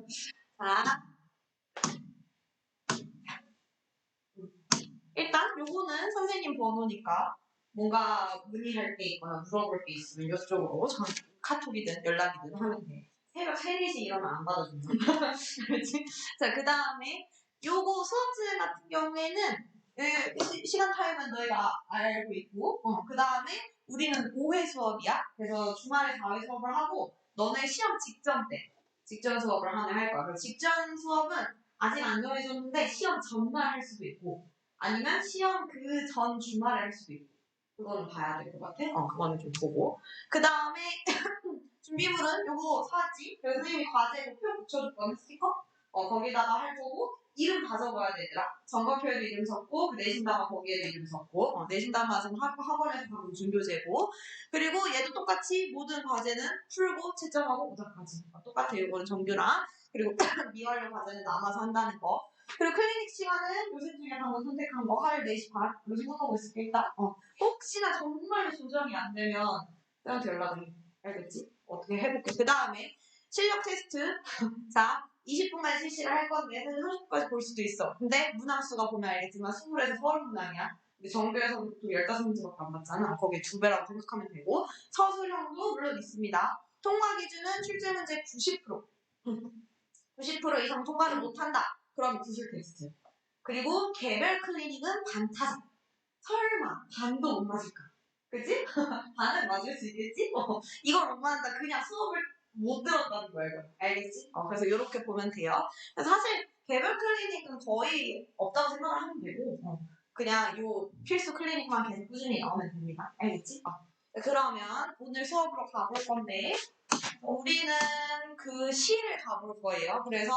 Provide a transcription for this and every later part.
자, 일단 요거는 선생님 번호니까 뭔가 문의할 게 있거나 물어볼 게 있으면 이쪽으로 카톡이든 연락이든 하면 돼. 새벽 3, 4시 이러면 안 받아준다. 그렇지? 자, 그 다음에 요거 수업진 같은 경우에는 시간 타임은 너희가 알고 있고 그 다음에 우리는 5회 수업이야. 그래서 주말에 4회 수업을 하고 너네 시험 직전 때 직전 수업을 하나 할 거야. 그래서 직전 수업은 아직 안 정해졌는데 시험 전날 할 수도 있고 아니면 시험 그 전 주말에 할 수도 있고 그거는 봐야 될 것 같아. 그거는 좀 보고 그 다음에 준비물은 요거 사지. 그래서 선생님이 과제에 표 붙여줄 거는 스티커 거기다가 할 거고 이름 다 적어야 되더라. 점검표에도 이름 적고 그 내신담화 거기에도 이름 적고 내신담화는 학원에서 하는 준교재고 그리고 얘도 똑같이 모든 과제는 풀고 채점하고 오답까지 똑같아. 요거는 정규랑 그리고 미완료 과제는 남아서 한다는 거. 그리고 클리닉 시간은 요새 중에 방금 선택한 거 하루 4시 반 이거 생각하고 있을게 일단 혹시나 정말로 조정이 안 되면 쌤한테 연락을 해. 알겠지? 어떻게 해볼게. 그 다음에 실력 테스트 자 20분간 실시를 할 건데 사실 30분까지 볼 수도 있어. 근데 문항수가 보면 알겠지만 20에서 30문항이야. 근데 정규에서 또 15문제밖에 안 받잖아. 거기에 2배라고 생각하면 되고 서술형도 물론 있습니다. 통과 기준은 출제 문제 90% 90% 이상 통과를 못한다. 그럼 구술 테스트. 그리고 개별 클리닉은 반타작. 설마 반도 못 맞을까? 그치? 반은 맞을 수 있겠지? 이걸 못 맞는다. 그냥 수업을 못 들었다는 거야, 이거. 알겠지? 그래서 이렇게 보면 돼요. 사실 개별 클리닉은 거의 없다고 생각을 하면 되고 그냥 요 필수 클리닉만 계속 꾸준히 나오면 됩니다. 알겠지? 그러면 오늘 수업으로 가볼 건데 우리는 그 시를 가볼 거예요. 그래서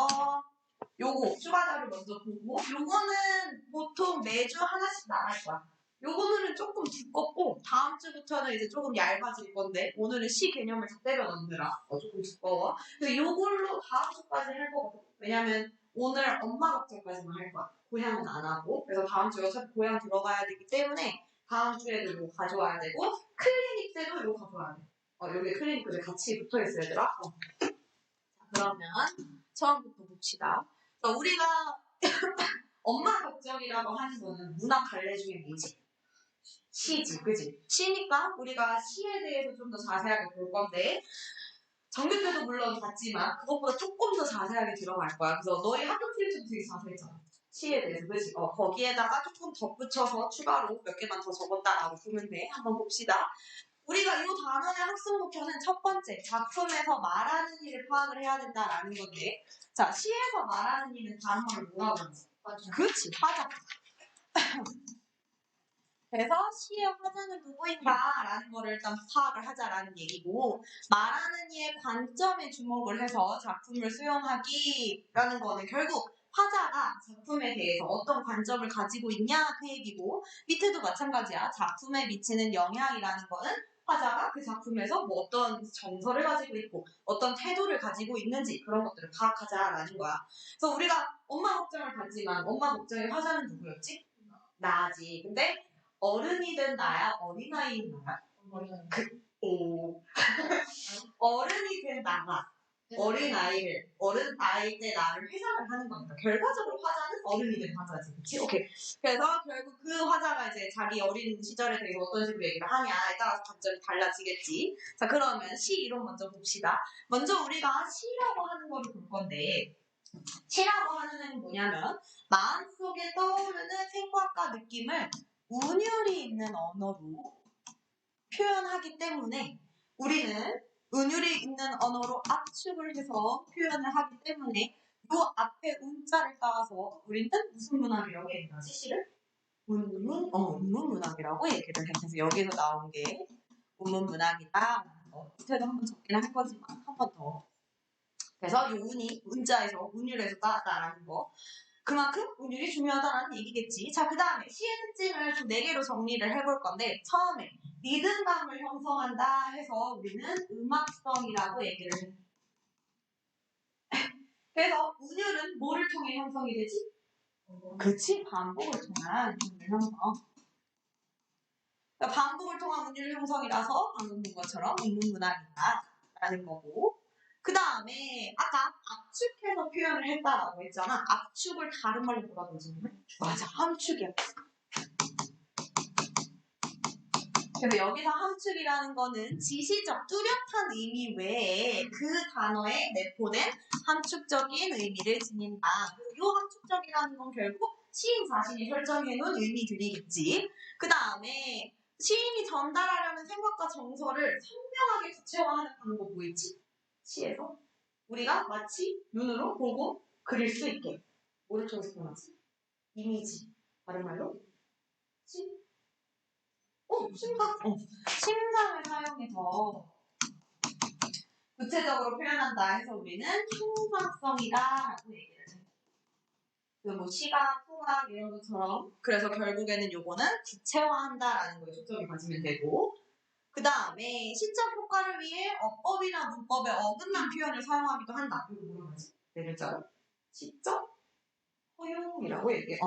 요거 추가자를 먼저 보고 요거는 보통 매주 하나씩 나갈 거야. 요거는 조금 두껍고 다음 주부터는 이제 조금 얇아질 건데 오늘은 시 개념을 다 때려 넣느라 조금 두꺼워. 그래서 요걸로 다음 주까지 할 거거든. 왜냐면 오늘 엄마 걱정까지만 할 거야. 고향은 안 하고. 그래서 다음 주에 어차피 고향 들어가야 되기 때문에 다음 주에도 요거 가져와야 되고 클리닉 때도 요거 가져와야 돼. 여기 클리닉 때 같이 붙어있어야 되더라. 자, 그러면 처음부터 봅시다. 우리가 엄마 걱정이라고 하는 거는 문학 갈래 중에 뭐지? 시지, 그지? 시니까 우리가 시에 대해서 좀 더 자세하게 볼 건데 정규 때도 물론 봤지만 그것보다 조금 더 자세하게 들어갈 거야. 그래서 너희 학교 풀 때도 되게 자세했잖아. 시에 대해서, 그지? 거기에다가 조금 덧붙여서 추가로 몇 개만 더 적었다라고 보면 돼. 한번 봅시다. 우리가 이 단원의 학습 목표는 첫 번째, 작품에서 말하는 일을 파악을 해야 된다라는 건데 자, 시에서 말하는 일은 다른 말로 뭐라고 하지? 그렇지, 화자. 그래서 시의 화자는 누구인가 라는 거를 일단 파악을 하자라는 얘기고 말하는 이의 관점에 주목을 해서 작품을 수용하기라는 거는 결국 화자가 작품에 대해서 어떤 관점을 가지고 있냐 그 얘기고 밑에도 마찬가지야. 작품에 미치는 영향이라는 거는 화자가 그 작품에서 뭐 어떤 정서를 가지고 있고 어떤 태도를 가지고 있는지 그런 것들을 파악하자라는 거야. 그래서 우리가 엄마 걱정을 받지만 엄마 걱정의 화자는 누구였지? 나지. 근데 어른이든 나야, 어린아이든 나야? 어른이든 나가. 어린아이를, 어른아이 때 나를 회상을 하는 겁니다. 결과적으로 화자는 어른이든 화자지. 그치? 오케이. 그래서 결국 그 화자가 이제 자기 어린 시절에 대해서 어떤 식으로 얘기를 하냐에 따라서 관점이 달라지겠지. 자, 그러면 시 이론 먼저 봅시다. 먼저 우리가 시라고 하는 거를 볼 건데, 시라고 하는 애는 뭐냐면, 마음속에 떠오르는 생각과 느낌을 운율이 있는 언어로 표현하기 때문에 우리는 운율이 있는 언어로 압축을 해서 표현을 하기 때문에 이 앞에 운자를 따라서 우리는 무슨 문학이라고 얘기하지? 시를? 운문문학이라고 얘기를 해. 그래서 여기서 나온 게 운문문학이다. 밑에도 한번 적긴 할 거지만 한 번 더. 그래서 이 운이 운자에서 운율에서 따왔다라는 거. 그만큼 운율이 중요하다는 얘기겠지. 자, 그 다음에 시의 특징을 좀 4개로 정리를 해볼 건데 처음에 리듬감을 형성한다 해서 우리는 음악성이라고 얘기를 해. 그래서 운율은 뭐를 통해 형성이 되지? 그치? 반복을 통한 운율 형성. 그러니까 반복을 통한 운율 형성이라서 방금 본 것처럼 운문문학이다 라는 거고 그 다음에 아까 압축해서 표현을 했다라고 했잖아. 압축을 다른 말로 뭐라 그러지? 맞아, 함축이야. 그래서 여기서 함축이라는 거는 지시적 뚜렷한 의미 외에 그 단어에 내포된 함축적인 의미를 지닌다. 이 함축적이라는 건 결국 시인 자신이 설정해놓은 의미들이겠지. 그 다음에 시인이 전달하려는 생각과 정서를 선명하게 구체화하는 방법 뭐 있지? 시에서 우리가 마치 눈으로 보고 그릴 수 있게 뭐를 통해서 표현하지? 이미지. 다른 말로? 심각. 심상을 사용해서 구체적으로 표현한다 해서 우리는 형상성이다라고 얘기를 해요. 뭐 시각, 후각 이런 것처럼 그래서 결국에는 요거는 구체화한다라는 거에 초점을 가지면 되고 그 다음에 시적 효과를 위해 어법이나 문법에 어긋난 표현을 사용하기도 한다. 이거 뭐라고 하지? 네 글자로 시적 허용이라고 얘기해.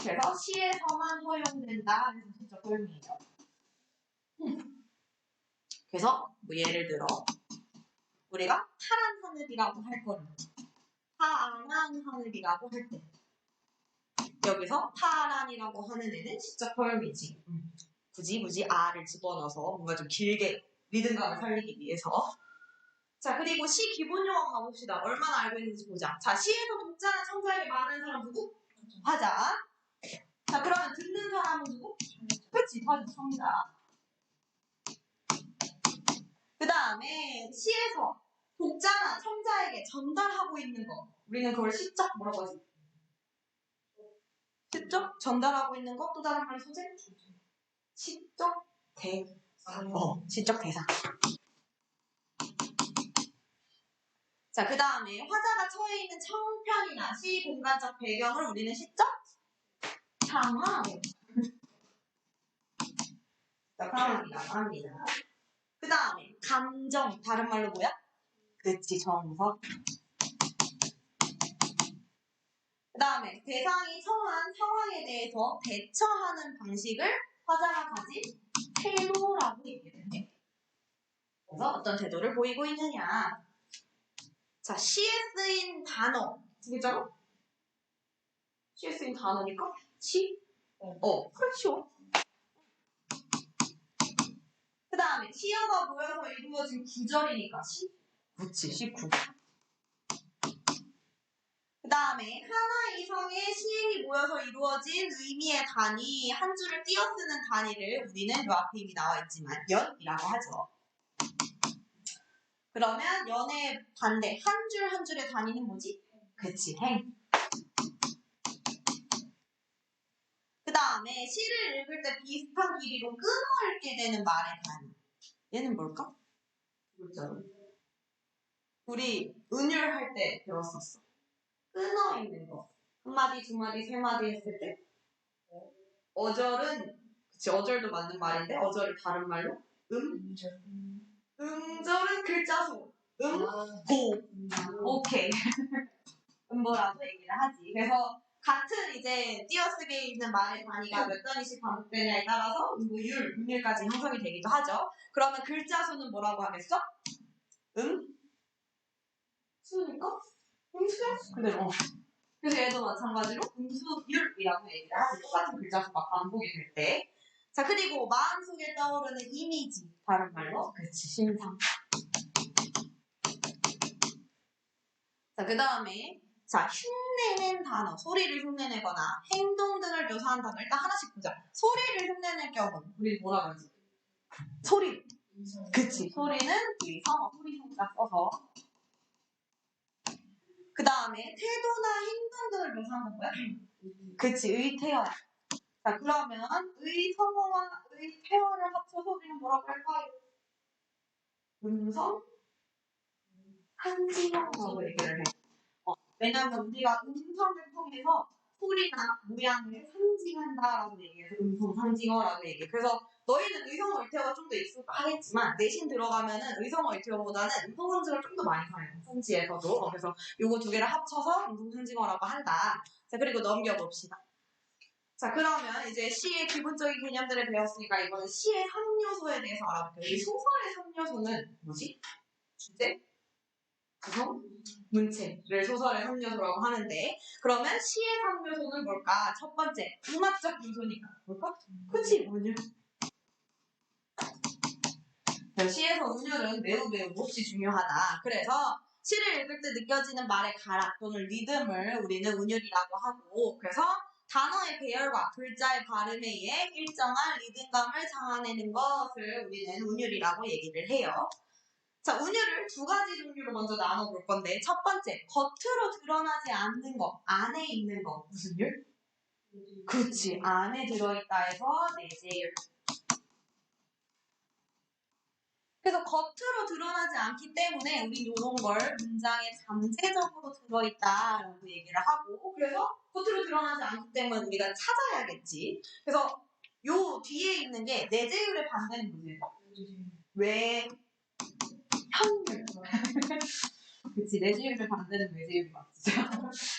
그래서 시에서만 허용된다. 그래서 시적 허용이에요. 그래서 뭐 예를 들어 우리가 파란 하늘이라고 할 거를 파란 하늘이라고 할 때 여기서 파란이라고 하는 애는 시적 허용이지. 굳이 아를 집어넣어서 뭔가 좀 길게 리듬감을 살리기 위해서. 자, 그리고 시 기본 용어 가봅시다. 얼마나 알고 있는지 보자. 자, 시에서 독자나 청자에게 말하는 사람 누구? 화자. 자, 그러면 듣는 사람은 누구? 그치, 화자, 청자. 그 다음에 시에서 독자나 청자에게 전달하고 있는 거. 우리는 그걸 시적 뭐라고 하지? 시적? 전달하고 있는 거? 또 다른 말로 소재? 시적 대상. 시적 대상. 자, 그 다음에 화자가 처해 있는 청편이나 시 공간적 배경을 우리는 시적 상황. 상황이라고 합니다. 그 다음에 감정. 다른 말로 뭐야? 그치, 정서. 그 다음에 대상이 처한 상황에 대해서 대처하는 방식을 화자가 가진 태도라고 얘기를 해. 그래서 어떤 태도를 보이고 있느냐. 자, 시에 쓰인 단어. 두 글자로? 시에 쓰인 단어니까? 시? 그렇죠. 그 다음에 시어가 모여서 이루어진 구절이니까 시? 그치, 시구. 그 다음에 하나 이상의 시행이 모여서 이루어진 의미의 단위, 한 줄을 띄어쓰는 단위를 우리는 요 앞에 이미 나와 있지만 연이라고 하죠. 그러면 연의 반대, 한 줄 한 줄의 단위는 뭐지? 그치, 행. 그 다음에 시를 읽을 때 비슷한 길이로 끊어 읽게 되는 말의 단위. 얘는 뭘까? 글자로. 우리 은율할 때 배웠었어. 끊어 읽는 거. 한 마디, 두 마디, 세 마디 했을 때 어절은 그치, 어절도 맞는 말인데 어절이 다른 말로 음절은 글자 수. 보. 오케이. 음보라고 얘기를 하지. 그래서 같은 이제 띄어쓰기에 있는 말의 단위가 몇 단위씩 반복되냐에 따라서 음율까지 형성이 되기도 하죠. 그러면 글자 수는 뭐라고 하겠어? 수니까? 음수야? 그대로. 그래서 얘도 마찬가지로 음수율이라고 얘기를 하지. 똑같은 글자 수가 반복이 될 때. 자, 그리고 마음속에 떠오르는 이미지. 다른 말로 그치, 심상. 자, 그 다음에 자, 흉내낸 단어, 소리를 흉내내거나 행동 등을 묘사한 단어. 일단 하나씩 보자. 소리를 흉내낼 경우 우리 뭐라 그러지? 소리. 그치. 소리는 의성어, 소리 성자 써서. 그 다음에 태도나 행동 등을 묘사한 건 뭐야? 그치. 의태어. 자, 그러면 의성어와 의태어를 합쳐서 우리는 뭐라고 할까요? 음성 한지형이라고 얘기를 해. 왜냐하면 우리가 음성을 통해서 소리나 모양을 상징한다라고 얘기해서 음성 상징어라고 얘기해. 그래서 너희는 의성어 의태어가 좀 더 익숙하겠지만 내신 들어가면은 의성어 의태어보다는 음성 상징어를 좀 더 많이 사용해. 성지에서도. 그래서 요거 두 개를 합쳐서 음성 상징어라고 한다. 자, 그리고 넘겨봅시다. 자, 그러면 이제 시의 기본적인 개념들을 배웠으니까 이번엔 시의 3요소에 대해서 알아볼게요. 이 소설의 3요소는 뭐지? 주제, 구성 문체를 소설의 3요소라고 하는데 그러면 시의 3요소는 뭘까? 첫 번째 음악적 요소니까 뭘까? 그치 운율. 시에서 운율은 매우 몹시 중요하다. 그래서 시를 읽을 때 느껴지는 말의 가락 또는 리듬을 우리는 운율이라고 하고 그래서 단어의 배열과 글자의 발음에 의해 일정한 리듬감을 자아내는 것을 우리는 운율이라고 얘기를 해요. 자, 운율을 두 가지 종류로 먼저 나눠볼 건데 첫 번째, 겉으로 드러나지 않는 거, 안에 있는 거. 무슨 율? 그렇지, 안에 들어있다 해서 내재율. 그래서 겉으로 드러나지 않기 때문에 우린 이런 걸 문장에 잠재적으로 들어있다라고 얘기를 하고 그래서 겉으로 드러나지 않기 때문에 우리가 찾아야겠지. 그래서 요 뒤에 있는 게 내재율의 반대는 뭐예요? 왜? 현율. 그치, 내재율의 반대는 외재율이 맞지.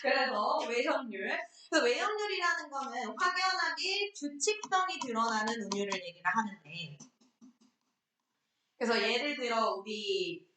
그래서 외현율. 그래서 외현율이라는 거는 확연하게 규칙성이 드러나는 운율을 얘기를 하는데 그래서 예를 들어 우리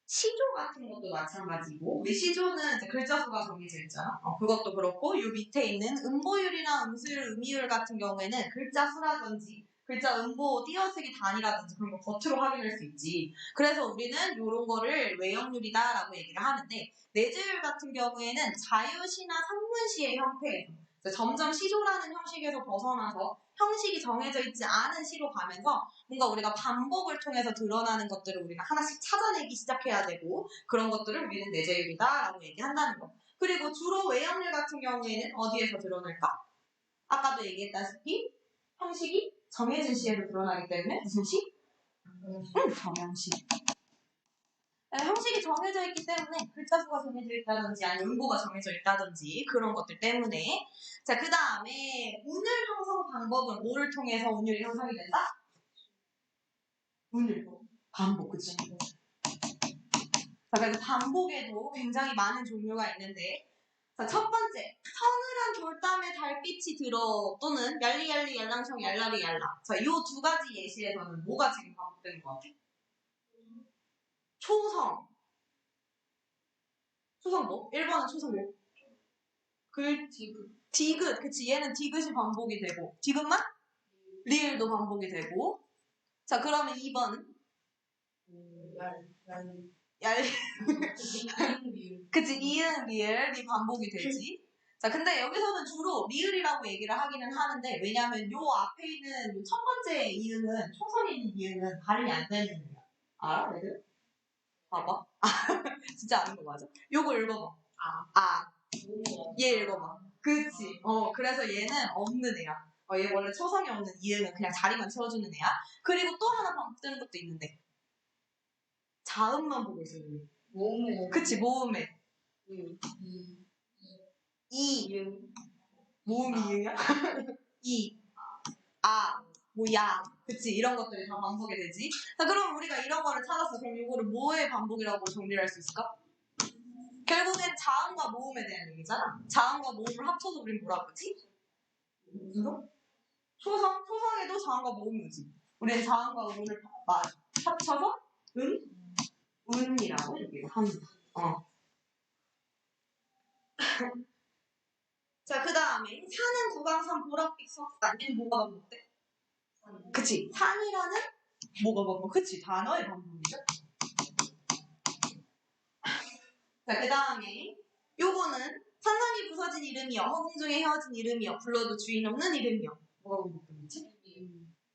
시조 같은 것도 마찬가지고 우리 시조는 이제 글자 수가 정해져 있잖아. 그것도 그렇고 요 밑에 있는 음보율이나 음수율, 음이율 같은 경우에는 글자 수라든지 글자 음보, 띄어쓰기 단위라든지 그런 거 겉으로 확인할 수 있지. 그래서 우리는 이런 거를 외형률이다라고 얘기를 하는데 내재율 같은 경우에는 자유시나 산문시의 형태에서 점점 시조라는 형식에서 벗어나서 형식이 정해져 있지 않은 시로 가면서 뭔가 우리가 반복을 통해서 드러나는 것들을 우리가 하나씩 찾아내기 시작해야 되고 그런 것들을 우리는 내재율이다라고 얘기한다는 거. 그리고 주로 외형률 같은 경우에는 어디에서 드러날까? 아까도 얘기했다시피 형식이 정해진 시에서 드러나기 때문에 무슨 시? 정형시. 형식이 정해져 있기 때문에 글자 수가 정해져 있다든지 아니면 음보가 정해져 있다든지 그런 것들 때문에 자, 그 다음에 운율 형성 방법은 뭐를 통해서 운율이 형성이 된다? 운율, 반복, 그치? 자, 그래서 반복에도 굉장히 많은 종류가 있는데 자, 첫 번째, 서늘한 돌담에 달빛이 들어 또는 얄리얄리 얄랑청 얄라리 얄라 자, 이 두 가지 예시에서는 뭐가 지금 반복되는 것 같아? 초성. 초성 뭐? 1번은 초성 뭐? 디귿. 그치. 얘는 디귿이 반복이 되고. 디귿만? 리을도 반복이 되고. 자, 그러면 2번은? 그치. 이응, 리을이 반복이 되지. 자, 근데 여기서는 주로 리을이라고 얘기를 하기는 하는데, 왜냐면 요 앞에 있는 첫 번째 이응은, 초선이 있는 이응은 발음이 안 되는 이유야. 알아? 왜 봐봐. 진짜 아는 거 맞아? 요거 읽어봐. 얘 읽어봐. 그치. 그래서 얘는 없는 애야. 얘 원래 초성이 없는 이응은 그냥 자리만 채워주는 애야. 그리고 또 하나 반복되는 것도 있는데. 자음만 보고 있어, 우리. 모음에. 그치, 모음에. 모음이 이응이야? 뭐야. 그치, 이런 것들이 다 반복이 되지. 자, 그럼 우리가 이런 거를 찾았어. 그럼 이거를 뭐의 반복이라고 정리를 할 수 있을까? 결국엔 자음과 모음에 대한 얘기잖아. 자음과 모음을 합쳐서 우린 뭐라 그러지? 초성에도 자음과 모음이 오지. 우리는 자음과 모음을 합쳐서 운이라고 얘기를 합니다. 자, 그 다음에 산은 구강산 보랏빛 석산. 얘는 뭐가 반복돼? 그치. 산이라는 뭐가 반복? 그치. 단어의 반복이죠. 자, 그 다음에 요거는 산산이 부서진 이름이여, 허공 중에 헤어진 이름이여, 불러도 주인 없는 이름이여. 뭐가 반복되지?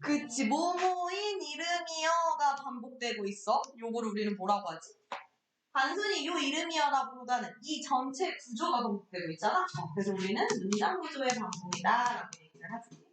그치, 모모인 이름이여가 반복되고 있어. 요거를 우리는 뭐라고 하지? 단순히 요 이름이여라보다는 이 전체 구조가 반복되고 있잖아. 그래서 우리는 문장 구조의 반복이다라고 얘기를 하지.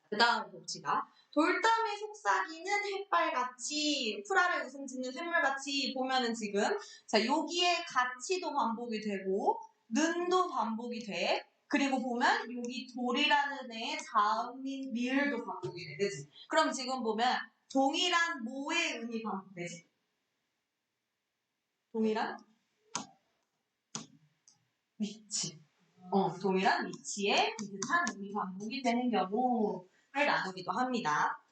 그 다음 봅시다. 돌담에 속삭이는 햇발같이 풀 아래 웃음 짓는 샘물같이 보면은 지금 자 여기에 같이도 반복이 되고 는도 반복이 돼. 그리고 보면 여기 돌이라는 애의 자음인 리을도 반복이 돼. 그치? 그럼 지금 보면 동일한 뭐의 음이 반복되지? 동일한 위치. 동일한 위치에 비슷한 음이 반복이 되는 경우를 나누기도 합니다.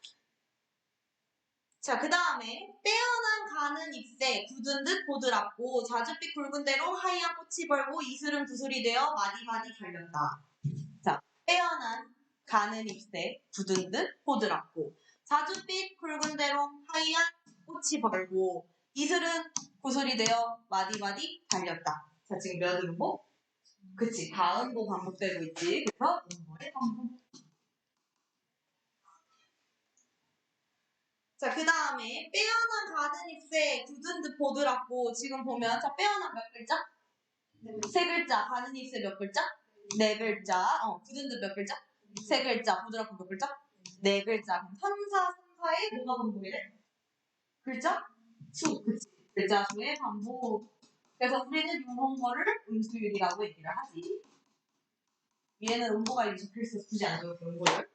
자, 그 다음에 빼어난 가는 잎새 굳은 듯 보드랍고 자줏빛 굵은 대로 하얀 꽃이 벌고 이슬은 구슬이 되어 마디마디 달렸다. 자, 빼어난 가는 잎새 굳은 듯 보드랍고 자줏빛 굵은 대로 하얀 꽃이 벌고 이슬은 구슬이 되어 마디마디 달렸다. 자, 지금 몇 음보? 그치, 다음보 반복되고 있지. 그래서 음보의 반복. 자, 그 다음에 빼어난 가든 잎새 굳은 듯 보드랍고 지금 보면 자, 빼어난 몇 글자? 세 글자. 가든 잎새 몇 글자? 네 글자. 굳은 듯 몇 글자? 세 글자. 보드랍고 몇 글자? 네 글자. 그럼 3, 4, 3, 4의 뭐가 반복이 돼? 글자? 수. 그치. 글자 수의 반복. 그래서 우리는 이런 거를 음수율이라고 얘기를 하지. 얘는 음보가 이렇게 적혀있어서 굳이 안 적을게, 음보를.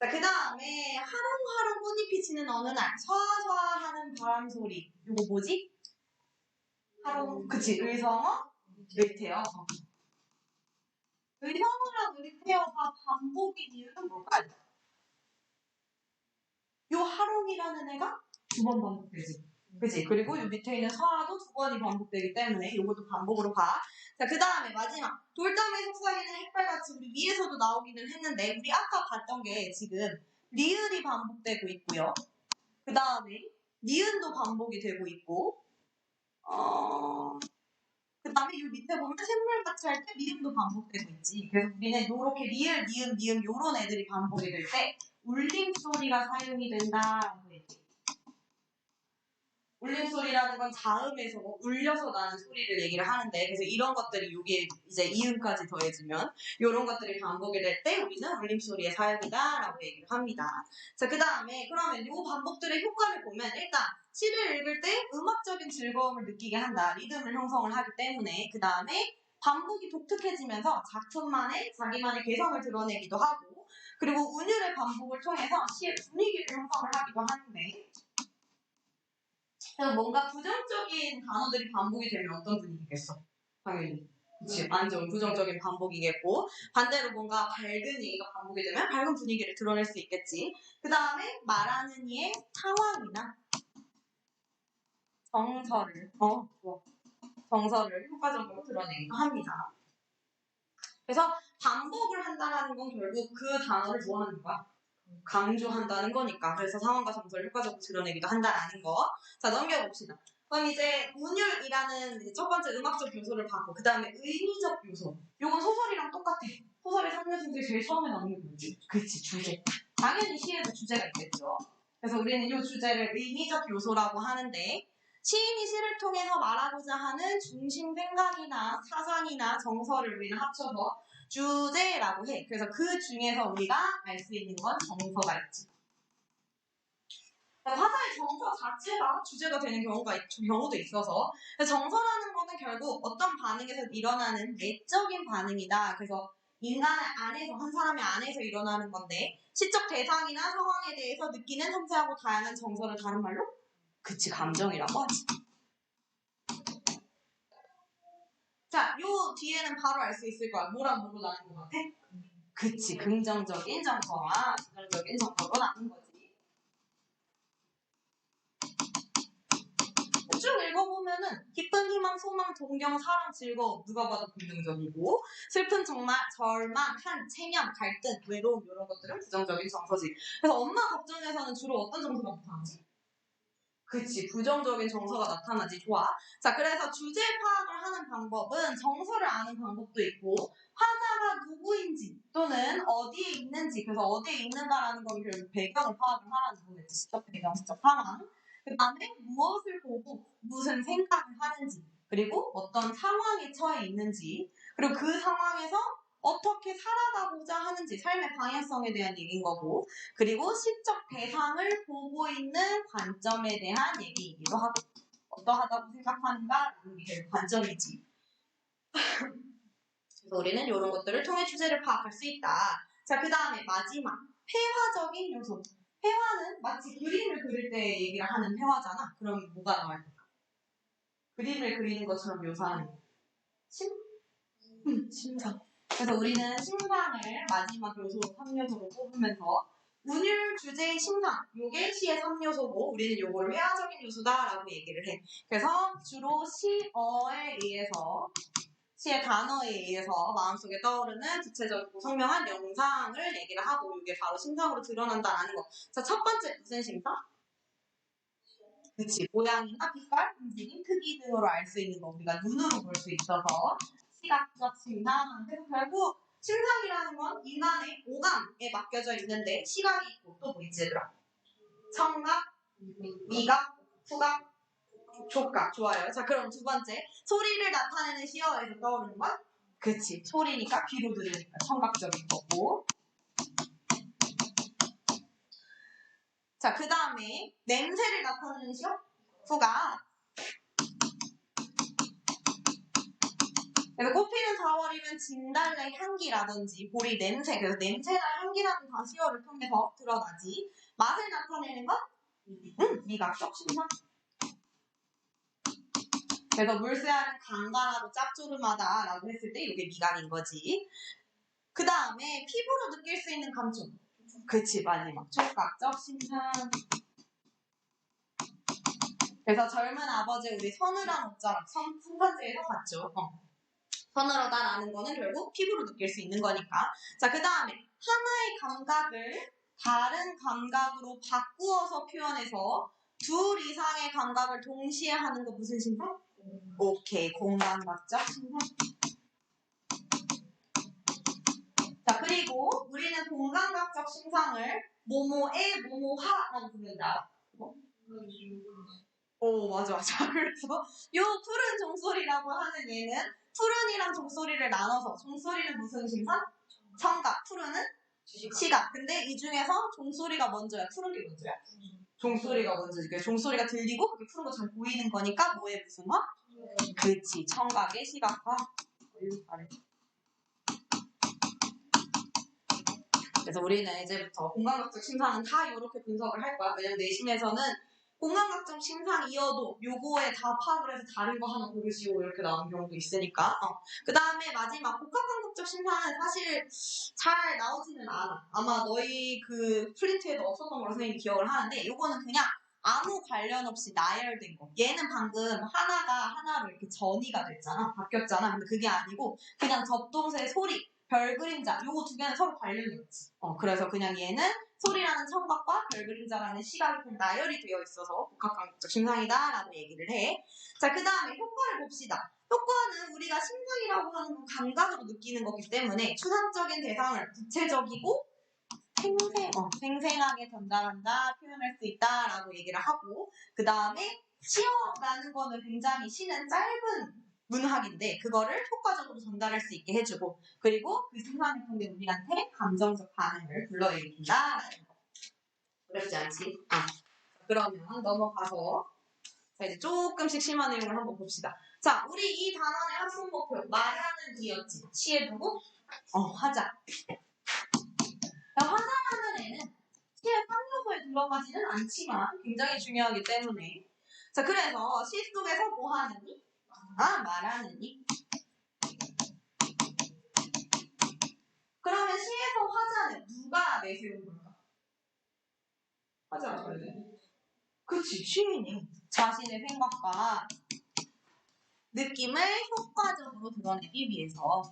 자, 그 다음에 하롱하롱 꽃잎이 지는 어느 날 쏴쏴 하는 바람 소리. 이거 뭐지? 하롱. 그치. 의성어, 의태어. 의성어랑 의태어가 반복인 이유는 뭘까요? 요 하롱이라는 애가 두 번 반복되지. 그치? 그리고 요 밑에 있는 서화도 두 번이 반복되기 때문에 요것도 반복으로 가. 자, 그 다음에 마지막. 돌담에 속삭이는 햇살같이 우리 위에서도 나오기는 했는데 우리 아까 봤던 게 지금 리을이 반복되고 있고요. 그 다음에 니은도 반복이 되고 있고 그 다음에 이 밑에 보면 샘물같이 할 때 미음도 반복되고 있지. 그래서 우리는 요렇게 리을, 니은, 미음 요런 애들이 반복이 될 때 울림소리가 사용이 된다라고 얘기해. 울림소리라는 건 자음에서 울려서 나는 소리를 얘기를 하는데 그래서 이런 것들이 여기에 이제 이음까지 더해지면 이런 것들이 반복이 될 때 우리는 울림소리의 사용이다 라고 얘기를 합니다. 자, 그 다음에 그러면 이 반복들의 효과를 보면 일단 시를 읽을 때 음악적인 즐거움을 느끼게 한다. 리듬을 형성을 하기 때문에 그 다음에 반복이 독특해지면서 작품만의 자기만의 개성을 드러내기도 하고 그리고 운율의 반복을 통해서 시의 분위기를 형성을 하기도 하는데 그래서 뭔가 부정적인 단어들이 반복이 되면 어떤 분위기겠어? 당연히. 그치. 완전 부정적인 반복이겠고 반대로 뭔가 밝은 얘기가 반복이 되면 밝은 분위기를 드러낼 수 있겠지. 그 다음에 말하는 이의 상황이나 정서를 효과적으로 드러내기도 합니다. 그래서 반복을 한다는 건 결국 그 단어를 뭐 하는 거야? 강조한다는 거니까. 그래서 상황과 정서를 효과적으로 드러내기도 한다라는 거. 자, 넘겨봅시다. 그럼 이제 운율이라는 이제 첫 번째 음악적 요소를 봤고 그 다음에 의미적 요소. 요건 소설이랑 똑같아. 소설의 3요소들이 제일 처음에 나오는 게 뭐지? 그치, 주제. 당연히 시에도 주제가 있겠죠. 그래서 우리는 이 주제를 의미적 요소라고 하는데 시인이 시를 통해서 말하고자 하는 중심 생각이나 사상이나 정서를 우리는 합쳐서 주제라고 해. 그래서 그 중에서 우리가 알 수 있는 건 정서가 있지. 화자의 정서 자체가 주제가 되는 경우도 있어서 정서라는 거는 결국 어떤 반응에서 일어나는 내적인 반응이다. 그래서 인간 안에서 한 사람의 안에서 일어나는 건데 시적 대상이나 상황에 대해서 느끼는 섬세하고 다양한 정서를 다른 말로 그치 감정이라고 하지. 자, 요 뒤에는 바로 알 수 있을 거야. 뭐랑 뭐로 나는 것 같아? 그치, 긍정적인 정서와 부정적인 정서로 나눈 거지. 쭉 읽어보면은 기쁨, 희망, 소망, 존경, 사랑, 즐거움 누가 봐도 긍정적이고 슬픈 절망, 한, 체면, 갈등, 외로움 이런 것들은 부정적인 정서지. 그래서 엄마 걱정에서는 주로 어떤 정서가 나타나지? 그치, 부정적인 정서가 나타나지. 좋아. 자, 그래서 주제 파악을 하는 방법은 정서를 아는 방법도 있고 화자가 누구인지 또는 어디에 있는지 그래서 어디에 있는가라는 건 결국 배경을 파악을 하라는 거겠지. 시적 배경, 시적 상황. 그 다음에 무엇을 보고 무슨 생각을 하는지 그리고 어떤 상황에 처해 있는지 그리고 그 상황에서 어떻게 살아가고자 하는지 삶의 방향성에 대한 얘기인 거고 그리고 시적 대상을 보고 있는 관점에 대한 얘기이기도 하고 어떠하다고 생각하는가라는 게 관점이지. 그래서 우리는 이런 것들을 통해 주제를 파악할 수 있다. 자, 그 다음에 마지막 회화적인 요소. 회화는 마치 그림을 그릴 때 얘기를 하는 회화잖아. 그럼 뭐가 나올까? 그림을 그리는 것처럼 묘사하는 심상. 그래서 우리는 심상을 마지막 요소로 3요소로 뽑으면서 운율, 주제, 심상 요게 시의 3요소고 우리는 요거를 회화적인 요소다라고 얘기를 해. 그래서 주로 시어에 의해서 시의 단어에 의해서 마음속에 떠오르는 구체적이고 선명한 영상을 얘기를 하고 이게 바로 심상으로 드러난다라는 거. 자, 첫 번째 무슨 심상? 그치. 모양이나 빛깔, 움직임, 크기 등으로 알 수 있는 거 우리가 눈으로 볼 수 있어서 시각적 심상. 그래서 결국 심상이라는 건 인간의 오감에 맡겨져 있는데 시각이 있고 또 뭐 있지 얘들아? 청각, 미각, 후각, 촉각. 좋아요. 자, 그럼 두 번째 소리를 나타내는 시어에서 떠오르는 건? 그치. 소리니까 귀로 들으니까 청각적인 거고. 자, 그 다음에 냄새를 나타내는 시어? 후각. 그래서 꽃피는 4월이면 진달래 향기라든지 보리 냄새, 그래서 냄새나 향기라는 다 시어를 통해서 드러나지. 맛을 나타내는 건? 미각적 심상. 그래서 물새알은 간간하고 짭조름하다라고 했을 때 이게 미각인 거지. 그 다음에 피부로 느낄 수 있는 감촉. 그치, 마지막 촉각적 심상. 그래서 젊은 아버지 우리 서늘한 옷자락 성탄제에서 봤죠. 서늘하다라는 거는 결국 피부로 느낄 수 있는 거니까. 자, 그 다음에 하나의 감각을 다른 감각으로 바꾸어서 표현해서 둘 이상의 감각을 동시에 하는 거 무슨 심상? 오케이, 공감각적 심상. 자, 그리고 우리는 공감각적 심상을 모모에 모모하라고 부른다. 오, 맞아. 그래서 요 푸른 종소리라고 하는 얘는 푸른이랑 종소리를 나눠서 종소리는 무슨 심상? 청각, 푸른은 시각. 근데 이 중에서 종소리가 먼저야, 푸른 게 먼저야? 종소리가 먼저지. 종소리가 들리고 그게 푸른 것처럼 보이는 거니까 뭐에 무슨 화? 그렇지. 청각의 시각화. 잘해. 그래서 우리는 이제부터 공감각적 심상은 다 이렇게 분석을 할 거야. 왜냐면 내신에서는 공감각적 심상이어도 요거에 다 파악을 해서 다른 거 하나 고르시오 이렇게 나오는 경우도 있으니까. 그 다음에 마지막 복합감각적 심상은 사실 잘 나오지는 않아. 아마 너희 그 플린트에도 없었던 걸로 선생님이 기억을 하는데 요거는 그냥 아무 관련 없이 나열된 거. 얘는 방금 하나가 하나로 이렇게 전이가 됐잖아. 바뀌었잖아. 근데 그게 아니고 그냥 접동사의 소리, 별 그림자 요거 두 개는 서로 관련이 없지. 그래서 그냥 얘는 소리라는 청각과 별 그림자라는 시각이 그냥 나열이 되어 있어서 복합감각적 심상이다라고 얘기를 해. 자, 그 다음에 효과를 봅시다. 효과는 우리가 심상이라고 하는 건 감각으로 느끼는 거기 때문에 추상적인 대상을 구체적이고 생생하게 전달한다, 표현할 수 있다라고 얘기를 하고 그 다음에 시어라는 거는 굉장히 시는 짧은 문학인데 그거를 효과적으로 전달할 수 있게 해주고 그리고 그 심상을 통해 우리한테 감정적 반응을 불러일으킨다라는 거. 어렵지 않지? 그러면 넘어가서 자, 이제 조금씩 심화 내용을 한번 봅시다. 자, 우리 이 단원의 학습 목표 말하는 이였지. 시의 누구? 화자. 화자라는 애는 시의 3요소에 들어가지는 않지만 굉장히 중요하기 때문에 자, 그래서 시 속에서 뭐 하느니? 말하느니. 그러면 시에서 화자는 누가 내세운 걸까? 화자가 그치, 시인이 자신의 생각과 느낌을 효과적으로 드러내기 위해서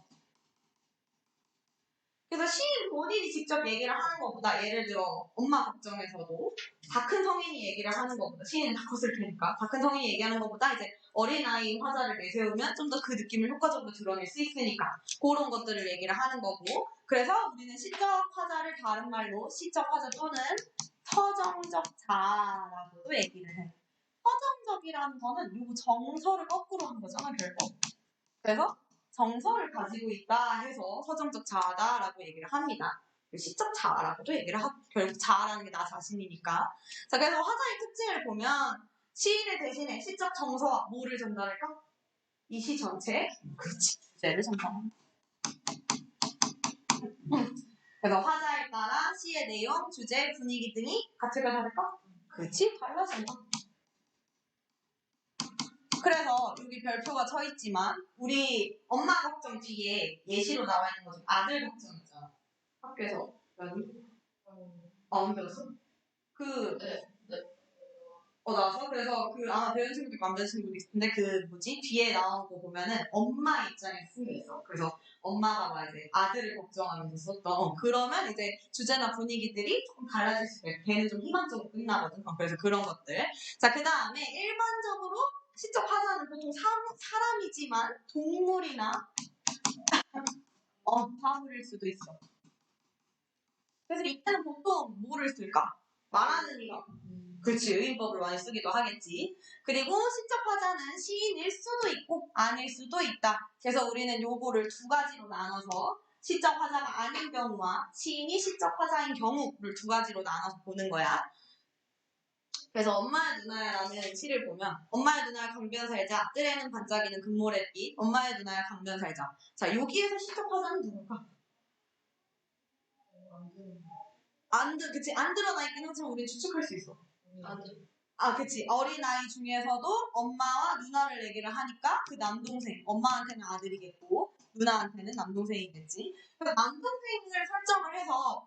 그래서 시인 본인이 직접 얘기를 하는 것보다 예를 들어 엄마 걱정에서도 다 큰 성인이 얘기를 하는 것보다 시인은 다 컸을 테니까 다 큰 성인이 얘기하는 것보다 이제 어린아이 화자를 내세우면 좀 더 그 느낌을 효과적으로 드러낼 수 있으니까 그런 것들을 얘기를 하는 거고 그래서 우리는 시적 화자를 다른 말로 시적 화자 또는 서정적 자라고도 얘기를 해. 서정적이라는 거는 요 정서를 거꾸로 한 거잖아 결국. 그래서 정서를 가지고 있다 해서 서정적 자아다라고 얘기를 합니다. 시적 자아라고도 얘기를 하고 결국 자아라는 게 나 자신이니까. 자, 그래서 화자의 특징을 보면 시인의 대신에 시적 정서와 뭐를 전달할까? 이 시 전체 그렇지 주제를 전달합니다. 그래서 화자에 따라 시의 내용, 주제, 분위기 등이 같을까 다를까? 그렇지 달라진다. 그래서 여기 별표가 쳐 있지만 우리 엄마 걱정 뒤에 예시로 나와 있는 거죠. 아들 걱정 있잖아. 학교에서 안 배웠어? 나왔어? 그래서 아마 배운 친구도 있고 안 배운 친구도 있는데 뒤에 나온 거 보면은 엄마 입장에 쓴 게 있어. 그래서 엄마가 막 이제 아들을 걱정하면서 썼던 그러면 이제 주제나 분위기들이 조금 달라질 수도 있고 걔는 좀 희망적으로 끝나거든. 그래서 그런 것들. 자, 그 다음에 일반적으로 시적 화자는 보통 사람이지만 동물이나 사물일 수도 있어. 그래서 이때는 보통 뭐를 쓸까? 말하는 이가. 그렇지, 의인법을 많이 쓰기도 하겠지. 그리고 시적 화자는 시인일 수도 있고 아닐 수도 있다. 그래서 우리는 요거를 두 가지로 나눠서 시적 화자가 아닌 경우와 시인이 시적 화자인 경우를 두 가지로 나눠서 보는 거야. 그래서 엄마의 누나야라는 시를 보면 엄마의 누나야 강변 살자, 뜰에는 반짝이는 금모래빛, 엄마의 누나야 강변 살자. 자, 여기에서 시적 화자는 누굴까? 그치, 안 드러나 있긴 하지만 우리는 추측할 수 있어. 그치. 어린아이 중에서도 엄마와 누나를 얘기를 하니까 그 남동생, 엄마한테는 아들이겠고, 누나한테는 남동생이겠지. 그래서 남동생을 설정을 해서,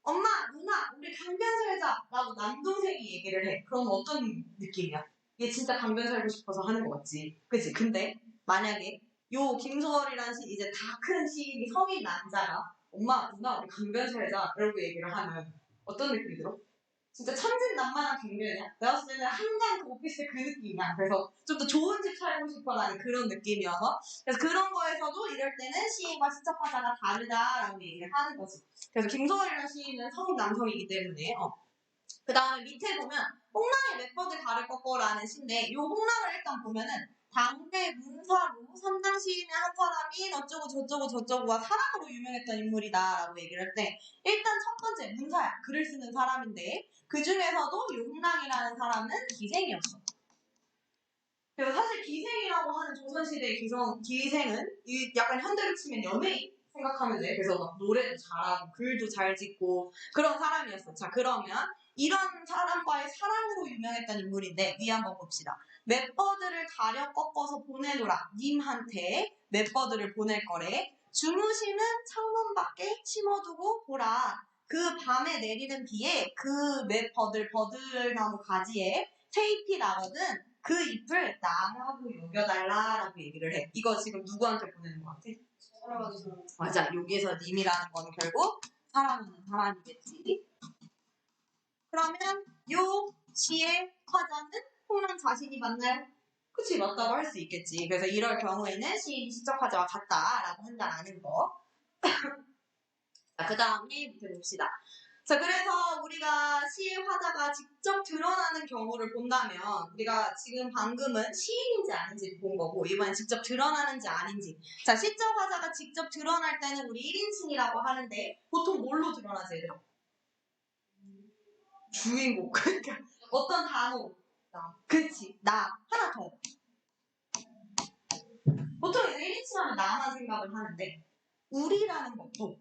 엄마, 누나, 우리 강변 살자! 라고 남동생이 얘기를 해. 그럼 어떤 느낌이야? 얘 진짜 강변 살고 싶어서 하는 거 같지. 그치. 근데, 만약에, 김소월이라는 이제 다 큰 시인이 성인 남자가, 엄마, 누나, 우리 강변 살자! 이러고 얘기를 하면, 어떤 느낌이 들어? 진짜 천진난만한 경륜이야. 내가 봤을 때는 한강 그 오피스 그 느낌이야. 그래서 좀 더 좋은 집 살고 싶어라는 그런 느낌이어서 그래서 그런 거에서도 이럴 때는 시인과 시적 화자가 다르다라고 얘기를 하는 거지. 그래서 김소월이라는 시인은 성인 남성이기 때문에 그 다음에 밑에 보면 홍랑의 멤버들 다를 거라는 시인데 이 홍랑을 일단 보면은 당대 문사로 삼당 시인의 한 사람이 어쩌고 저쩌고 저쩌고와 사랑으로 유명했던 인물이다라고 얘기를 할 때 일단 첫 번째 문사야. 글을 쓰는 사람인데 그 중에서도 용랑이라는 사람은 기생이었어. 그래서 사실 기생이라고 하는 조선시대의 기생은 약간 현대로 치면 연예인 생각하면 돼. 그래서 막 노래도 잘하고 글도 잘 짓고 그런 사람이었어. 자, 그러면 이런 사람과의 사랑으로 유명했던 인물인데 위 한번 봅시다. 맷버들을 가려 꺾어서 보내노라. 님한테 맷버들을 보낼 거래. 주무시는 창문 밖에 심어두고 보라. 그 밤에 내리는 비에 그 버들나무 가지에 새잎이 나거든. 그 잎을 나라고 여겨달라라고 얘기를 해. 이거 지금 누구한테 보내는 것 같아? 사랑하는 사람. 맞아. 여기서 님이라는 건 결국 사랑하는 사람이겠지. 그러면 요 시의 화자는 홍랑 자신이 맞나요? 그치, 맞다고 할 수 있겠지. 그래서 이럴 경우에는 시인이 시적 화자와 같다라고 한다라는 거. 자, 그 다음에 밑에 봅시다. 자, 그래서 우리가 시의 화자가 직접 드러나는 경우를 본다면 우리가 지금 방금은 시인인지 아닌지 본 거고 이번엔 직접 드러나는지 아닌지. 자, 시적 화자가 직접 드러날 때는 우리 1인칭이라고 하는데 보통 뭘로 드러나지 얘들아? 주인공. 그러니까 어떤 단어? 그치, 나. 하나 더. 보통 이제 1인칭 하면 나만 생각을 하는데 우리라는 것도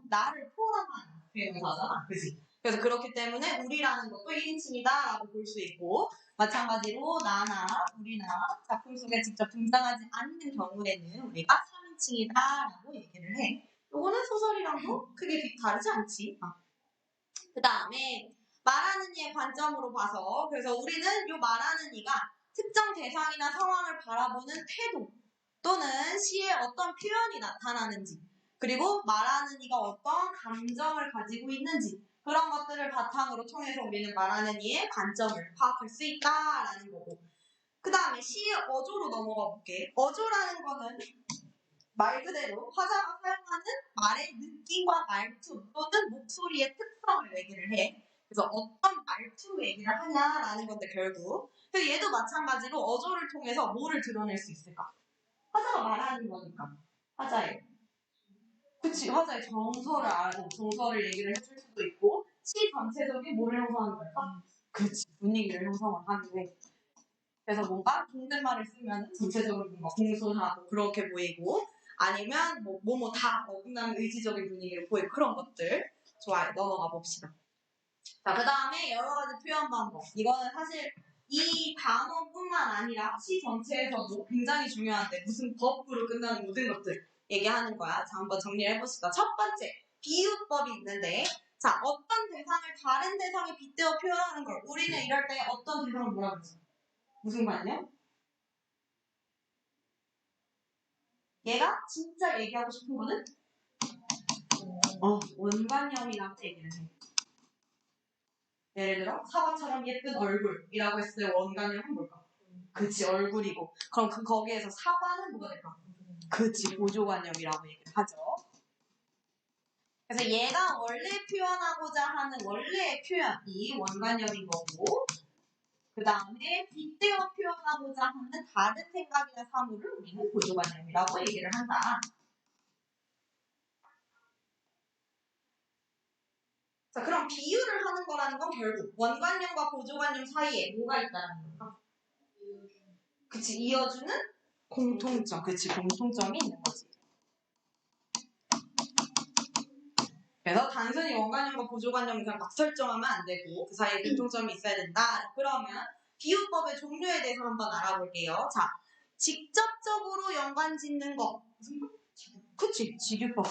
나를 포함한 대명사잖아. 그치? 그래서 그렇기 때문에 우리라는 것도 1인칭이다라고 볼 수 있고 마찬가지로 나나 우리나 작품 속에 직접 등장하지 않는 경우에는 우리가 3인칭이다라고 얘기를 해. 요거는 소설이랑도 크게 다르지 않지. 그 다음에 말하는 이의 관점으로 봐서 그래서 우리는 요 말하는 이가 특정 대상이나 상황을 바라보는 태도 또는 시에 어떤 표현이 나타나는지 그리고 말하는 이가 어떤 감정을 가지고 있는지 그런 것들을 바탕으로 통해서 우리는 말하는 이의 관점을 파악할 수 있다라는 거고 그 다음에 시의 어조로 넘어가 볼게. 어조라는 거는 말 그대로 화자가 사용하는 말의 느낌과 말투 또는 목소리의 특성을 얘기를 해. 그래서 어떤 말투로 얘기를 하냐라는 건데 결국 그래서 얘도 마찬가지로 어조를 통해서 뭐를 드러낼 수 있을까? 화자가 말하는 거니까 화자의 그치 화자의 정서를 얘기를 해줄 수도 있고 시 전체적인 뭐를 형성하는 걸까? 그치 분위기를 형성을 하기 위해 그래서 뭔가 존댓말을 쓰면 전체적으로 뭔가 공손하고 그렇게 보이고 아니면 뭐뭐 다 어긋나는 의지적인 분위기를 보이고 그런 것들 좋아요. 넘어가 봅시다. 자, 그 다음에 여러 가지 표현 방법. 이거는 사실 이 단어뿐만 아니라 시 전체에서도 굉장히 중요한데 무슨 법으로 끝나는 모든 것들 얘기하는 거야. 자, 한번 정리를 해봅시다. 첫 번째, 비유법이 있는데 자, 어떤 대상을 다른 대상에 빗대어 표현하는 걸 우리는 이럴 때 어떤 대상을 뭐라고 그러지? 무슨 관념? 얘가 진짜 얘기하고 싶은 거는 원관념이라고 얘기를 해. 예를 들어 사과처럼 예쁜 얼굴이라고 했을 때 원관념은 뭘까? 그치, 얼굴이고. 그럼 거기에서 사과는 뭐가 될까? 그치, 보조관념이라고 얘기를 하죠. 그래서 얘가 원래 표현하고자 하는 원래의 표현이 원관념인 거고, 그 다음에 빗대어 표현하고자 하는 다른 생각이나 사물을 우리는 보조관념이라고 얘기를 한다. 자, 그럼 비유를 하는 거라는 건 결국 원관념과 보조관념 사이에 뭐가 있다는 걸까? 그치, 이어주는 공통점. 그치, 공통점이 있는 거지. 그래서 단순히 원관념과 보조관념을 그냥 막 설정하면 안 되고 그 사이에 공통점이 있어야 된다. 그러면 비유법의 종류에 대해서 한번 알아볼게요. 자, 직접적으로 연관 짓는 거. 무슨 거? 그치, 직유법.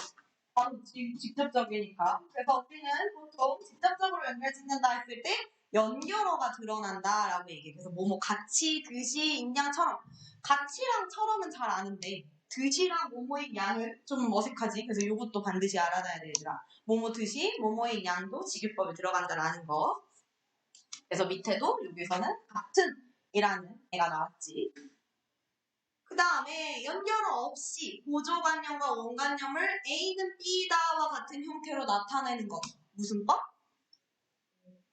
바로 직접적이니까. 그래서 우리는 보통 직접적으로 연결 짓는다 했을 때 연결어가 드러난다라고 얘기해요. 그래서 뭐뭐 같이, 듯이, 인양처럼. 같이랑 처럼은 잘 아는데 듯이랑 뭐뭐의 양은 좀 어색하지. 그래서 이것도 반드시 알아놔야 돼, 얘들아. 뭐뭐 듯이, 뭐뭐의 양도 직유법에 들어간다라는 거. 그래서 밑에도 여기서는 같은 이라는 애가 나왔지. 그 다음에 연결어 없이 보조관념과 원관념을 A는 B다와 같은 형태로 나타내는 것. 무슨 법?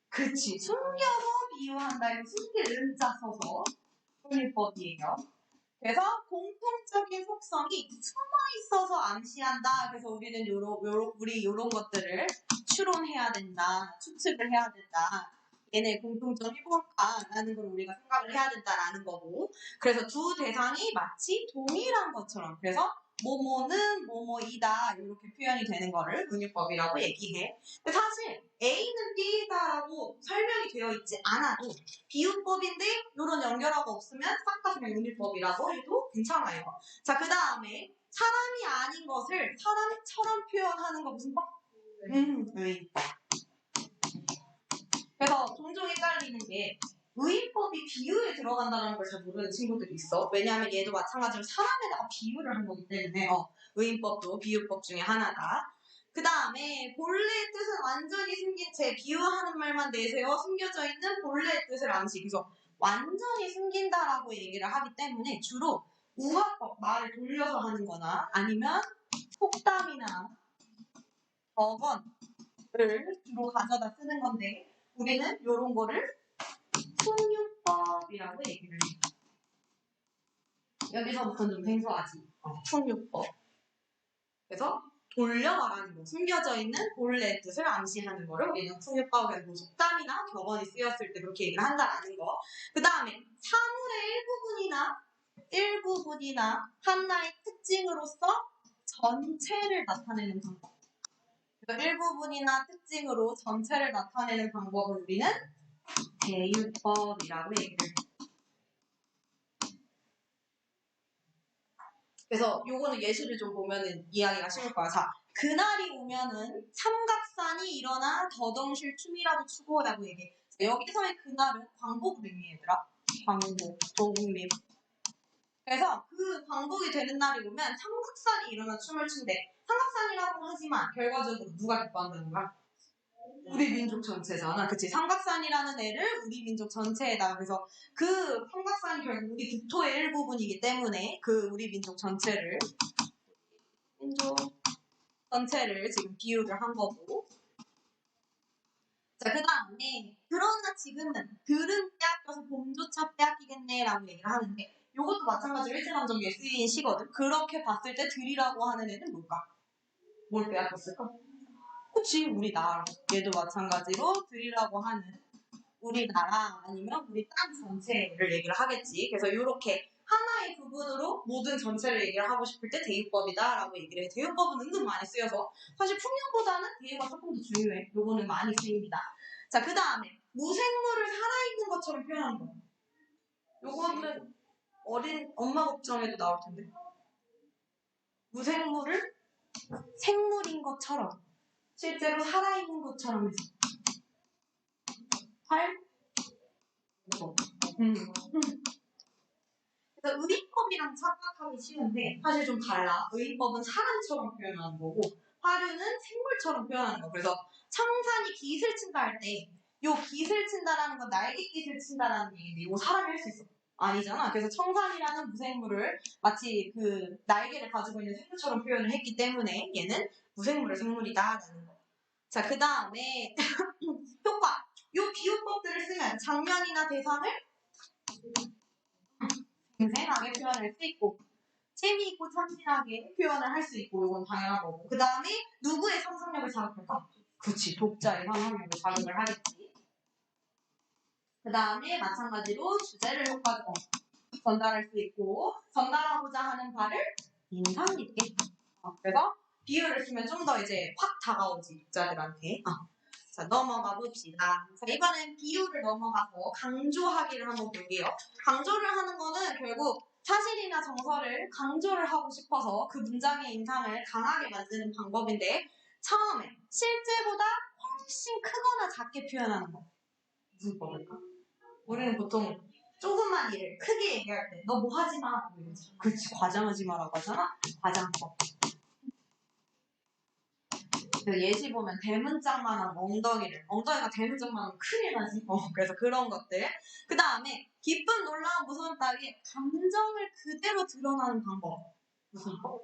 그치. 숨겨서 비유한다. 이거 숨기는 자 써서 분리법이에요. 그래서 공통적인 속성이 숨어 있어서 암시한다. 그래서 우리는 우리 요런 것들을 추론해야 된다. 추측을 해야 된다. 얘네 공통점이 뭘까라는 걸 우리가 생각을 해야 된다라는 거고. 그래서 두 대상이 마치 동일한 것처럼. 그래서 뭐뭐는 뭐뭐이다 이렇게 표현이 되는 거를 은유법이라고 얘기해. 근데 사실 A는 B다라고 설명이 되어 있지 않아도 비유법인데 이런 연결어가 없으면 싹 다 그냥 은유법이라고 해도 괜찮아요. 자, 그 다음에 사람이 아닌 것을 사람처럼 표현하는 거 무슨 법? 의인법. 그래서 종종 헷갈리는 게 의인법이 비유에 들어간다는 걸 잘 모르는 친구들이 있어. 왜냐하면 얘도 마찬가지로 사람에다가 비유를 한 거기 때문에 의인법도 비유법 중에 하나다. 그 다음에 본래의 뜻은 완전히 숨긴 채 비유하는 말만 내세워 숨겨져 있는 본래의 뜻을 암시. 그래서 완전히 숨긴다라고 얘기를 하기 때문에 주로 우화법, 말을 돌려서 하는 거나 아니면 속담이나 어건을 주로 가져다 쓰는 건데 우리는 이런 거를 풍류법이라고 얘기를 해요. 여기서부터는 좀 생소하지. 풍류법. 그래서 돌려 말하는 거, 숨겨져 있는 본래의 뜻을 암시하는 거를 우리는 풍류법에서 뭐 속담이나 격언이 쓰였을 때 그렇게 얘기를 한다라는 거. 그 다음에 사물의 일부분이나 하나의 특징으로서 전체를 나타내는 방법. 그래서 일부분이나 특징으로 전체를 나타내는 방법을 우리는 대유법이라고 얘기를 해요. 그래서 요거는 예시를 좀 보면은 이해하기가 쉬울 거야. 자, 그날이 오면은 삼각산이 일어나 더덩실 춤이라도 추고라고 얘기해. 여기서의 그날은 광복을 의미해, 얘들아. 광복, 독립. 그래서 그 광복이 되는 날이 오면 삼각산이 일어나 춤을 춘대. 삼각산이라고 하지만 결과적으로 누가 기뻐한다는 거야? 우리 민족 전체잖아. 그치? 삼각산이라는 애를 우리 민족 전체에다가 그래서 그 삼각산이 결국 우리 국토의 일부분이기 때문에 그 우리 민족 전체를 지금 비유를 한 거고. 자, 그 다음에 그러나 지금은 들은 빼앗겨서 봄조차 빼앗기겠네 라고 얘기를 하는데 이것도 마찬가지로 일제감정기에 쓰인 시거든. 그렇게 봤을 때 들이라고 하는 애는 뭘까? 뭘 빼앗겼을까? 그치, 우리나라. 얘도 마찬가지로 들이라고 하는 우리나라 아니면 우리 땅 전체를 얘기를 하겠지. 그래서 이렇게 하나의 부분으로 모든 전체를 얘기를 하고 싶을 때 대유법이다 라고 얘기를 해. 대유법은 은근 많이 쓰여서 사실 풍요보다는 대유가 조금 더 중요해. 요거는 많이 쓰입니다. 자, 그 다음에 무생물을 살아있는 것처럼 표현하는 거. 요거는 어린 엄마 걱정에도 나올 텐데. 무생물을 생물인 것처럼. 실제로 살아있는 것처럼 해서 살 그래서 의인법이랑 착각하기 쉬운데 사실 좀 달라. 의인법은 사람처럼 표현하는 거고 화류는 생물처럼 표현하는 거. 그래서 청산이 깃을 친다 할 때 요 깃을 친다라는 건 날갯깃을 친다라는 얘기인데 이거 사람이 할 수 있어? 아니잖아. 그래서 청산이라는 무생물을 마치 그 날개를 가지고 있는 생물처럼 표현을 했기 때문에 얘는 무생물의 생물이다라는 거. 자, 그 다음에 효과. 요 비유법들을 쓰면 장면이나 대상을 생생하게 표현할 수 있고 재미있고 참신하게 표현을 할 수 있고 이건 당연한 거고 그 다음에 누구의 상상력을 자극할까? 그치 독자의 상상력을 자극을 하겠지 그 다음에 마찬가지로 주제를 효과적으로 전달할 수 있고 전달하고자 하는 바를 인상 깊게 그래서 비유를 쓰면 좀 더 이제 확 다가오지 독자들한테 자 넘어가 봅시다 자 이번엔 비유를 넘어가서 강조하기를 한번 볼게요 강조를 하는 거는 결국 사실이나 정설을 강조를 하고 싶어서 그 문장의 인상을 강하게 만드는 방법인데 처음에 실제보다 훨씬 크거나 작게 표현하는 거 무슨 법일까? 우리는 보통 조그만 일을 크게 얘기할 때 너 뭐 하지 마 그렇지 과장하지 마라고 하잖아 과장법 예시 보면 대문짝만한 엉덩이가 대문짝만한 큰일 나지 그래서 그런 것들 그 다음에 기쁨, 놀라움, 무서움 따위에 감정을 그대로 드러나는 방법 무슨 법?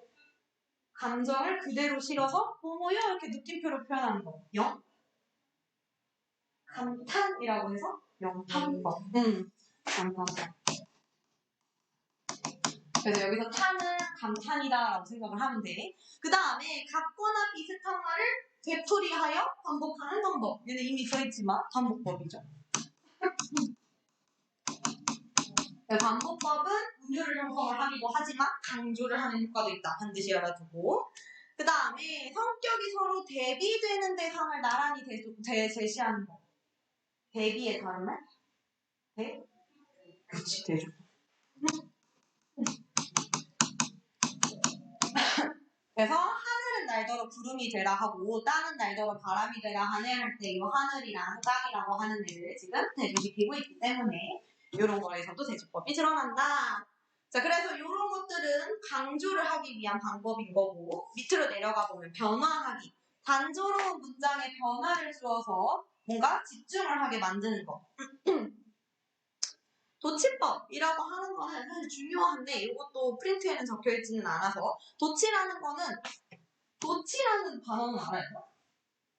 감정을 그대로 실어서 뭐요 이렇게 느낌표로 표현하는 거 감탄이라고 해서 영탄법 감탄법 그래서 여기서 탄은 감탄이다라고 생각을 하면 돼. 그 다음에 같거나 비슷한 말을 되풀이하여 반복하는 방법. 얘는 이미 써있지만 반복법이죠. 반복법은 운율을 형성을 하기도 하지만 강조를 하는 효과도 있다. 반드시 알아두고. 그 다음에 성격이 서로 대비되는 대상을 나란히 제시하는 거. 대비의 다름은? 그렇지, 대조. 그래서 하늘은 날더러 구름이 되라 하고 땅은 날더러 바람이 되라 하네 할 때 이 하늘이랑 땅이라고 하는 애를 지금 대조시키고 있기 때문에 이런 거에서도 대조법이 드러난다. 자, 그래서 이런 것들은 강조를 하기 위한 방법인 거고 밑으로 내려가 보면 변화하기. 단조로운 문장에 변화를 주어서 뭔가 집중을 하게 만드는 거. 도치법이라고 하는 거는 사실 중요한데 이것도 프린트에는 적혀있지는 않아서 도치라는 거는 도치라는 단어는 알아요?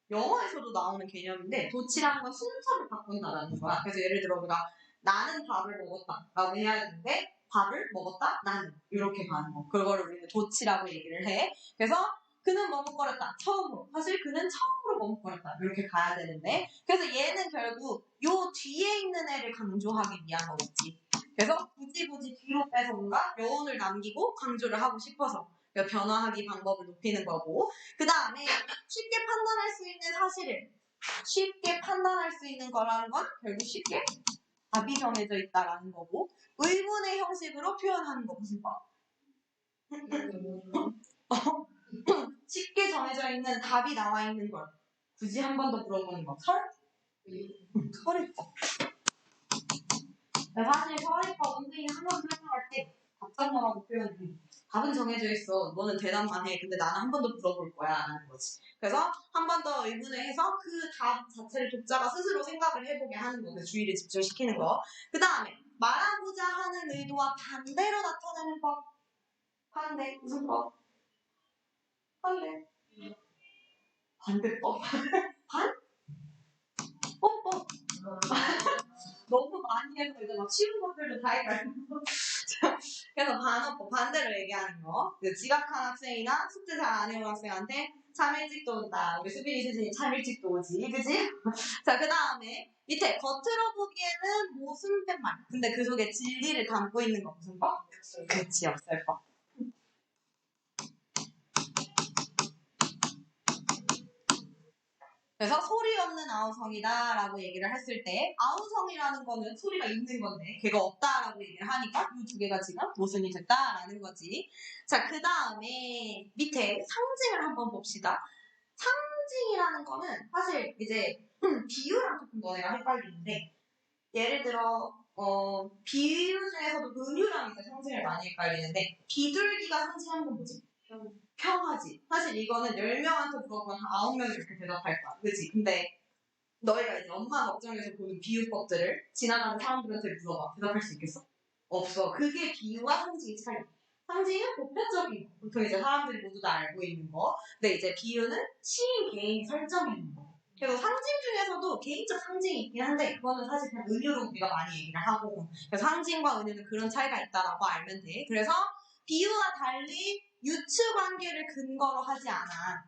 영어에서도 나오는 개념인데 도치라는 건 순서를 바꾼다라는 거야. 그래서 예를 들어 우리가 나는 밥을 먹었다 라고 해야 되는데 밥을 먹었다 나는 이렇게 가는 거. 그거를 우리는 도치라고 얘기를 해. 그래서 그는 머뭇거렸다. 처음으로. 사실 그는 처음으로 머뭇거렸다. 이렇게 가야 되는데 그래서 얘는 결국 요 뒤에 있는 애를 강조하기 위한 거겠지. 그래서 굳이 뒤로 빼서 뭔가 여운을 남기고 강조를 하고 싶어서 변화하기 방법을 높이는 거고 그 다음에 쉽게 판단할 수 있는 사실을 쉽게 판단할 수 있는 거라는 건 결국 쉽게 답이 정해져 있다라는 거고 의문의 형식으로 표현하는 거 무슨 법? 쉽게 정해져 있는 답이 나와 있는 걸 굳이 한 번 더 물어보는 거 설? 설의법 사실 설의법 선생님이 한번 설명할 때 답장어라고 표현해 답은 정해져 있어. 너는 대답만 해. 근데 나는 한 번 더 물어볼 거야. 라는 거지. 그래서 한 번 더 의문을 해서 그 답 자체를 독자가 스스로 생각을 해보게 하는 거. 그 주의를 집중시키는 거. 그 다음에 말하고자 하는 의도와 반대로 나타내는 법. 반대. 무슨 법? 반대. 반대법. 반? 법. 너무 많이 해서 이제 막 쉬운 것들도 다 헷갈려. 그래서 반어법 반대로 얘기하는 거. 지각한 학생이나 숙제 잘 안 해온 학생한테 참 일찍도 온다. 우리 수빈이 수진이 참 일찍도 오지. 그지? 자, 그 다음에 밑에 겉으로 보기에는 모순된 말. 근데 그 속에 진리를 담고 있는 거 무슨 법? 그치, 역설법. 그래서 소리 없는 아우성이다 라고 얘기를 했을 때 아우성이라는 거는 소리가 있는 건데 걔가 없다 라고 얘기를 하니까 이 두 개가 지금 모순이 됐다라는 거지. 자, 그 다음에 밑에 상징을 한번 봅시다. 상징이라는 거는 사실 이제 비유랑 조금 너네가 헷갈리는데 예를 들어 비유 중에서도 은유랑 이제 상징을 많이 헷갈리는데 비둘기가 상징하는 건 뭐지? 평화지. 사실 이거는 10명한테 물어보면 한 9명이 이렇게 대답할 거야. 그치? 근데 너희가 이제 엄마 걱정해서 보는 비유법들을 지나가는 사람들한테 물어봐. 대답할 수 있겠어? 없어. 그게 비유와 상징의 차이. 상징은 보편적인 거. 보통 이제 사람들이 모두 다 알고 있는 거. 근데 이제 비유는 시인 개인이 설정해 있는 거. 그래서 상징 중에서도 개인적 상징이 있긴 한데 그거는 사실 그냥 은유로 우리가 많이 얘기를 하고 그래서 상징과 은유는 그런 차이가 있다라고 알면 돼. 그래서 비유와 달리 유추 관계를 근거로 하지 않아.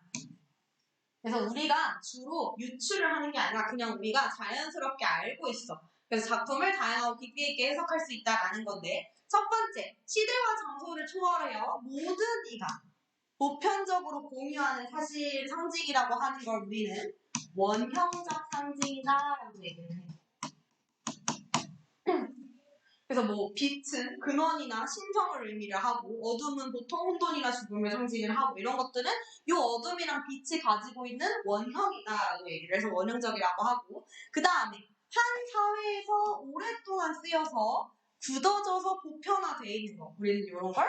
그래서 우리가 주로 유추를 하는 게 아니라 그냥 우리가 자연스럽게 알고 있어. 그래서 작품을 다양하고 깊이 있게 해석할 수 있다라는 건데 첫 번째, 시대와 장소를 초월해요. 모든 이가 보편적으로 공유하는 사실 상징이라고 하는 걸 우리는 원형적 상징이다라고 얘기를 해. 그래서 뭐 빛은 근원이나 신성을 의미를 하고 어둠은 보통 혼돈이나 죽음을 상징을 하고 이런 것들은 이 어둠이랑 빛이 가지고 있는 원형이다라고 얘기를 해서 원형적이라고 하고 그 다음에 한 사회에서 오랫동안 쓰여서 굳어져서 보편화되어 있는 거 우리는 이런 걸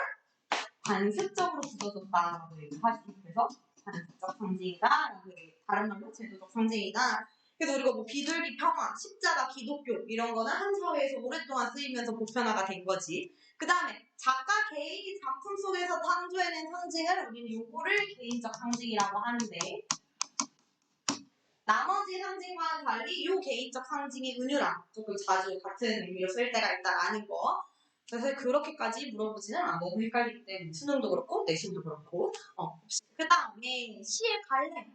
관습적으로 굳어졌다라고 얘기하지. 그래서 관습적 상징이다라고 얘기 다른 말로 제도적 상징이다. 그래서 우리가 뭐 비둘기 평화, 십자가, 기독교 이런 거는 한 사회에서 오랫동안 쓰이면서 보편화가 된 거지. 그 다음에 작가 개인이 작품 속에서 창조해낸 상징을 우리는 요거를 개인적 상징이라고 하는데 나머지 상징과는 달리 요 개인적 상징이 은유랑 조금 자주 같은 의미로 쓸 때가 있다라는 거. 그래서 그렇게까지 물어보지는 않아. 너무 헷갈리기 때문에 수능도 그렇고 내신도 그렇고. 그 다음에 시의 갈래.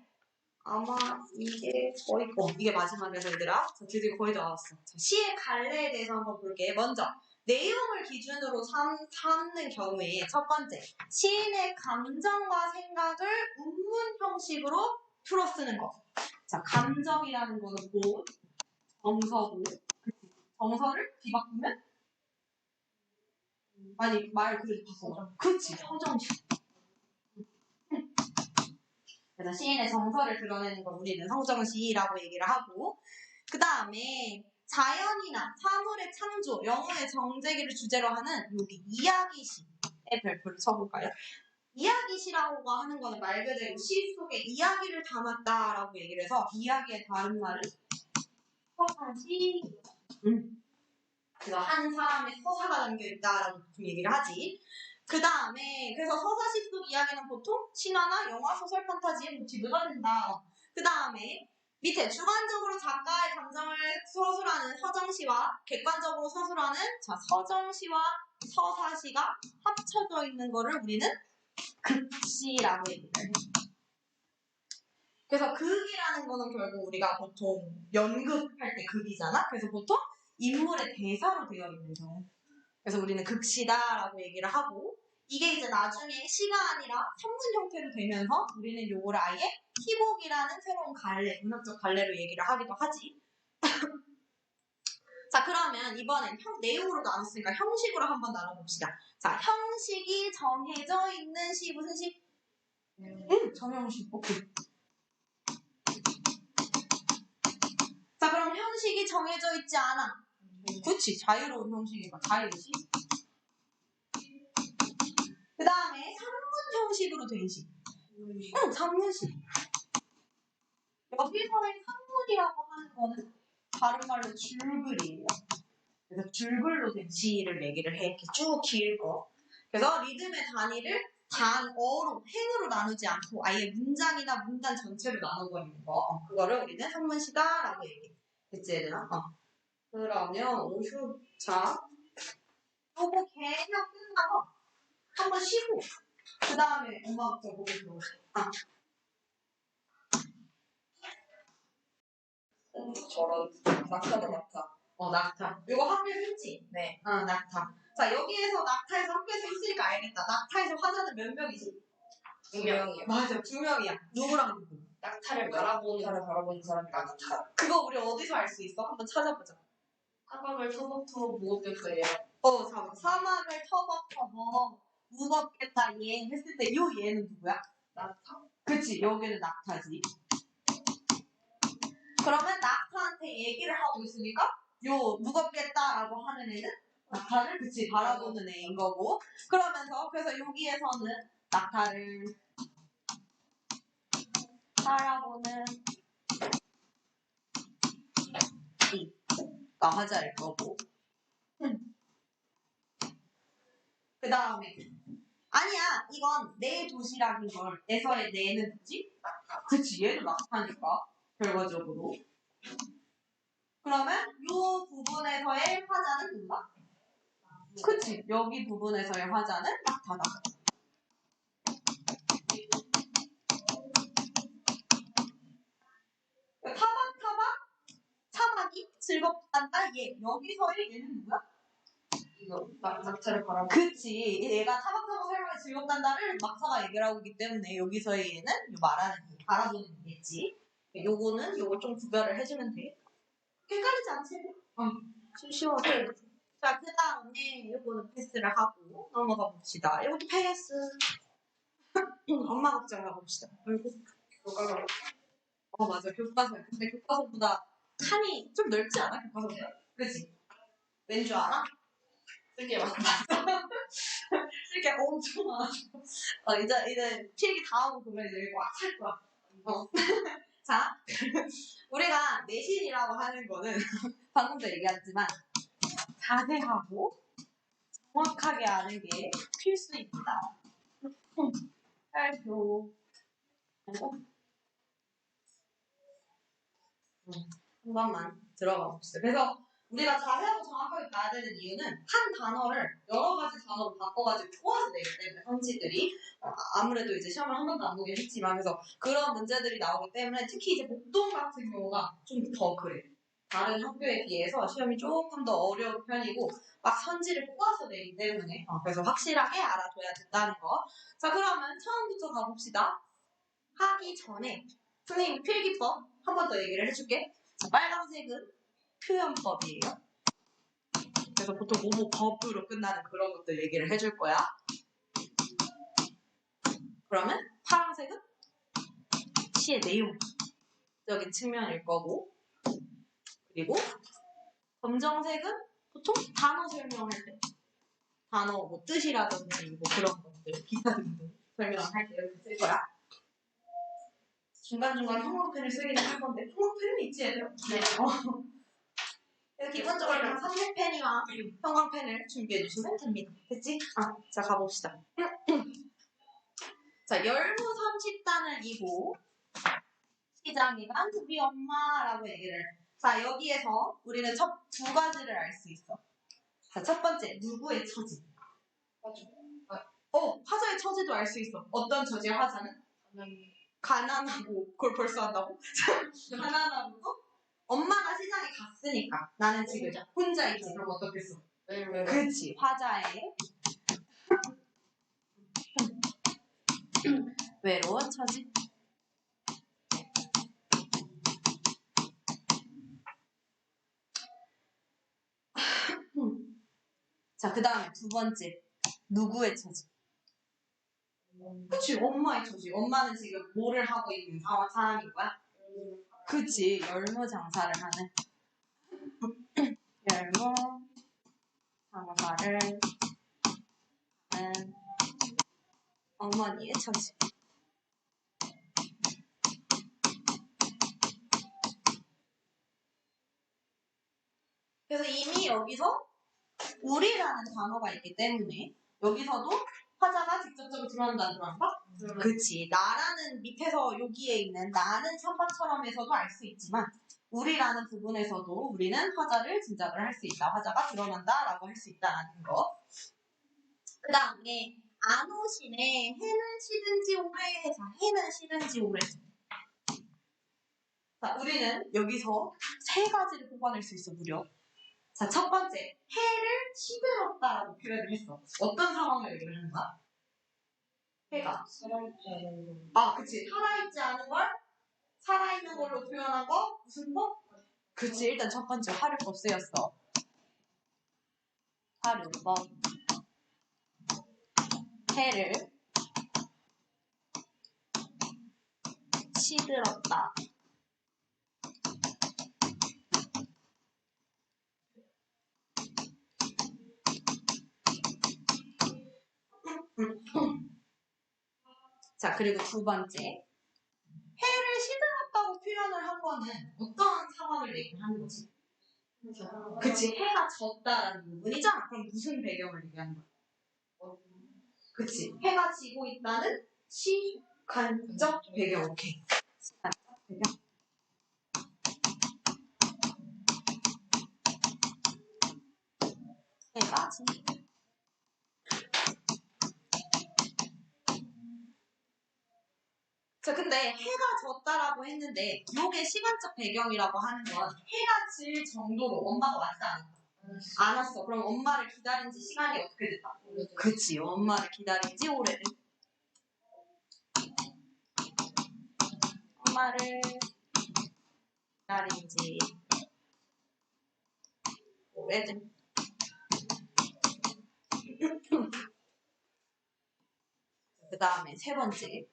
아마 이게 거의 이게 마지막이라서 얘들아 자, 드디어 거의 다 왔어. 자, 시의 갈래에 대해서 한번 볼게. 먼저 내용을 기준으로 삼는 경우에 첫 번째 시인의 감정과 생각을 운문 형식으로 풀어 쓰는 거. 자 감정이라는 거는 뭐 정서고 정서를 뒤바꾸면 아니 말 그대로 바꿔. 그치 서정식. 그래서 시인의 정서를 드러내는 걸 우리는 성정시라고 얘기를 하고 그 다음에 자연이나 사물의 창조, 영혼의 정재기를 주제로 하는 여기 이야기시의 별표를 쳐볼까요? 이야기시라고 하는 거는 말 그대로 시 속에 이야기를 담았다라고 얘기를 해서 이야기의 다른 말은 서사시. 그래서 한 사람의 서사가 담겨있다라고 보통 얘기를 하지. 그 다음에 그래서 서사시 속 이야기는 보통 신화나 영화, 소설, 판타지의 모티브가 된다. 그 다음에 밑에 주관적으로 작가의 감정을 서술하는 서정시와 객관적으로 서술하는 서정시와 서사시가 합쳐져 있는 거를 우리는 극시라고 얘기를 해요. 그래서 극이라는 거는 결국 우리가 보통 연극할 때 극이잖아. 그래서 보통 인물의 대사로 되어 있는 경우. 그래서 우리는 극시다라고 얘기를 하고 이게 이제 나중에 시가 아니라 선문 형태로 되면서 우리는 요거를 아예 희곡이라는 새로운 갈래, 문학적 갈래로 얘기를 하기도 하지. 자 그러면 이번엔 내용으로 나눴으니까 형식으로 한번 나눠봅시다. 자 형식이 정해져 있는 시 무슨 시? 정형식. 오케이. 자 그럼 형식이 정해져 있지 않아. 그치 자유로운 형식이니까 자유시. 그 다음에 산문 형식으로 된 시. 산문시. 여기서의 산문이라고 하는 거는 다른 말로 줄글이에요. 그래서 줄글로 된 시를 얘기를 해. 이렇게 쭉 길 거. 그래서 리듬의 단위를 단어로, 행으로 나누지 않고 아예 문장이나 문단 전체로 나누고 있는 거. 그거를 우리는 산문시다라고 얘기해. 됐지 얘들아? 그러면 자 요거 개념 끝나고 한번 쉬고 그 다음에 엄마부터 보고 들어오세요. 저런 낙타다 낙타. 낙타. 이거 학교에서 했지? 네. 낙타. 자 여기에서 낙타에서 학교에서 했으니까 알겠다. 낙타에서 화자는 몇 명이지? 2명이요. 맞아 2명이야. 누구랑 누구? 낙타를 바라보는 사람이 낙타. 그거 우리 어디서 알 수 있어? 한번 찾아보자. 사막을 터벅터벅 무겁겠어요. 사막을 터벅터벅 무겁겠다 얘 했을 때 요 얘는 누구야? 낙타. 그치 여기는 낙타지. 그러면 낙타한테 얘기를 하고 있으니까 요 무겁겠다라고 하는 애는 낙타를 그치 바라보는 애인 거고 그러면서 그래서 여기에서는 낙타를 바라보는 이가 화자일 거고 그 다음에 아니야 이건 내 도시락인 걸 에서의 내는 뭐지? 그치 얘도 낙타니까 결과적으로 그러면 요 부분에서의 화자는 누가? 그치 여기 부분에서의 화자는 낙타다 타박이 즐겁단다 얘 여기서의 얘는 누구야? 이거 낙타를 바라보는. 그치 얘가 타박타박 설명이 즐겁단다를 막사가 얘기를 하고 있기 때문에 여기서의 얘는 요 말하는 얘 바라보는 얘겠지 요거는 요거 좀 구별을 해주면 돼 헷갈리지 않지? 좀 쉬워서. 자, 그 다음에 요거는 패스를 하고 넘어가 봅시다. 이것도 패스. 엄마 걱정 가봅시다. 교과서. 맞아. 교과서. 근데 교과서보다 칸이 좀 넓지 않아? 교과서보다? 그치? 왠 줄 알아? 쓸게 많아. 쓸게 엄청 많아. 이제 필기 다 하고 보면 이제 이거 꽉 찰 거야. 자, 우리가 내신이라고 하는 거는 방금도 얘기했지만 자세하고 정확하게 아는 게 필수입니다. 살펴. 한 번만 들어가 봅시다. 그래서 우리가 자세하고 정확하게 봐야 되는 이유는 한 단어를 여러 가지 단어로 바꿔가지고 꼬아서 내기 때문에 성질들이 아무래도 이제 시험을 한 번도 안 보긴 했지만 그래서 그런 문제들이 나오기 때문에 특히 이제 복동 같은 경우가 좀 더 그래. 다른 학교에 비해서 시험이 조금 더 어려운 편이고 막 선지를 꼬아서 내기 때문에 그래서 확실하게 알아둬야 된다는 거. 자 그러면 처음부터 가봅시다. 하기 전에 선생님 필기법 한 번 더 얘기를 해줄게. 자, 빨간색은 표현법이에요. 그래서 보통 뭐뭐 법으로 끝나는 그런 것들 얘기를 해줄 거야. 그러면 파란색은 시의 내용적인 측면일 거고 그리고 검정색은 보통 단어 설명할 때 단어 뭐 뜻이라든지 뭐 그런 것들 기타 등등 설명할 때 이렇게 쓸 거야. 중간중간 형광펜을 쓰기는 할 건데 형광펜은 있지 얘들아? 네. 그래서 기본적으로 그냥 삼색펜이와 형광펜을 준비해 주시면 됩니다. 됐지? 자 가봅시다. 자 열무 30단을 이고 시장이가 우리 엄마라고 얘기를 자 여기에서 우리는 두 가지를 알 수 있어. 자 첫 번째 누구의 처지? 화자의 처지도 알 수 있어. 어떤 처지야 화자는? 가난하고 그걸 벌써 한다고? 가난하고 엄마가 시장에 갔으니까 나는 지금 혼자 있지. 그럼 어떻겠어? 그치 화자의 외로운 처지. 자 그 다음에 두 번째 누구의 처지? 그치 엄마의 처지. 엄마는 지금 뭐를 하고 있는 사람인 거야? 그치 열무 장사를 하는 열무 장사를 하는 어머니의 처지. 그래서 이미 여기서 우리라는 단어가 있기 때문에 여기서도 화자가 직접적으로 들어간다 안 들어간다? 그치 나라는 밑에서 여기에 있는 나는 선박처럼에서도 알 수 있지만 우리라는 부분에서도 우리는 화자를 진작을 할 수 있다. 화자가 드러난다 라고 할 수 있다는 거. 그 다음에 안 오시네. 해는 시든지 오래. 자 해는 시든지 오래. 자 우리는 여기서 세 가지를 뽑아낼 수 있어 무려. 자, 첫 번째, 해를 시들었다라고 표현을 했어. 어떤 상황을 얘기를 하는 거야? 해가 살아있지 않은 거. 그치. 살아있지 않은 걸 살아있는 걸로 표현한 거 무슨 법? 그치. 일단 첫 번째 화류법 쓰였어. 화류법. 해를 시들었다. 자, 그리고 두 번째. 해를 시들었다고 표현을 한 거는 어떤 상황을 얘기하는 거지? 그치, 해가 졌다라는 부분이잖아. 그럼 무슨 배경을 얘기하는 거야? 그치, 해가 지고 있다는 시간적 배경. 오케이. 시간적 배경. 해가 지고. 자, 근데 해가 졌다라고 했는데 요게 시간적 배경이라고 하는 건 해가 질 정도로 엄마가 왔지 않았다. 안 왔어. 그럼 엄마를 기다린 지 시간이 어떻게 됐다? 그치, 엄마를 기다린 지 오래됐다. 엄마를 기다린 지 오래됐다. 그 다음에 세 번째.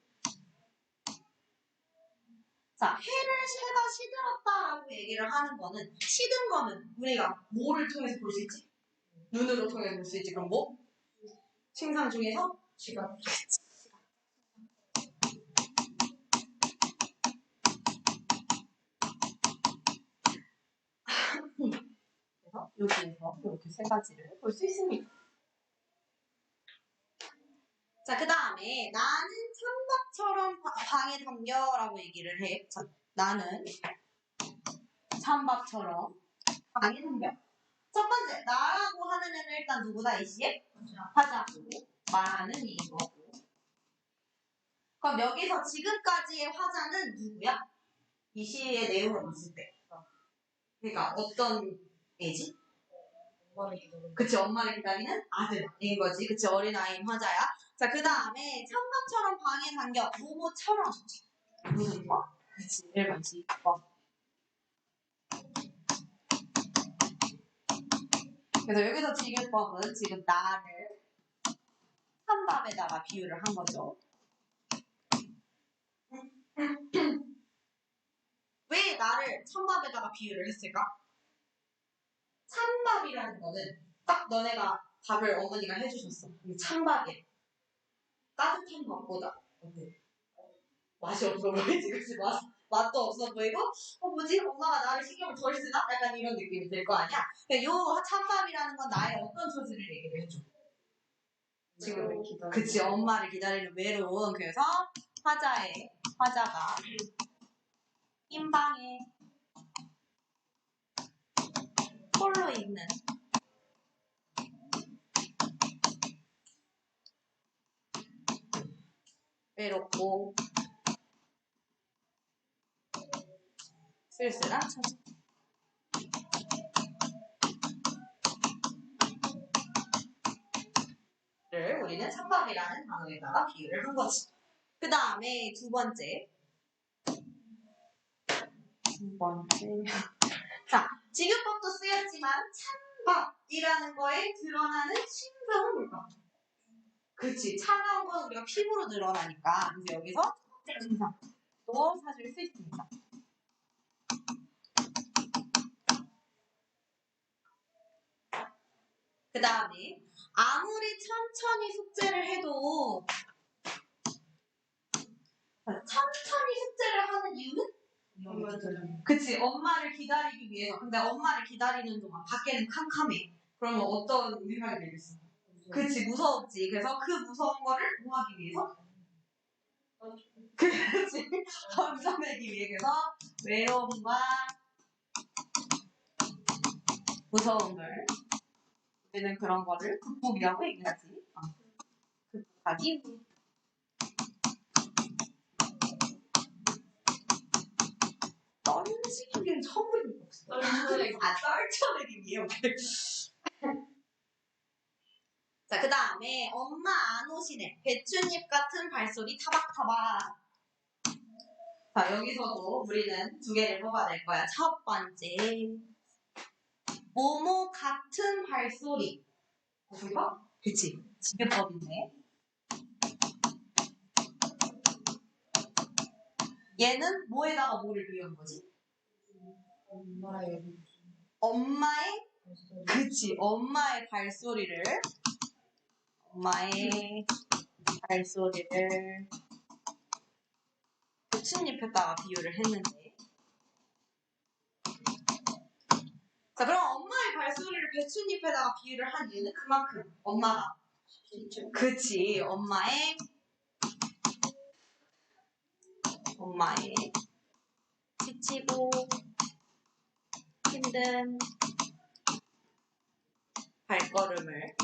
자, 해가 시들었다라고 얘기를 하는 거는, 시든 거는 우리가 뭐를 통해서 볼 수 있지? 눈으로 통해서 볼 수 있지. 그럼 뭐? 생산 중에서? 시간. 그래서 여기에서 이렇게 세 가지를 볼 수 있습니다. 자, 그 다음에 나는 찬밥처럼 방에 담겨라고 얘기를 해. 자, 나는 찬밥처럼 방에 담겨. 첫 번째, 나라고 하는 애는 일단 누구다? 이 시에? 화자고, 말하는 이인 거고. 그럼 여기서 지금까지의 화자는 누구야? 이 시의 내용을 봤을 때. 그러니까 어떤 애지? 그치, 엄마를 기다리는 아들인 거지. 그치, 어린아이인 화자야. 자, 그 다음에 찬밥처럼 방에 담겨. 모모처럼. 무슨 거? 그치, 1번 지법. 그래서 여기서 지금법은 지금 나를 찬밥에다가 비유를 한 거죠. 왜 나를 찬밥에다가 비유를 했을까? 찬밥이라는 거는 딱 너네가 밥을 어머니가 해주셨어. 이게 찬밥이야. 따뜻한 밥보다 맛이 없어 보이지, 그치? 맛도 없어 보이고, 뭐지? 엄마가 나를 신경을 덜 쓰나? 약간 이런 느낌이 들 거 아니야? 그러니까 요 찬밥이라는 건 나의 어떤 소질을 얘기를 해줘. 지금, 그치, 엄마를 기다리는 외로운. 그래서 화자가 흰 방에 홀로 있는 외롭고 쓸쓸한 처지. 를 우리는 찬밥이라는 단어에다가 비유를 한 거지. 그 다음에 두 번째. 자, 지금법도 쓰였지만 찬밥이라는 거에 드러나는 신상은 뭘까? 그치, 차가운 건 우리가 피부로 드러나니까 이제 여기서 신상도 사실 쓸 수 있습니다. 그 다음에 아무리 천천히 숙제를 해도 천천히 숙제를 하는 이유는? 그치, 엄마를 기다리기 위해서. 근데 엄마를 기다리는 동안 밖에는 캄캄해. 그러면 어떤 생각이 들겠어? 그치, 무서웠지. 그래서 그 무서운 거를 뭐 하기 위해서? 그치, 던져내기 위해서 외로움과 무서운 걸 우리는 그런 거를 극복이라고 얘기하지. 극복하기. 떨치기는 처음 들은 거 없어. 떨쳐내기 위해. 자, 그 다음에 엄마 안 오시네. 배춧잎 같은 발소리 타박타박. 자, 여기서도 우리는 두 개를 뽑아낼 거야. 첫 번째, 모모 같은 발소리. 그거? 그치, 지배법인데. 얘는 뭐에다가 뭐를 비유한 거지? 엄마의 그치, 엄마의 발소리를 엄마의 발소리를 배춧잎에다가 비유를 했는데. 자, 그럼 엄마의 발소리를 배춧잎에다가 비유를 한 이유는 그만큼 엄마가. 그치, 엄마의 지치고 힘든 발걸음을.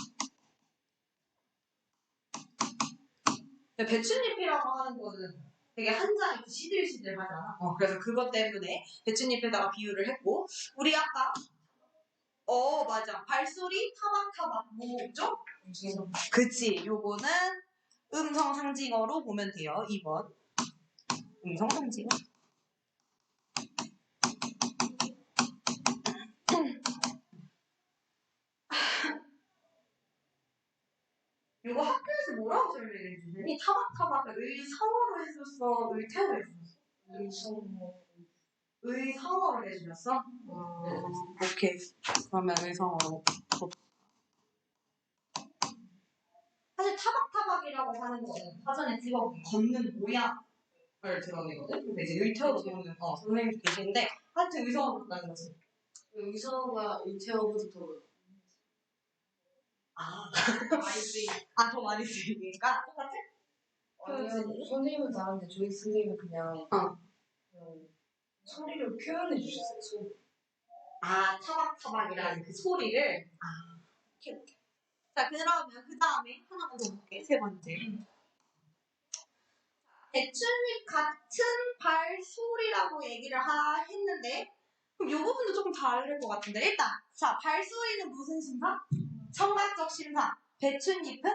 배춧잎이라고 하는 거는 되게 한 장이 시들시들 하잖아. 그래서 그것 때문에 배춧잎에다가 비유를 했고, 우리 아까 맞아. 발소리 타박타박 뭐죠? 그치. 요거는 음성 상징어로 보면 돼요. 2번. 음성 상징어. 이거 학교에서 뭐라고 설명해 주시니? 타박타박을 의성어로 해줬어? 의태어로 해줬어? 의성어로 해주셨어? 오케이. 그러면 의성어로. 사실 타박타박이라고 하는 거는 사전에 찍어보면 걷는 모양을 드러내거든? 근데 이제 의태어로 보는 선생님도 계신데 하여튼 의성어로 본다는 거지. 의성어가 의태어보다 더 더 많이 쓰이니까 똑같아? 아니요, 선생님은 다른데 저희 선생님은 그냥 소리를 표현해 주셨어요. 소리. 타박타박이라는 그 소리를. 오케이. 자, 그러면 그 다음에 하나만 더 볼게. 세 번째. 배춧잎 같은 발소리라고 얘기를 했는데, 그럼 이 부분도 조금 다를 것 같은데. 일단, 자, 발소리는 무슨 심상? 청각적 심상. 배춧잎은?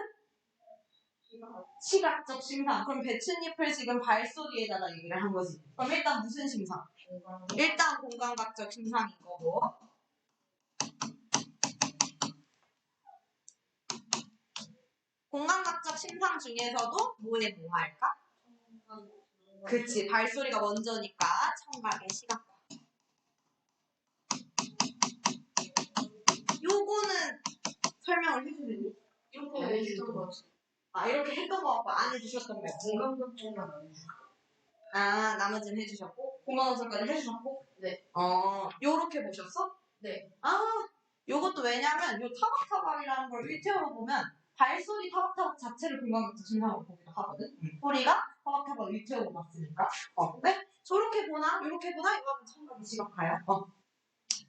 시각적 심상. 그럼 배춧잎을 지금 발소리에다가 얘기를 한 거지. 그럼 일단 무슨 심상? 일단 공감각적 심상인 거고. 공감각적 심상 중에서도 뭐에 뭐 할까? 그치, 발소리가 먼저니까 청각의 시각과. 요거는 설명을 해주셨니? 이렇게 해주셨던 것 같아요. 이렇게 했던 거 같고 안 해주셨던 거. 공감각 쪽만 안 해주셨어요. 나머지는 해주셨고 공감각까지 해주셨고. 네. 요렇게 보셨어? 네. 요것도 왜냐면 요 타박타박이라는 걸 일체어로 보면 발소리 타박타박 자체를 공감각적 심상으로 보기도 하거든. 소리가 타박타박 일체어로 봤으니까. 근데 저렇게 보나 요렇게 보나 이거는 청각의 시각화야.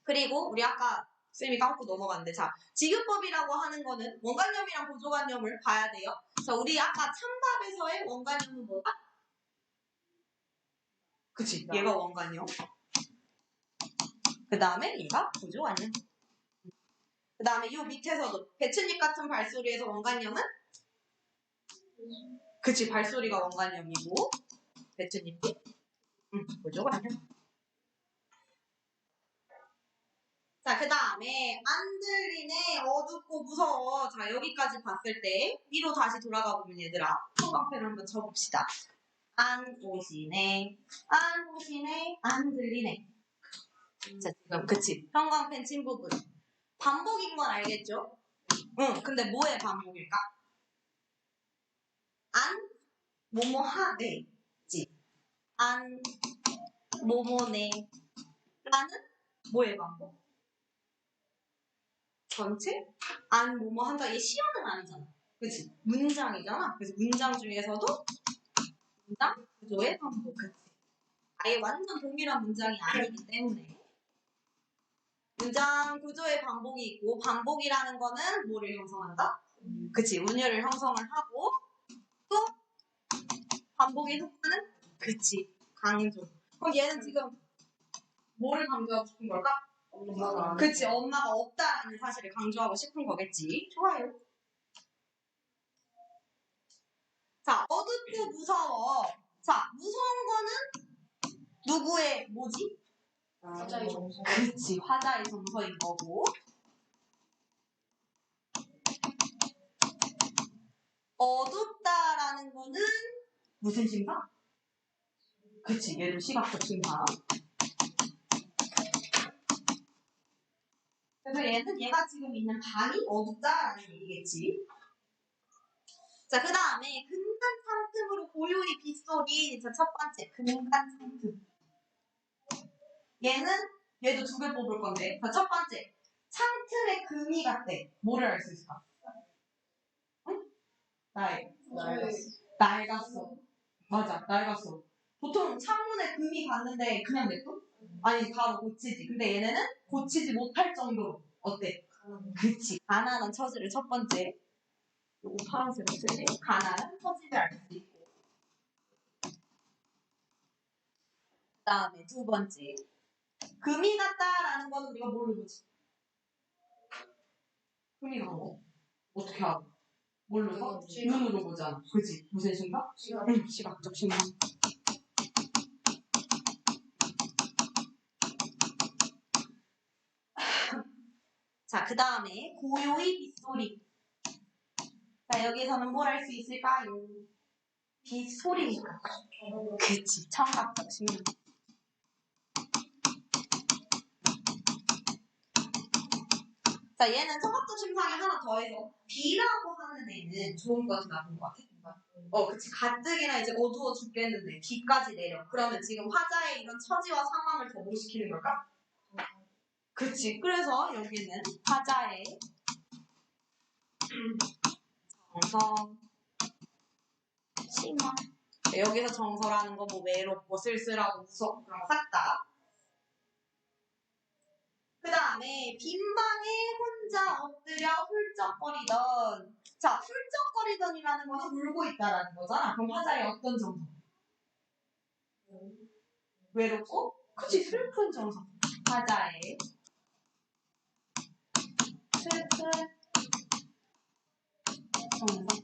그리고 우리 아까 쌤이 까먹고 넘어갔는데, 자, 지급법이라고 하는 거는 원관념이랑 보조관념을 봐야 돼요. 자, 우리 아까 찬밥에서의 원관념은 뭐다? 그치, 얘가 원관념. 그 다음에 얘가 보조관념. 그 다음에 요 밑에서도 배춧잎 같은 발소리에서 원관념은? 그치, 발소리가 원관념이고 배춧잎이 보조관념. 자, 그 다음에 안 들리네, 어둡고 무서워. 자, 여기까지 봤을 때 위로 다시 돌아가 보면 얘들아 형광펜을 한번 쳐봅시다. 안 오시네, 안 오시네, 안 들리네. 자, 지금 그치, 형광펜 친 부분 반복인 건 알겠죠? 근데 뭐의 반복일까? 안 뭐뭐 하네 지, 안 뭐뭐네 라는 뭐의 반복? 전체? 안 뭐뭐 한다. 얘 시어는 아니잖아. 그치? 문장이잖아. 그래서 문장 중에서도 문장 구조의 반복. 그치? 아예 완전 동일한 문장이 아니기 때문에 문장 구조의 반복이 있고, 반복이라는 거는 뭐를 형성한다? 그치? 운율을 형성을 하고, 또 반복의 효과는? 그치? 강조. 그럼 얘는 지금 뭐를 강조하고 싶은 걸까? 그치, 엄마가 없다라는 사실을 강조하고 싶은 거겠지. 좋아요. 자, 어둡고 무서워. 자, 무서운 거는 누구의 뭐지? 화자의 정서. 그치, 화자의 정서인 거고. 어둡다라는 거는 무슨 심상? 그치, 얘도 시각적 심상. 그래서 얘는 얘가 지금 있는 방이 어둡다라는 얘기겠지. 자, 그 다음에 근간 상틈으로 고요히 빗소리. 자, 첫 번째 근간 상틈. 얘도 두 개 뽑을 건데. 자, 첫 번째 상틈에 금이 같대. 뭐를 알 수 있을까? 응? 낡았어. 맞아, 낡았어. 보통 창문에 금이 갔는데 그냥 냅둬? 아니, 바로 고치지. 근데 얘네는 고치지 못할 정도로. 어때? 그치. 가난한 처지를 첫 번째. 요거 파란색으로 쓸게. 가난한 처지를 알 수 있고. 그 다음에 두 번째. 금이 갔다라는 거는 우리가 뭘로 보지? 금이 간 거. 어떻게 알아? 뭘로 봐? 눈으로 보잖아. 그치? 무슨 신각? 응, 시각적 신각. 자, 그 다음에 고요히 빗소리. 자, 여기서는 뭘 할 수 있을까요? 빗소리니까. 그치, 청각적 신각. 자, 얘는 청각적 심상에 하나 더해서 비라고 하는 애는 좋은 거 같아, 나쁜 거 같아? 그치. 가뜩이나 이제 어두워 죽겠는데 비까지 내려. 그러면 지금 화자의 이런 처지와 상황을 더 못 시키는 걸까? 그치. 그래서 여기는 화자의 정서, 심화. 여기서 정서라는 거 뭐 외롭고 쓸쓸하고 무섭고 그런 거 싹다. 그 다음에 빈방에 혼자 엎드려 훌쩍거리던. 자, 훌쩍거리던이라는 거는 울고 있다라는 거잖아. 그럼 화자의 어떤 정서? 외롭고? 그치, 슬픈 정서. 화자의 슬픈 정서.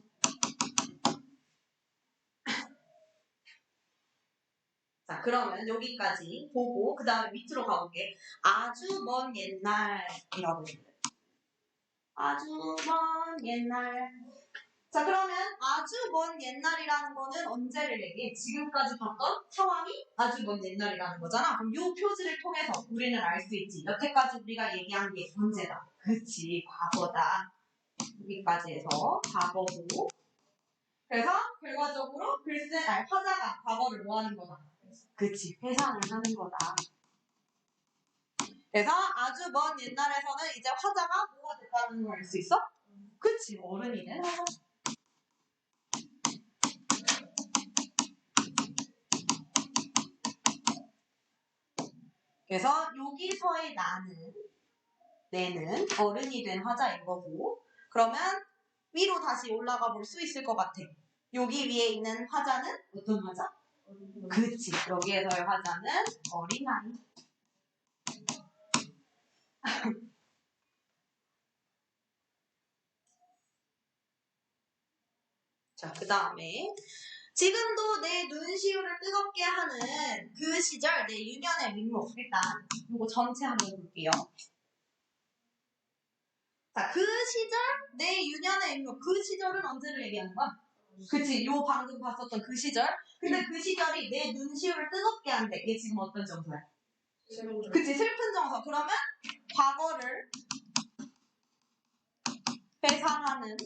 자, 그러면 여기까지 보고 그 다음에 밑으로 가볼게. 아주 먼 옛날이라고 했는데. 아주 먼 옛날. 자, 그러면 아주 먼 옛날이라는 거는 언제를 얘기해? 지금까지 봤던 상황이 아주 먼 옛날이라는 거잖아. 그럼 이 표지를 통해서 우리는 알 수 있지. 여태까지 우리가 얘기한 게 언제다? 그치, 과거다. 여기까지 해서 과거고. 그래서 결과적으로 화자가 과거를 뭐 하는 거다? 그치, 회상을 하는 거다. 그래서 아주 먼 옛날에서는 이제 화자가 뭐가 됐다는 걸 알 수 있어? 그치, 어른이 된 화자. 그래서 여기서의 내는 어른이 된 화자인 거고, 그러면 위로 다시 올라가 볼 수 있을 것 같아. 여기 위에 있는 화자는 어떤 화자? 그치, 여기에서의 화자는 어린아이. 자, 그 다음에 지금도 내 눈시울을 뜨겁게 하는 그 시절 내 유년의 민목. 일단 이거 전체 한번 볼게요. 자, 그 시절 내 유년의 민목. 그 시절은 언제를 얘기하는 거야? 그치, 요 방금 봤었던 그 시절. 근데 그 시절이 내 눈시울을 뜨겁게 한대. 얘 지금 어떤 정서야? 그치, 슬픈 정서. 그러면 과거를 회상하는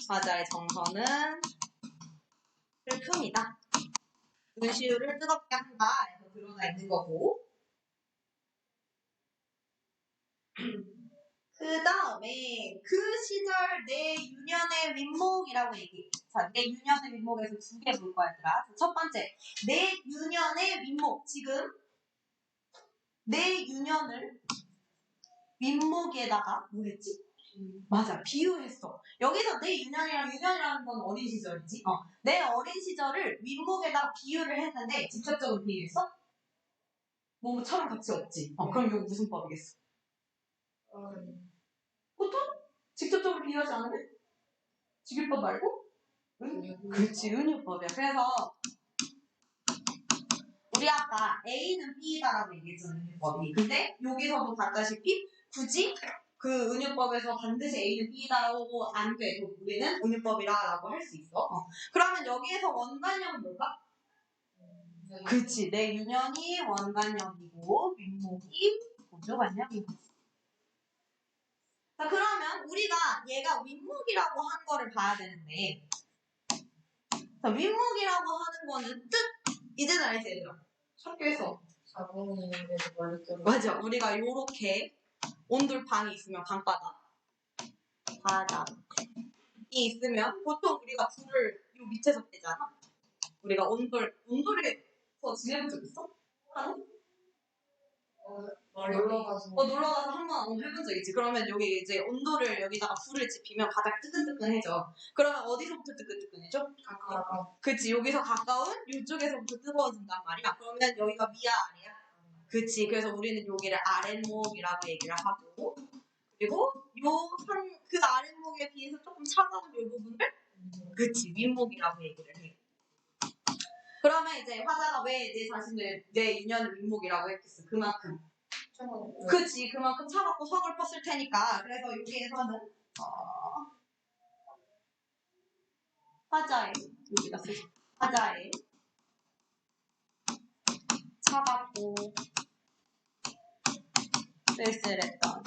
화자의 정서는 슬픔이다. 눈시울을 뜨겁게 한다. 에서 드러나 있는 거고. 그 다음에 그 시절 내 유년의 윗목이라고 얘기해. 자, 내 유년의 윗목에서 두 개 볼 거야, 얘들아. 첫 번째, 내 유년의 윗목. 지금 내 유년을 윗목에다가 뭐 했지? 맞아, 비유했어. 여기서 내 유년이라는 건 어린 시절이지. 내 어린 시절을 윗목에다 비유를 했는데 직접적으로 비유했어? 뭐처럼 같이 없지. 그럼 이거 무슨 법이겠어? 보통 직접적으로 비유하지 않으면 직유법 말고? 그렇지, 은유법이야. 그래서 우리 아까 A는 B다라고 얘기했잖아, 은유법이. 근데 여기서도 봤다시피 굳이 그 은유법에서 반드시 A는 B다라고 안 돼. 우리는 은유법이라고 할 수 있어. 그러면 여기에서 원관형은 뭘까? 그치, 내 유년이 원관형이고 윗목이 어쩌겠냐고. 자, 그러면 우리가 얘가 윗목이라고 한 거를 봐야 되는데, 자, 윗목이라고 하는 거는 뜻, 이제는 알지, 얘들아? 학교에서. 자궁이 있는데도 멀리 떨어. 맞아. 우리가 요렇게 온돌방이 있으면 방바닥. 바닥이 있으면 보통 우리가 불을 요 밑에서 떼잖아. 우리가 온돌에서 지내본 적 있어? 하는? 놀러 가서. 놀러 가서 한번 해본 적 있지. 그러면 여기 이제 온도를 여기다가 불을 지피면 바닥 뜨끈뜨끈해져. 그러면 어디서부터 뜨끈뜨끈해져? 가까워. 그치. 여기서 가까운 이쪽에서부터 뜨거워진단 말이야. 그러면 여기가 위야 아래야? 그치. 그래서 우리는 여기를 아랫목이라고 얘기를 하고, 그리고 그 아랫목에 비해서 조금 차가운 이 부분을 그치. 윗목이라고 얘기를 해. 그러면 이제 화자가 왜 내 자신을 내 인연을 윗목이라고 했겠어? 그만큼. 그치. 그만큼 차갑고 서글펐을 테니까. 그래서 여기에서는 화자의 여기다 쓰자. 화자의 차갑고 쓸쓸했던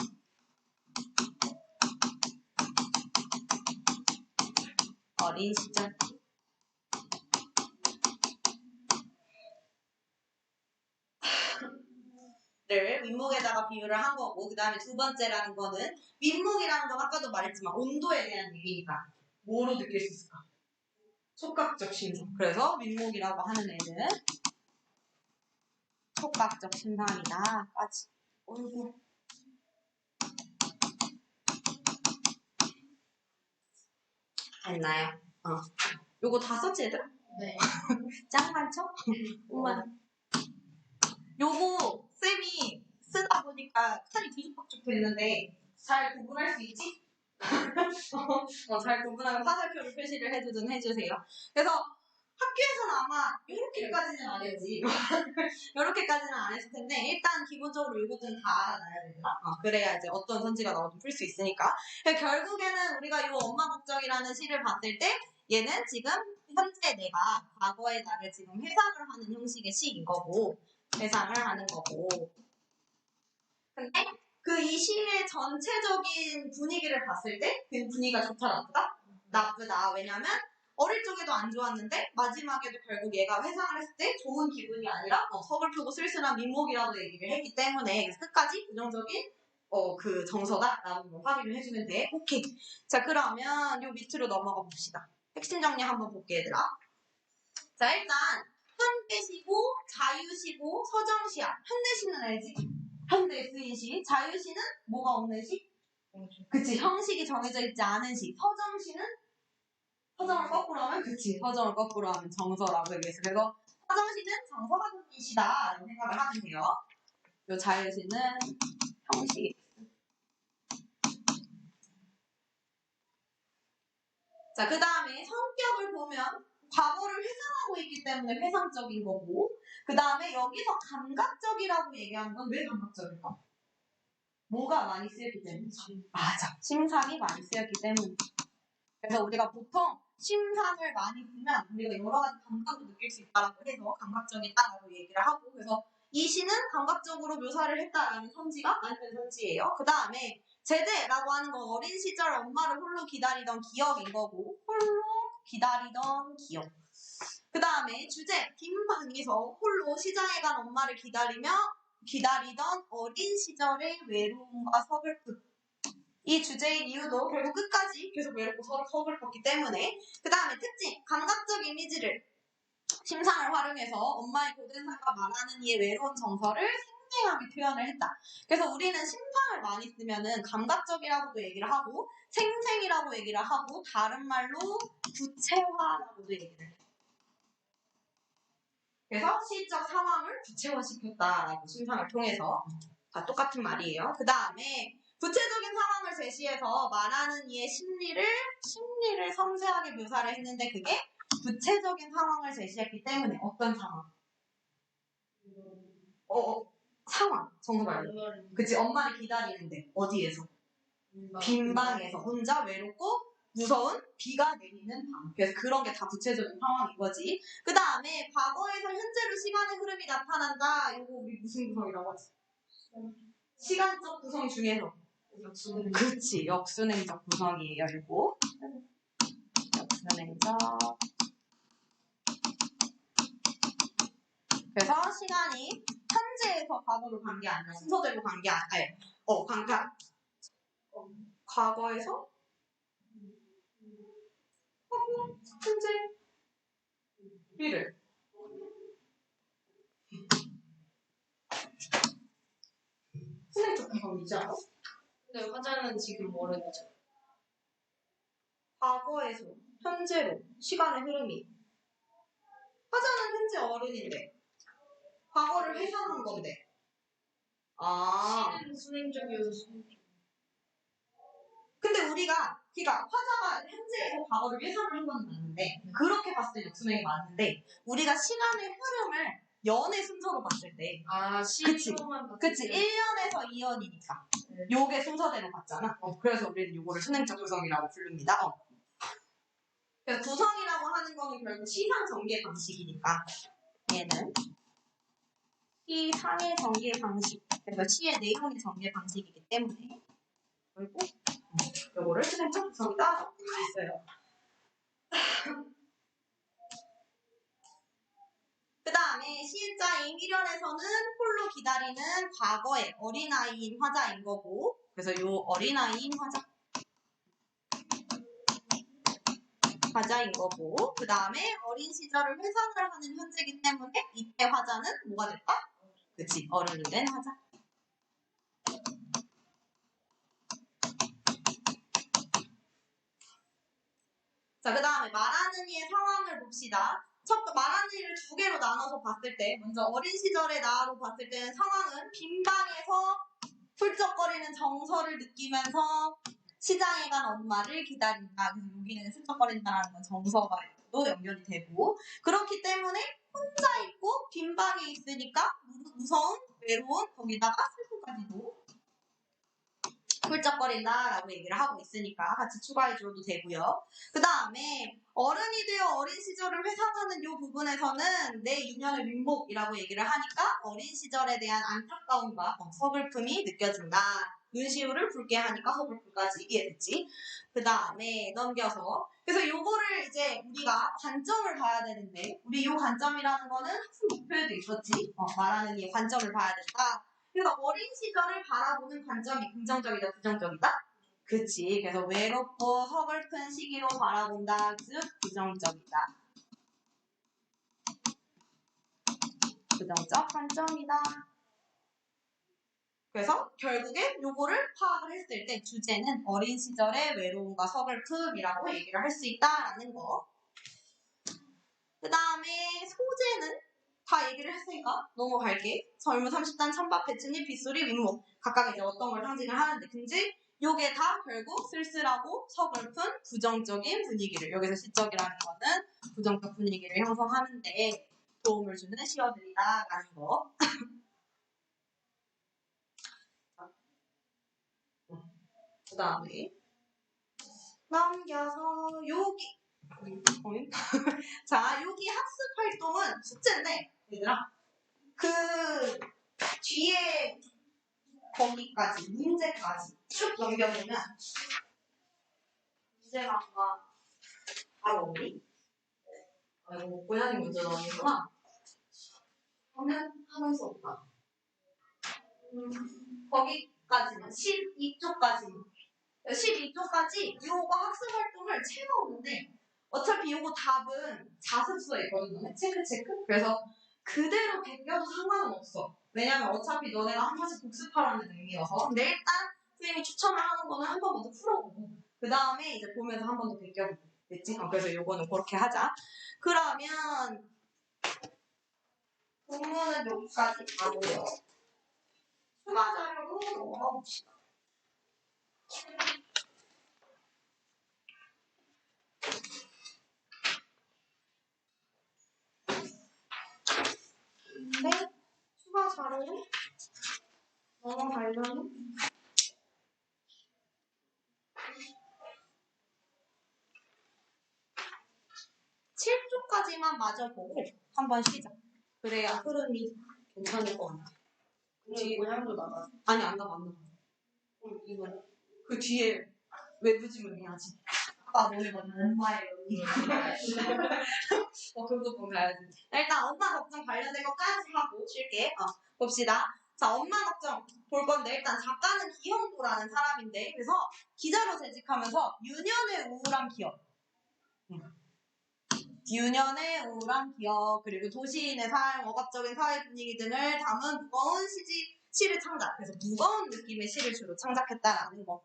어린 시절. 를 윗목에다가 비유를 한 거고, 그 다음에 두 번째라는 거는 윗목이라는 건 아까도 말했지만 온도에 대한 얘기니까 뭐로 느낄 수 있을까? 촉각적 신상. 그래서 윗목이라고 하는 애는 촉각적 신상이다. 까지. 어이구. 됐나요? 요거 다 썼지 얘들아? 네. 짱 많죠? 오만. 요거 쌤이 쓰다 보니까 칼이 뒤죽박죽 됐는데 잘 구분할 수 있지? 잘 구분하면 화살표를 표시를 해주든 해주세요. 그래서 학교에서는 아마 이렇게까지는 안 했지. 이렇게까지는 안 했을 텐데 일단 기본적으로 이것들은 다 알아놔야 된다. 그래야 이제 어떤 선지가 나오든 풀 수 있으니까. 결국에는 우리가 이 엄마 국적이라는 시를 봤을 때 얘는 지금 현재 내가 과거의 나를 지금 회상을 하는 형식의 시인 거고 회상을 하는 거고. 근데 그 이 시의 전체적인 분위기를 봤을 때 그 분위기가 좋다 나쁘다? 나쁘다. 왜냐면 어릴 적에도 안 좋았는데 마지막에도 결국 얘가 회상을 했을 때 좋은 기분이 아니라 서글프고 쓸쓸한 민목이라고 얘기를 했기 때문에 끝까지 부정적인 그 정서다라는 걸 확인을 해주면 돼. 오케이. 자, 그러면 요 밑으로 넘어가 봅시다. 핵심 정리 한번 볼게 얘들아. 자, 일단 현대시고 자유시고 서정시야. 현대시는 알지? 현대에 쓰인 시. 자유시는 뭐가 없는 시? 그치. 형식이 정해져 있지 않은 시. 서정시는 서정을 거꾸로 하면 그치. 서정을 거꾸로 하면 정서라고 얘기했어. 그래서 서정시는 정서가 생긴 시다 라는 생각을 하면 돼요. 요 자유시는 형식이. 자, 그 다음에 성격을 보면 과거를 회상하고 있기 때문에 회상적인 거고, 그 다음에 여기서 감각적이라고 얘기하는 건 왜 감각적일까? 뭐가 많이 쓰였기 때문이지. 맞아. 심상이 많이 쓰였기 때문에. 그래서 우리가 보통 심상을 많이 쓰면 우리가 여러 가지 감각을 느낄 수 있다라고 해서 감각적이다라고 얘기를 하고, 그래서 이 시는 감각적으로 묘사를 했다라는 선지가 맞는 선지예요. 그 다음에 제대라고 하는 건 어린 시절 엄마를 홀로 기다리던 기억인 거고, 홀로 기다리던 기억. 그 다음에 주제 빈방에서 홀로 시장에 간 엄마를 기다리던 어린 시절의 외로움과 서글픔. 이 주제의 이유도 결국 끝까지 계속 외롭고 서글펐기 때문에. 그 다음에 특징 감각적 이미지를 심상을 활용해서 엄마의 고된사가 말하는 이의 외로운 정서를 생생하게 표현을 했다. 그래서 우리는 심상을 많이 쓰면은 감각적이라고도 얘기를 하고 생생이라고 얘기를 하고 다른 말로 구체화라고도 얘기를 해요. 그래서 시적 상황을 구체화시켰다라고 심상을 통해서 다 똑같은 말이에요. 그 다음에 구체적인 상황을 제시해서 말하는 이의 심리를 섬세하게 묘사를 했는데 그게 구체적인 상황을 제시했기 때문에 어떤 상황? 상황. 정서 말로. 그치, 엄마를 기다리는데 어디에서? 빈방에서 혼자 외롭고 무서운 비가 내리는 밤. 그래서 그런 게 다 구체적인 상황인 거지. 그 다음에 과거에서 현재로 시간의 흐름이 나타난다. 이거 우리 무슨 구성이라고 하지? 시간적 구성 중에서 역수는 그치 역순행적 구성이에요. 이거 역순행적. 그래서 시간이 현재에서 과거로 간 게 아니라 순서대로 간 게 아니라 과거에서 과거 현재 미래. 순행적 구성이지 않아? 근데 화자는 지금 어른이죠. 과거에서 현재로 시간의 흐름이 화자는 현재 어른인데 과거를 회상한 건데 시는 순행적이어서 순행적. 근데 우리가 화자가 현재에서 과거를 회상을 한 건 맞는데 그렇게 봤을 때 역순행이 맞는데 우리가 시간의 흐름을 연의 순서로 봤을 때 시로만 봤을 그치 때 1년에서 2년이니까 네. 요게 순서대로 봤잖아. 그래서 우리는 요거를 순행적 구성이라고 부릅니다. 그래서 구성이라고 하는 거는 결국 시상 전개 방식이니까 얘는 시상의 전개 방식 그래서 시의 내용의 전개 방식이기 때문에 결국 요거를 순행적 구성이다 볼 수 있어요. 그 다음에 시자인 1연에서는 홀로 기다리는 과거의 어린아이인 화자인 거고 그래서 요 어린아이인 화자인 거고 그 다음에 어린 시절을 회상을 하는 현재이기 때문에 이때 화자는 뭐가 될까? 그치 어른이 된 화자. 자, 그 다음에 말하는 이의 상황을 봅시다. 말하는 이를 두 개로 나눠서 봤을 때 먼저 어린 시절의 나로 봤을 때는 상황은 빈방에서 훌쩍거리는 정서를 느끼면서 시장에 간 엄마를 기다린다. 그래서 여기는 훌쩍거린다라는 건 정서가도 연결이 되고 그렇기 때문에 혼자 있고 빈방에 있으니까 무서운, 외로운, 거기다가 슬픔까지도 훌쩍거린다라고 얘기를 하고 있으니까 같이 추가해줘도 되고요. 그 다음에 어른이 되어 어린 시절을 회상하는 이 부분에서는 내 유년의 민복이라고 얘기를 하니까 어린 시절에 대한 안타까움과 서글픔이 느껴진다. 눈시울을 붉게 하니까 서글픔까지 이해됐지? 그 다음에 넘겨서 그래서 요거를 이제 우리가 관점을 봐야 되는데 우리 요 관점이라는 거는 학습 목표에도 있었지? 말하는 이 관점을 봐야 된다. 그래서 어린 시절을 바라보는 관점이 긍정적이다, 부정적이다? 그치. 그래서 외롭고 서글픈 시기로 바라본다, 즉 부정적이다. 부정적 관점이다. 그래서 결국에 요거를 파악을 했을 때 주제는 어린 시절의 외로움과 서글픔이라고 얘기를 할 수 있다라는 거. 그 다음에 소재는 다 얘기를 했으니까 넘어갈게. 젊은 30단, 찬밥, 배춧잎, 빗소리, 윗목. 각각 이제 어떤 걸 상징을 하는데 근데 요게 다 결국 쓸쓸하고 서글픈 부정적인 분위기를 여기서 시적이라는 거는 부정적 분위기를 형성하는데 도움을 주는 시어들이다라는 거. 그 다음에 넘겨서 여기 자 여기 학습 활동은 숙제인데 얘들아 그 뒤에 거기까지 문제까지 쭉 넘겨보면 문제가 바로 오니? 아이고 고양이 먼저 넣으니구나. 하면서 없다. 거기까지는 12쪽까지는 12쪽까지 요거 학습 활동을 채워오는데 어차피 요거 답은 자습서에 있거든요. 체크. 그래서 그대로 베껴도 상관은 없어. 왜냐면 어차피 너네가 한 번씩 복습하라는 의미여서. 근데 일단 선생님이 추천을 하는 거는 한 번 먼저 풀어보고 그 다음에 이제 보면서 한 번 더 베껴보고 됐지? 그래서 요거는 그렇게 하자. 그러면 본문은 여기까지 가고요. 추가 자료로 넘어가 봅시다. 근데 추가 자료로 넘어가려면 7쪽까지만 마저 보고 한번 쉬자. 그래야 흐름이 괜찮을 것 같아. 뒤에 모양도 나가. 아니 안 나가. 이거. 그 뒤에 외부 지문 해야지. 아빠 너네 너무 엄마예요. 그거 보면 알지. 일단 엄마 걱정 관련된 것까지 하고 쉴게. 봅시다. 자, 엄마 걱정 볼 건데 일단 작가는 기형도라는 사람인데 그래서 기자로 재직하면서 유년의 우울한 기억. 유년의 우울한 기억 그리고 도시인의 삶, 억압적인 사회 분위기 등을 담은 무거운 시를 창작. 그래서 무거운 느낌의 시를 주로 창작했다라는 거.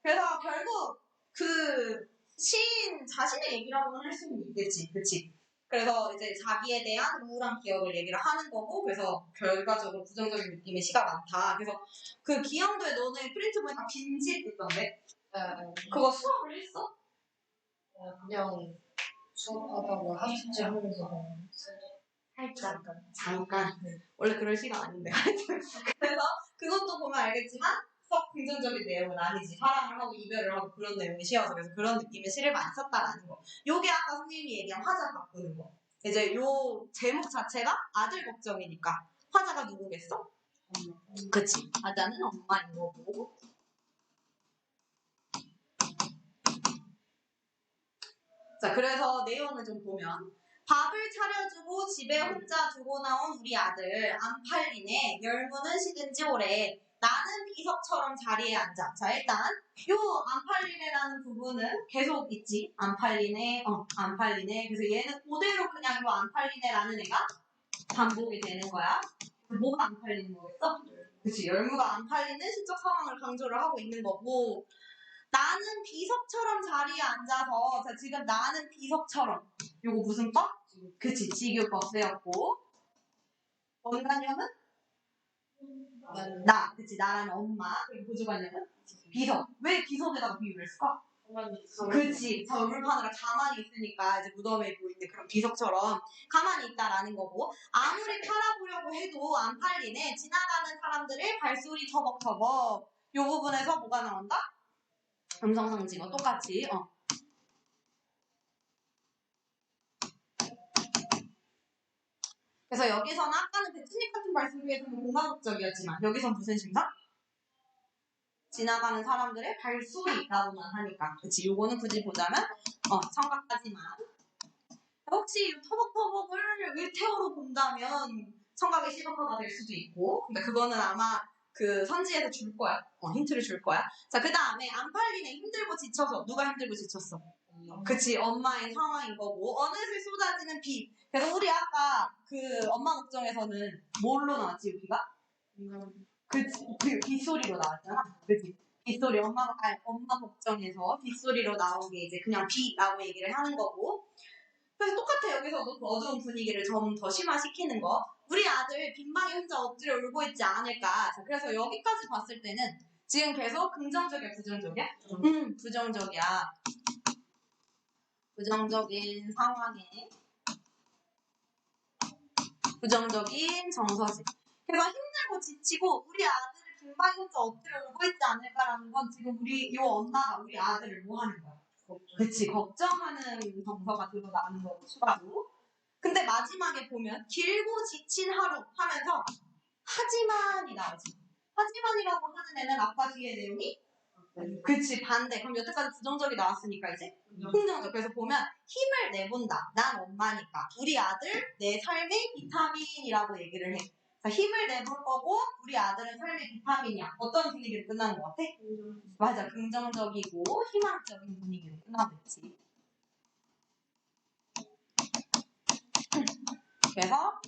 그래서 결국 그 시인 자신의 얘기라고는 할 수는 있겠지, 그치? 그래서 이제 자기에 대한 우울한 기억을 얘기를 하는 거고, 그래서 결과적으로 부정적인 느낌의 시가 많다. 그래서 그 기형도에 너네 프린트 보니까 빈집 있던데? 그거 수업을 했어? 그냥 수업하다가 학습지 하면서 살짝. 잠깐. 원래 그럴 시간 아닌데. 그래서 그것도 보면 알겠지만, 썩 긍정적인 내용은 아니지. 사랑을 하고 이별을 하고 그런 내용이 시여서 그래서 그런 느낌의 시를 많이 썼다라는 거. 요게 아까 선생님이 얘기한 화자 바꾸는 거. 이제 요 제목 자체가 아들 걱정이니까 화자가 누구겠어? 그치. 화자는 엄마인 거고. 자, 그래서 내용을 좀 보면 밥을 차려주고 집에 혼자 두고 나온 우리 아들 안 팔리네. 열무는 식은지 오래. 나는 비석처럼 자리에 앉아. 자, 일단 요 안 팔리네라는 부분은 계속 있지. 안 팔리네. 안 팔리네. 그래서 얘는 그대로 그냥 요 안 팔리네라는 애가 반복이 되는 거야. 뭐가 안 팔리는 거겠어? 그치. 열무가 안 팔리는 시적 상황을 강조를 하고 있는 거고 나는 비석처럼 자리에 앉아서 자 지금 나는 비석처럼 요거 무슨 법? 그치. 지규법 쓰였고 원관념은? 나, 그치, 나라는 엄마, 그리고 보조관념은 비석. 왜 비석에다가 비유를 했을까? 그치, 저 물판으로 가만히 있으니까 이제 무덤에 보이는 그런 비석처럼 가만히 있다라는 거고 아무리 팔아보려고 해도 안 팔리네. 지나가는 사람들의 발소리 터벅터벅. 요 부분에서 뭐가 나온다? 음성상징어 똑같이. 그래서 여기서는 아까는 배트닉 같은 말씀 중에서는 공간극적이었지만 여기선 무슨 심사? 지나가는 사람들의 발소리라고만 하니까 그치 요거는 굳이 보자면 청각까지만 혹시 터벅터벅을 일태어로 본다면 청각의 시각화가 될 수도 있고 근데 그거는 아마 그 선지에서 줄 거야 힌트를 줄 거야 자 그 다음에 안 팔리네 힘들고 지쳐서 누가 힘들고 지쳤어? 그치 엄마의 상황인 거고 어느새 쏟아지는 비 그래서 우리 아까 그 엄마 걱정에서는 뭘로 나왔지 여기가? 그 빗소리로 나왔잖아 그치 빗소리 엄마 걱정에서 빗소리로 나온 게 이제 그냥 비라고 얘기를 하는 거고 그래서 똑같아 여기서도 그 어두운 분위기를 좀 더 심화시키는 거 우리 아들 빈방에 혼자 엎드려 울고 있지 않을까 자, 그래서 여기까지 봤을 때는 지금 계속 긍정적이야 부정적이야? 부정적이야 부정적인 상황에 부정적인 정서지. 그래서 힘들고 지치고 우리 아들을 빈방에 혼자 엎드려 울고 있지 않을까라는 건 지금 우리 이 엄마가 우리 아들을 뭐 하는 거야? 그치 걱정하는 정서가 드러나는 거고 추가로. 근데 마지막에 보면 길고 지친 하루 하면서 하지만이 나오지. 하지만이라고 하는 애는 아까 뒤에 내용이 그치 반대. 그럼 여태까지 부정적이 나왔으니까 이제 긍정적. 그래서 보면 힘을 내본다. 난 엄마니까. 우리 아들 내 삶의 비타민이라고 얘기를 해. 자, 힘을 내볼 거고 우리 아들은 삶의 비타민이야. 어떤 분위기로 끝나는 것 같아? 맞아. 긍정적이고 희망적인 분위기로 끝나고 있지. 그래서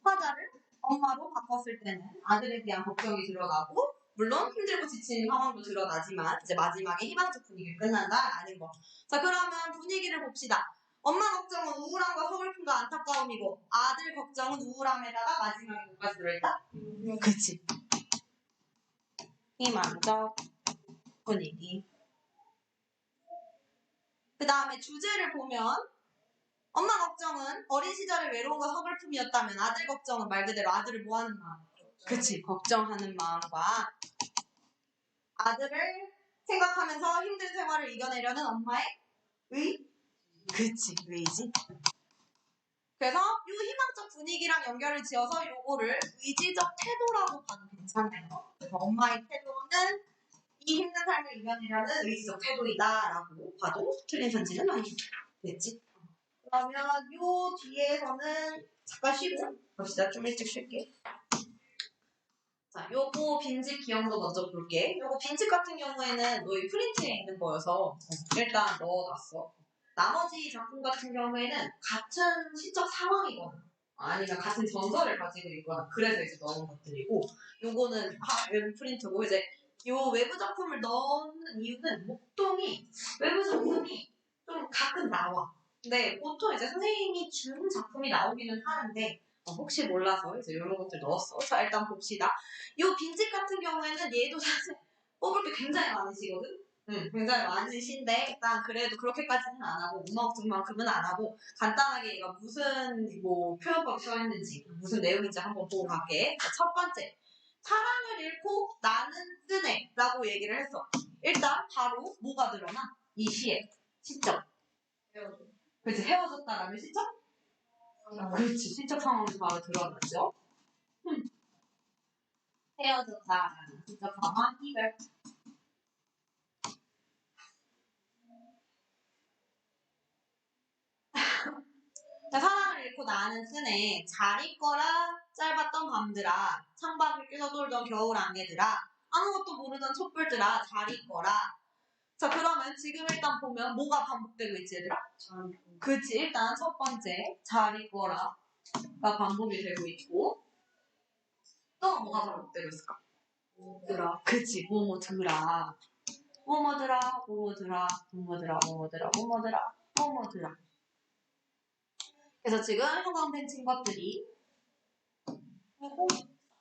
화자를 엄마로 바꿨을 때는 아들에 대한 걱정이 드러나고 물론 힘들고 지친 상황도 드러나지만 이제 마지막에 희망적 분위기를 끝난다라는 거. 자 그러면 분위기를 봅시다. 엄마 걱정은 우울함과 서글픔과 안타까움이고 아들 걱정은 우울함에다가 마지막에 뭐까지 들어있다? 그치. 희망적 분위기. 그 다음에 주제를 보면 엄마 걱정은 어린 시절의 외로움과 서글픔이었다면 아들 걱정은 말 그대로 아들을 뭐하는 마음? 그치. 걱정하는 마음과 아들을 생각하면서 힘든 생활을 이겨내려는 엄마의 그치 의지. 그래서 이 희망적 분위기랑 연결을 지어서 요거를 의지적 태도라고 받아 괜찮아요. 그래서 엄마의 태도는 이 힘든 삶을 이겨내려는 의지적 태도이다라고 봐도 틀린 선지는 아니겠지. 그러면 요 뒤에서는 잠깐 쉬고 봅시다. 좀 일찍 쉴게. 자, 요거 빈집 기억도 먼저 볼게. 요거 빈집 같은 경우에는 너희 프린트에 있는 거여서 일단 넣어놨어. 나머지 작품 같은 경우에는 같은 시적 상황이거나 아니면 같은 전설을 가지고 있거나 그래서 이제 넣은 것들이고 요거는 외부 프린트고 이제 요 외부 작품을 넣는 이유는 목동이 외부 작품이 좀 가끔 나와. 근데 보통 이제 선생님이 준 작품이 나오기는 하는데 혹시 몰라서 이제 이런 것들 넣었어. 자 일단 봅시다. 요 빈집 같은 경우에는 얘도 사실 뽑을 게 굉장히 많으시거든. 굉장히 많으신데 일단 그래도 그렇게까지는 안 하고 문학중만큼은 안 하고 간단하게 얘가 무슨 뭐 표현법이 써 있는지 무슨 내용인지 한번 보고 갈게. 자, 첫 번째 사랑을 잃고 나는 쓰네라고 얘기를 했어. 일단 바로 뭐가 드러나? 이 시에 시점. 그렇지 헤어졌다라는 시점? 그렇지 시적 상황이 바로 드러나죠. 헤어졌다라는 시적 상황 이별. 자, 사랑을 잃고 나는 쓰네. 잘 있거라 짧았던 밤들아 창밖을 뛰어돌던 겨울 안개들아 아무것도 모르던 촛불들아 잘 있거라. 자 그러면 지금 일단 보면 뭐가 반복되고 있지 얘들아? 그치 일단 첫 번째 잘 있거라가 반복이 되고 있고 또 뭐가 반복되고 있을까? 뭐더라? 그치 뭐뭐더라 뭐뭐더라 뭐뭐더라 뭐뭐더라 뭐뭐더라 뭐뭐더라 뭐뭐더라. 그래서 지금 형광 펜 친 것들이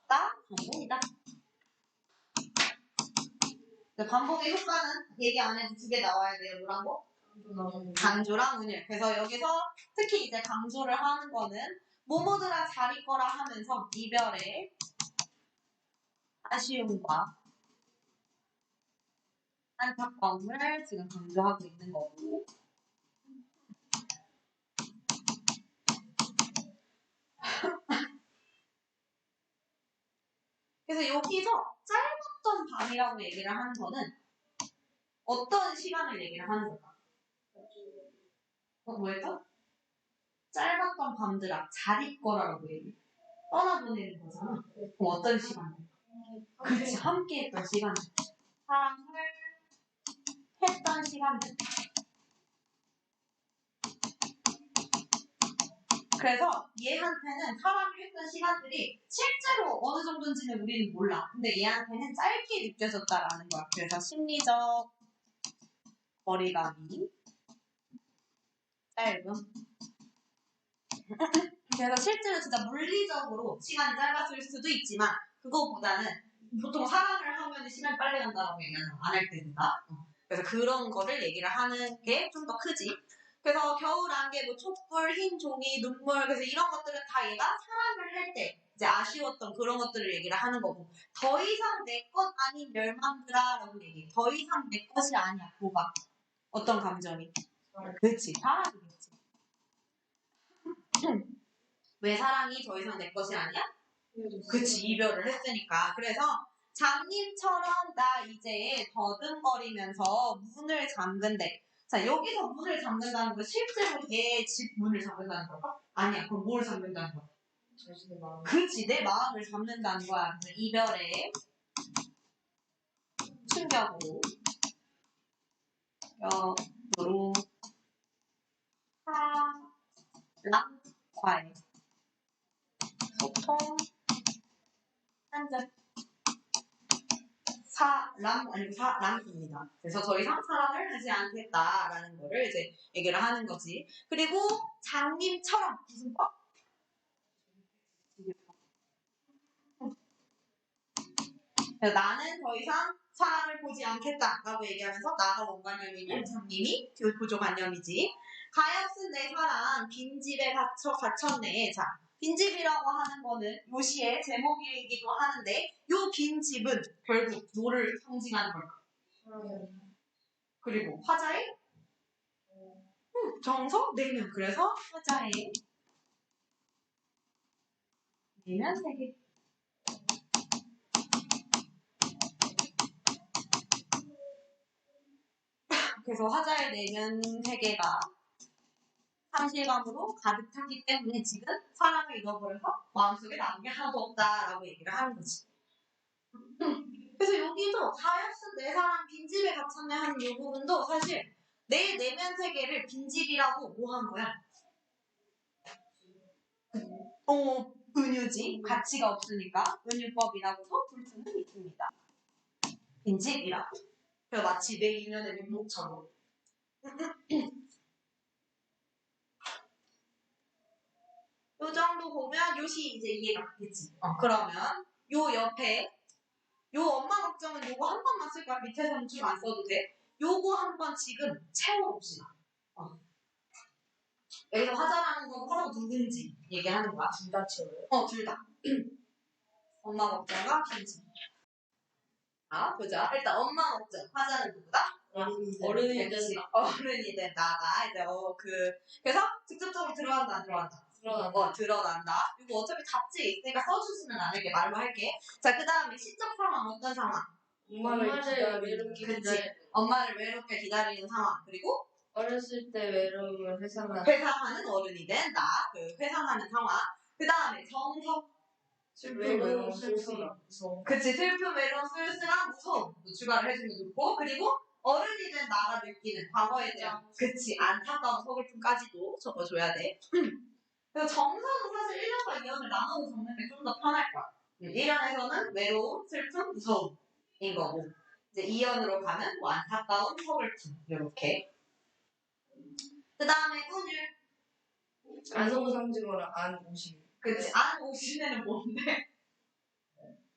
다 반복이다. 반복의 효과는 얘기 안 해도 두 개 나와야 돼요. 뭐란 거? 강조랑 운율. 그래서 여기서 특히 이제 강조를 하는 거는 모모들아 잘 있거라 하면서 이별의 아쉬움과 안타까움을 지금 강조하고 있는 거고 그래서 여기서 짧았던 밤이라고 얘기를 하는 거는 어떤 시간을 얘기를 하는 걸까? 뭐였죠? 짧았던 밤들아 잘 있거라라고 얘기해. 떠나보내는 거잖아. 그럼 어떤 시간? 그렇지 함께 했던 시간. 사랑을 했던 시간들. 그래서 얘한테는 사랑을 했던 시간들이 실제로 어느 정도인지는 우리는 몰라. 근데 얘한테는 짧게 느껴졌다라는 거야. 그래서 심리적 거리감이 짧음. 그래서 실제로 진짜 물리적으로 시간이 짧았을 수도 있지만 그거보다는 보통 사랑을 하면 시간이 빨리 간다라고 얘기하는 안 할 때니까. 그래서 그런 거를 얘기를 하는 게 좀 더 크지. 그래서 겨울 안개, 뭐 촛불, 흰 종이, 눈물 그래서 이런 것들은 다 얘가 사랑을 할 때 이제 아쉬웠던 그런 것들을 얘기를 하는 거고 더 이상 내 것 아닌 멸망들아라고 얘기해. 더 이상 내 것이 아니야. 뭐가? 어떤 감정이? 그렇지. 사랑이겠지. 왜 사랑이 더 이상 내 것이 아니야? 그치 이별을 했으니까. 그래서 장님처럼 나 이제 더듬거리면서 문을 잠근대. 자 여기서 문을 잠근다는 건 실제로 얘 집 문을 잠근다는 걸까? 아니야. 그럼 뭘 잠근다는 거야? 자신의 마음. 그치 내 마음을 잡는다는 거야. 그래서 이별의 충격으로 여로 사랑과의 소통 한적 사랑 아니고 사랑입니다. 그래서 더 이상 사랑을 하지 않겠다라는 거를 이제 얘기를 하는 거지. 그리고 장님처럼 무슨 법? 나는 더 이상 사랑을 보지 않겠다라고 얘기하면서 나가 원관념이고 장님이 보조관념이지. 가엾은 내 사랑 빈집에 갇혔네. 자, 빈집이라고 하는 거는 요 시의 제목이기도 하는데 요 빈집은 결국 뭐를 상징하는 걸까? 그리고 화자의 정서 내면. 그래서 화자의 내면 세계. 그래서 화자의 내면 세계가 상실감으로 가득 찼기 때문에 지금 사랑을 잃어버려서 마음속에 남은 게 하나도 없다라고 얘기를 하는 거지. 그래서 여기도 가엾은 내 사랑 빈집에 갇혔네 하는 이 부분도 사실 내 내면 세계를 빈집이라고 뭐 한 거야? 은유지. 가치가 없으니까 은유법이라고도 볼 수는 있습니다. 빈집이라고. 그래서 마치 내 이면의 민목처럼. 요 정도 보면 요시 이제 이해가 가겠지. 그러면 요 옆에 요 엄마 걱정은 요거 한 번만 쓸 거야. 밑에서는 좀 안 써도 돼. 요거 한 번 지금 채워봅시다. 여기서 화자라는 건 서로 누군지 얘기하는 거야. 둘 다 채워요? 둘 다. 엄마 걱정과 빈집. 자, 보자. 일단 엄마 걱정. 화자는 누구다? 어른이 그치. 된다. 어른이 된 나가. 이제 그래서 직접적으로 들어간다 안 들어간다? 드러난다. 이거 어차피 답지에 있으니까 써주지는 않을게. 말로 할게. 자, 그 다음에 시적 상황 어떤 상황? 엄마를 외롭게 그치. 엄마를 외롭게 기다리는 상황. 그리고 어렸을 때 외로움을 회상하는 회상하는 어른이 된다. 그 회상하는 상황. 그 다음에 정석. 외로움, 슬픔, 무서움. 그치. 슬픔, 외로움, 쓸쓸함, 무서움. 추가를 해주면 좋고. 그리고 어른이 된 나가 느끼는 과거에 대한 그치. 안타까운 서글픔까지도 적어줘야 돼. 그래서 정서는 사실 1년과 2년을 나눠서 적는 게 좀 더 편할 거야. 1년에서는 외로움, 슬픔, 무서움인 거고 이제 2년으로 가면 뭐 안타까움, 서글픔 이렇게. 그 다음에 운율. 안성 상징어랑 안 오심. 그치. 안 오시네는 뭔데?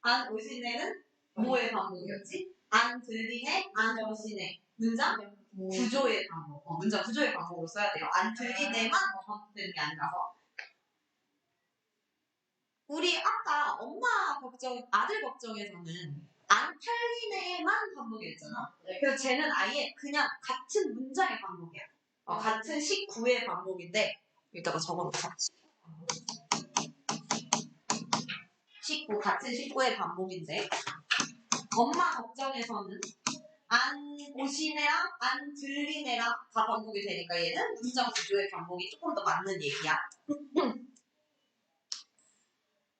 안 오시네는 뭐의 반복이었지? 안 들리네, 안 오시네. 문장 구조의 반복. 문장 구조의 반복으로 써야 돼요. 안 들리네만 반복되는 게 아니라서. 우리 아까 엄마 걱정, 아들 걱정에서는 안 팔리네만 반복이었잖아. 그래서 쟤는 아예 그냥 같은 문장의 반복이야. 같은 식구의 반복인데 여기다가 적어놓자. 식구, 같은 식구의 반복인데 엄마 걱정에서는 안 오시네랑 안 들리네랑 다 반복이 되니까 얘는 문장 구조의 반복이 조금 더 맞는 얘기야.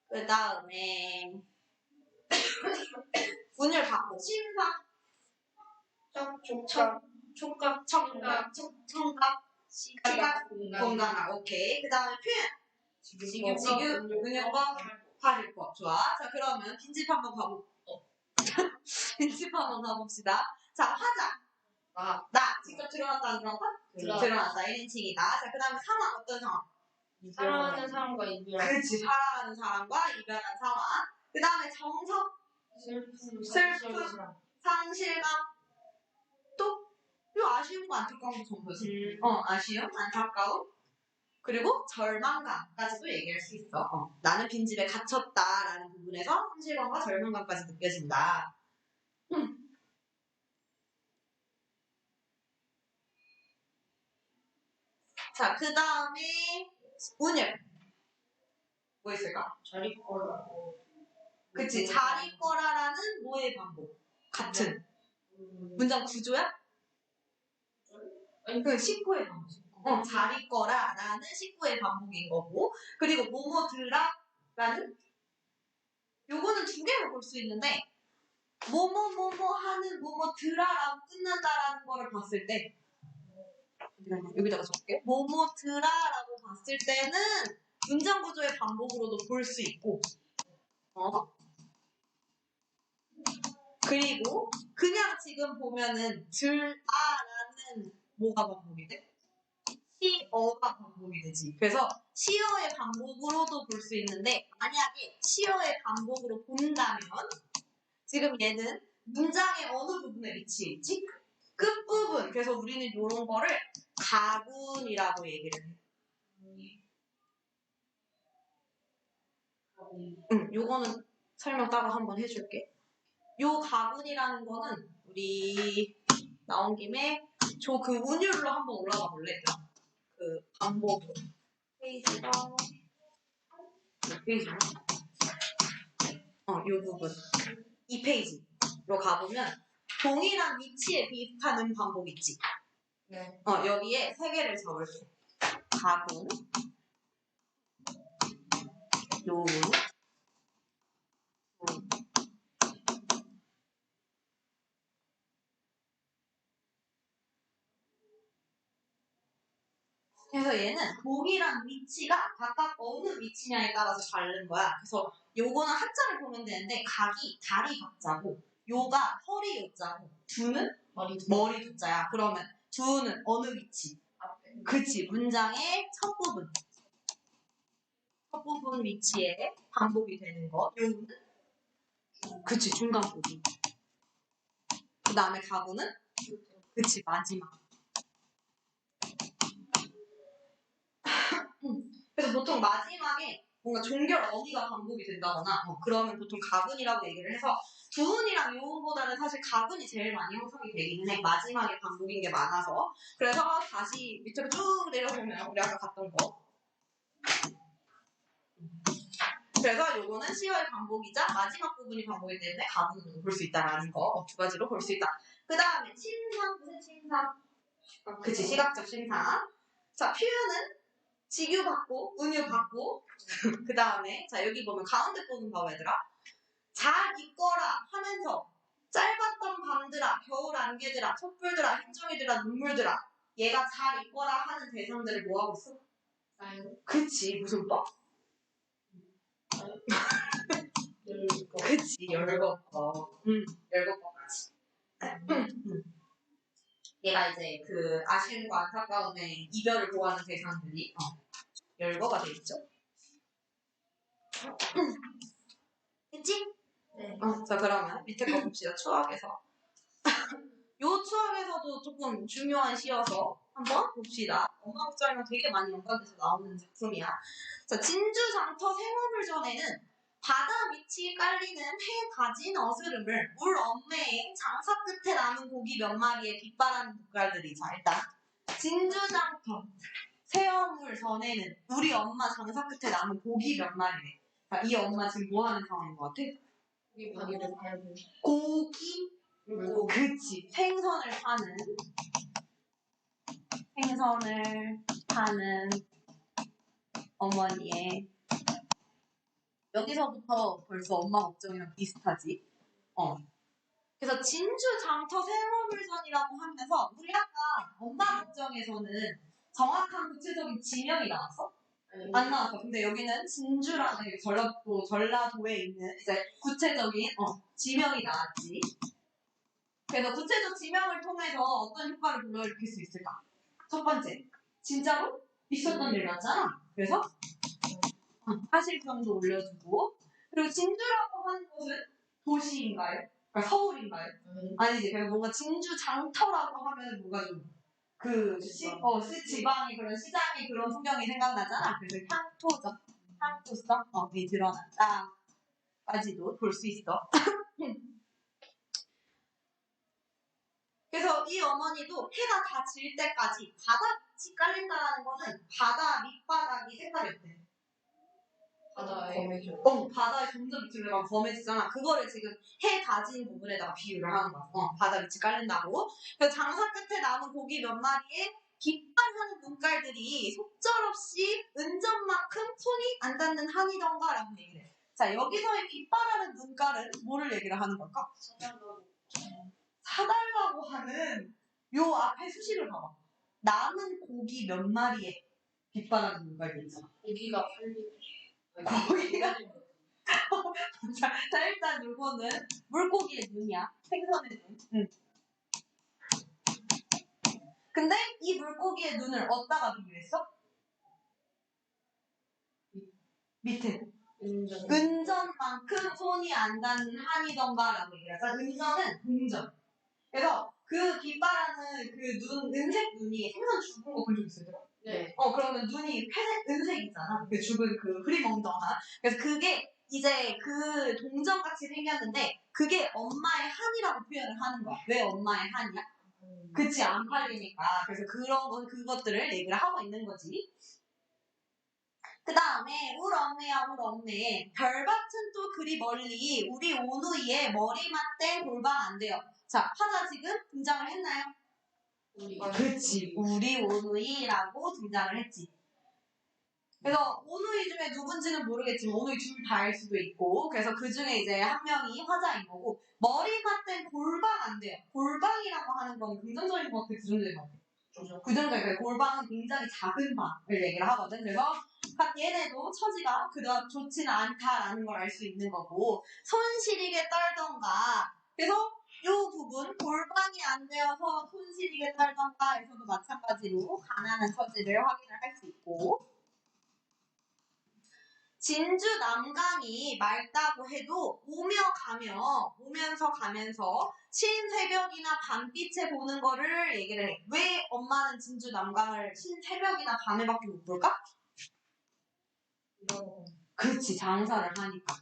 그 다음에 운율 바꿔. 심사, 촉각, 청각, 시각, 건강한. 오케이. 그 다음에 표현. 지금, 은유법, 화류법. 좋아. 자, 그러면 빈집 한번 빈집 한번 가봅시다. 자, 화자. 나. 직접 들어갔다 안 들어갔다? 들어갔다. 1인칭이다. 자, 그 다음에 상황. 어떤 상황? 사랑하는 사람과 이별. 그렇지. 사랑하는 사람과 이별한 상황. 그 다음에 정석, 슬픔, 상실감, 또, 요 아쉬움과 안타까움도 전부지. 아쉬움, 안타까움, 그리고 절망감까지도 얘기할 수 있어. 나는 빈집에 갇혔다라는 부분에서 상실감과 절망감까지 느껴진다. 자, 그 다음에 운율. 뭐 있을까? 자리거라고. 그치. 자리거라라는 뭐의 반복? 같은. 문장 구조야? 아니, 그 식구의 반복. 자리거라라는 식구의 반복인 거고. 그리고 뭐뭐들라라는 요거는 두 개로 볼 수 있는데 뭐뭐뭐뭐 하는 뭐뭐들아라고 끝난다라는 거를 봤을 때 여기다가 적을게. 뭐뭐들아라고 봤을 때는 문장 구조의 반복으로도 볼 수 있고 그리고 그냥 지금 보면은 들아라는 뭐가 반복이 돼? 시어가 반복이 되지. 그래서 시어의 반복으로도 볼 수 있는데 만약에 시어의 반복으로 본다면 지금 얘는 문장의 어느 부분에 위치해 있지? 끝부분. 그래서 우리는 이런 거를 가군이라고 얘기를 해. 요거는 설명 따로 한번 해줄게. 요 가군이라는 거는 우리 나온 김에 그 운율로 한번 올라가 볼래? 그 반복으로. 페이지가 몇 페이지야? 요 부분. 2페이지로 가보면 동일한 위치에 비슷하는 반복 있지. 네. 여기에 세 개를 적을게. 가군, 요운, 군. 그래서 얘는 동일한 위치가 각각 어느 위치냐에 따라서 다른 거야. 그래서 요거는 한자를 보면 되는데 각이 다리 각자고 요가 허리 요자고 두는 머리 두자야. 그러면 두는 어느 위치? 앞에. 그치. 문장의 첫 부분. 첫 부분 위치에 반복이 되는 거. 요는 그치. 중간 부분. 그 다음에 가구는 그치. 마지막. 그래서 보통 마지막에 뭔가 종결 어미가 반복이 된다거나 그러면 보통 가군이라고 얘기를 해서 두운이랑 요운보다는 사실 가군이 제일 많이 형성이 되기는 해. 마지막에 반복인 게 많아서. 그래서 다시 밑으로 쭉 내려보면 우리 아까 갔던 거. 그래서 요거는 시어의 반복이자 마지막 부분이 반복이 때문에 가군으로 볼 수 있다라는 거 두 가지로 볼 수 있다. 그 다음에 침상 무슨 침상? 그치 시각적 침상. 자 표현은 직유 받고 은유 받고 그 다음에 자 여기 보면 가운데 부분 봐봐 얘들아. 잘 있거라 하면서 짧았던 밤들아 겨울 안개들아 촛불들아 흰종이들아 눈물들아 얘가 잘 있거라 하는 대상들을 뭐하고 있어? 아유. 그치 무슨 법? 열고. 그치 열거법. 열거법까지. 얘가 이제 그 아쉬움과 안타까움의 이별을 보호하는 대상들이 열거가 돼 있죠. 됐지? 네. 자 그러면 밑에 거 봅시다. 추억에서. 요 추억에서도 조금 중요한 시여서 한번 봅시다. 엄마 국장이랑 되게 많이 연관돼서 나오는 작품이야. 자 진주장터 생화물전에는 바다 밑이 깔리는 해 가진 어스름을 물 엄매에 장사 끝에 남은 고기 몇 마리에 빗바라는 묵갈들이 자 일단 진주장터 새어물전에는 우리 엄마 장사 끝에 남은 고기 몇 마리래. 자, 이 엄마 지금 뭐 하는 상황인 것 같아? 고기 바디를 팔고. 고기 물고. 그치 생선을 파는 어머니의 여기서부터 벌써 엄마 걱정이랑 비슷하지. 그래서 진주 장터 생화물선이라고 하면서 우리 아까 엄마 걱정에서는 정확한 구체적인 지명이 나왔어? 안 나왔어. 근데 여기는 진주라는 전라도에 있는 이제 구체적인 지명이 나왔지. 그래서 구체적 지명을 통해서 어떤 효과를 불러일으킬 수 있을까? 첫 번째, 진짜로 있었던 일 같잖아. 그래서 사실성도 올려주고 그리고 진주라고 하는 곳은 도시인가요? 그러니까 서울인가요? 아니지. 그냥 뭔가 진주 장터라고 하면 뭔가 좀 지방이 그런 시장이 그런 풍경이 생각나잖아. 그래서 향토성이 드러난다까지도 볼 수 있어. 그래서 이 어머니도 해가 다 질 때까지 바다 밑이 깔린다라는 거는 바다 밑바닥이 색깔이 어때? 바다에. 바다에 점점 밑으로 내가 검해지잖아. 그거를 지금 해 다진 부분에다가 비유를 하는 거야. 바다 밑이 깔린다고. 그래서 장사 끝에 남은 고기 몇 마리에 깃발하는 눈깔들이 속절없이 은전만큼 손이 안 닿는 한이던가 라고 얘기를 해. 자 여기서의 깃발하는 눈깔은 뭐를 얘기를 하는 걸까? 사달라고 하는 요 앞에 수식을 봐봐. 남은 고기 몇 마리에 깃발하는 눈깔이 있잖아. 고기가 팔리고. 고기가 자 일단 요거는 물고기의 눈이야. 생선의 눈. 근데 이 물고기의 눈을 어디다가 비유했어? 밑에. 은전만큼 손이 안 닿는 한이던가 라고 얘기해서 은전은 동전. 그래서 그 깃발하는 그 은색 눈이 생선 죽은 거 본 적 있어요? 네. 그러면 눈이 회색, 은색이잖아. 그 죽은 그 흐리멍덩한. 그래서 그게 이제 그 동전같이 생겼는데 그게 엄마의 한이라고 표현을 하는 거야. 왜 엄마의 한이야? 그치, 안 팔리니까. 그래서 그것들을 얘기를 하고 있는 거지. 그 다음에 울 엄매야 별밭은 또 그리 멀리 우리 오누이의 머리맡대 골방 안 돼요. 자, 화자 지금 등장을 했나요? 그치. 우리 오누이라고 등장을 했지. 그래서 오누이 중에 누군지는 모르겠지만 오누이 둘 다일 수도 있고 그래서 그 중에 이제 한 명이 화자인 거고 머리가 땐 골방 안 돼요. 골방이라고 하는 건 긍정적인 것 같아, 부정적인 것 같아. 부정적인 거 골방은 굉장히 작은 방을 얘기를 하거든. 그래서 얘네도 처지가 그다음 좋지는 않다라는 걸 알 수 있는 거고 손시리게 떨던가 그래서 요 부분 골방이 안 되어서 손시리게 떨던가에서도 마찬가지로 가난한 처지를 확인을 할 수 있고 진주 남강이 맑다고 해도 오면서 가면서 신새벽이나 밤빛에 보는 거를 얘기를 해. 왜 엄마는 진주 남강을 신새벽이나 밤에밖에 못 볼까? 그렇지, 장사를 하니까.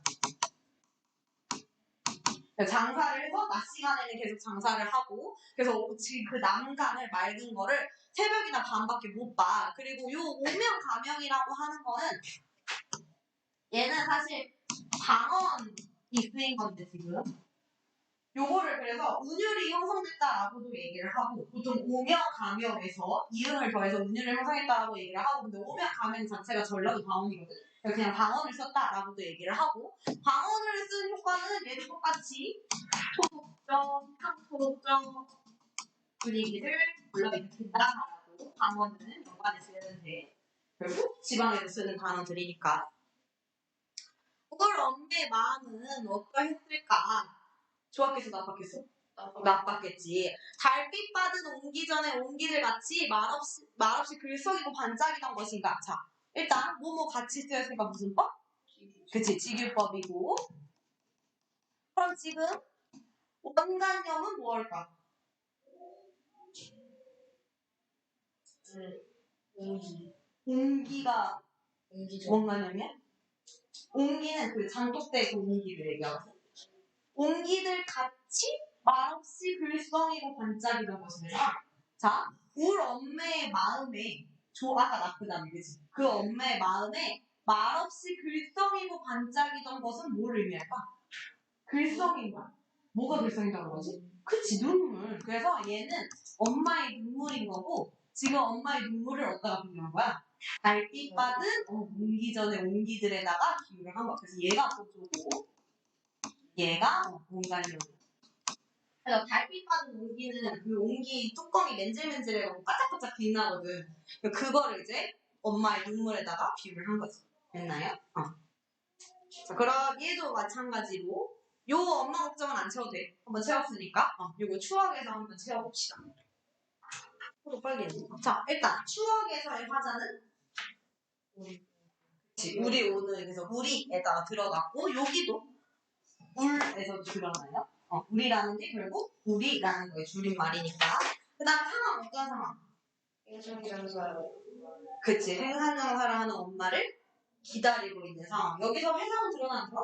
장사를 해서 낮 시간에는 계속 장사를 하고 그래서 지금 그 남강을 맑은 거를 새벽이나 밤밖에 못 봐. 그리고 요 오명가명이라고 하는 거는 얘는 사실 방언이 쓰인 건데 지금 요거를 그래서 운율이 형성됐다라고도 얘기를 하고 보통 오명가명에서 이응을 더해서 운율을 형성했다라고 얘기를 하고 근데 오명가명 자체가 전라도 방언이거든. 그래서 그냥 방언을 썼다라고도 얘기를 하고 방언을 쓴 효과는 얘도 똑같이 토독적, 상토독적 분위기를 불러일으킨다라고 방언은 연관에 쓰는데 결국 지방에서 쓰는 단어들이니까 울 엄매의 마음은 어떠했을까? 좋았겠어, 나빴겠어? 나빴겠지. 달빛 받은 옹기 전에 옹기들 같이 말없이 글썽이고 반짝이던 것인가? 자, 일단 뭐뭐 같이 쓰였으니까 무슨 법? 그치, 직유법이고. 그럼 지금 원간염은 뭐 할까? 옹기가 원간염이야? 옹기는 그 장독대 그 옹기를 얘기하거든. 옹기들 같이 말없이 글썽이고 반짝이던 것이다. 자, 울 엄매의 마음에 아까 나쁘다는 그지? 그 엄매의 마음에 말없이 글썽이고 반짝이던 것은 뭘 의미할까? 글썽인다. 뭐가 글썽인다는 거지? 그치, 눈물. 그래서 얘는 엄마의 눈물인 거고 지금 엄마의 눈물을 어디다가 비유한 거야? 달빛 받은 옹기 전에 옹기들에다가 비유를 한 거야. 그래서 얘가 그쪽이고 얘가 공간이요. 그래서 달빛 받은 옹기는 그 옹기 뚜껑이 맨질맨질해서 바짝바짝 빛나거든. 그거를 이제 엄마의 눈물에다가 비유를 한 거지. 됐나요? 자, 그럼 얘도 마찬가지로 요 엄마 걱정은 안 채워도 돼. 한번 채웠으니까 요거 추억에서 한번 채워봅시다. 또 빨리 했네. 자, 일단 추억에서의 화자는 우리 오늘에서 우리에다가 들어갔고 여기도 울에서도 들어가요. 우리라는 게 결국 우리라는 거의 줄임말이니까. 그 다음 상황 어떤 상황? 행성장사를 그치. 생산장사를 하는 엄마를 기다리고 있는 상황. 여기서 회상은 드러나죠?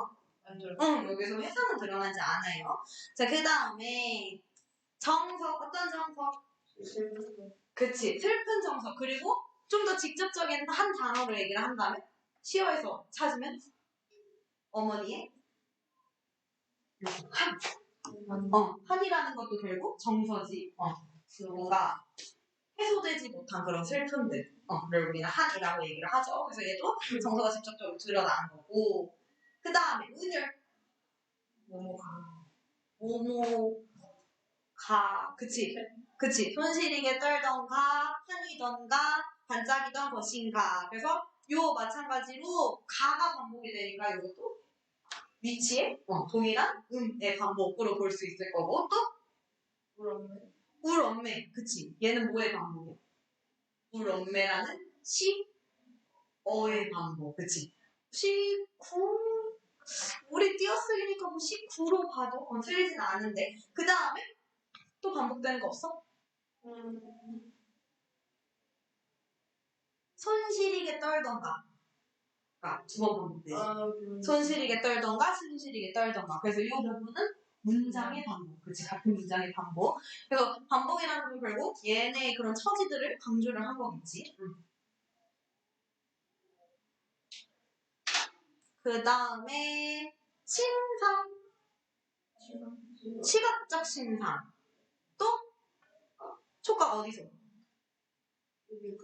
응, 여기서 회상은 드러나지 않아요. 자, 그 다음에 정석, 어떤 정석? 그치. 슬픈 정석. 그리고 좀 더 직접적인 한 단어로 얘기를 한다면 시어에서 찾으면 어머니의 한이라는 것도 결국 정서지. 뭔가 해소되지 못한 그런 슬픔들을 우리는 한이라고 얘기를 하죠. 그래서 얘도 정서가 직접적으로 드러나는 거고. 그 다음에 운율. 모모가. 그치. 손시리게 떨던가, 한이던가, 반짝이던 것인가. 그래서 요 마찬가지로 가가 반복이 되니까 이것도 위치에 동일한 의 반복으로 볼 수 있을 거고 또 울 엄매. 그치. 얘는 뭐의 반복이야? 울 엄매라는 시어의 반복. 그치. 시구 우리 띄어쓰기니까 뭐 시구로 봐도 틀리진 않은데 그 다음에 또 반복되는 거 없어? 손시리게 떨던가. 두 번 반복되지. 손시리게 떨던가, 숨시리게 떨던가. 그래서 이 부분은 문장의 반복. 그치, 같은 문장의 반복. 그래서 반복이라는 건 결국 얘네의 그런 처지들을 강조를 한 거겠지. 그 다음에 신상. 시각적 신상. 또 촉각 어디서? 여기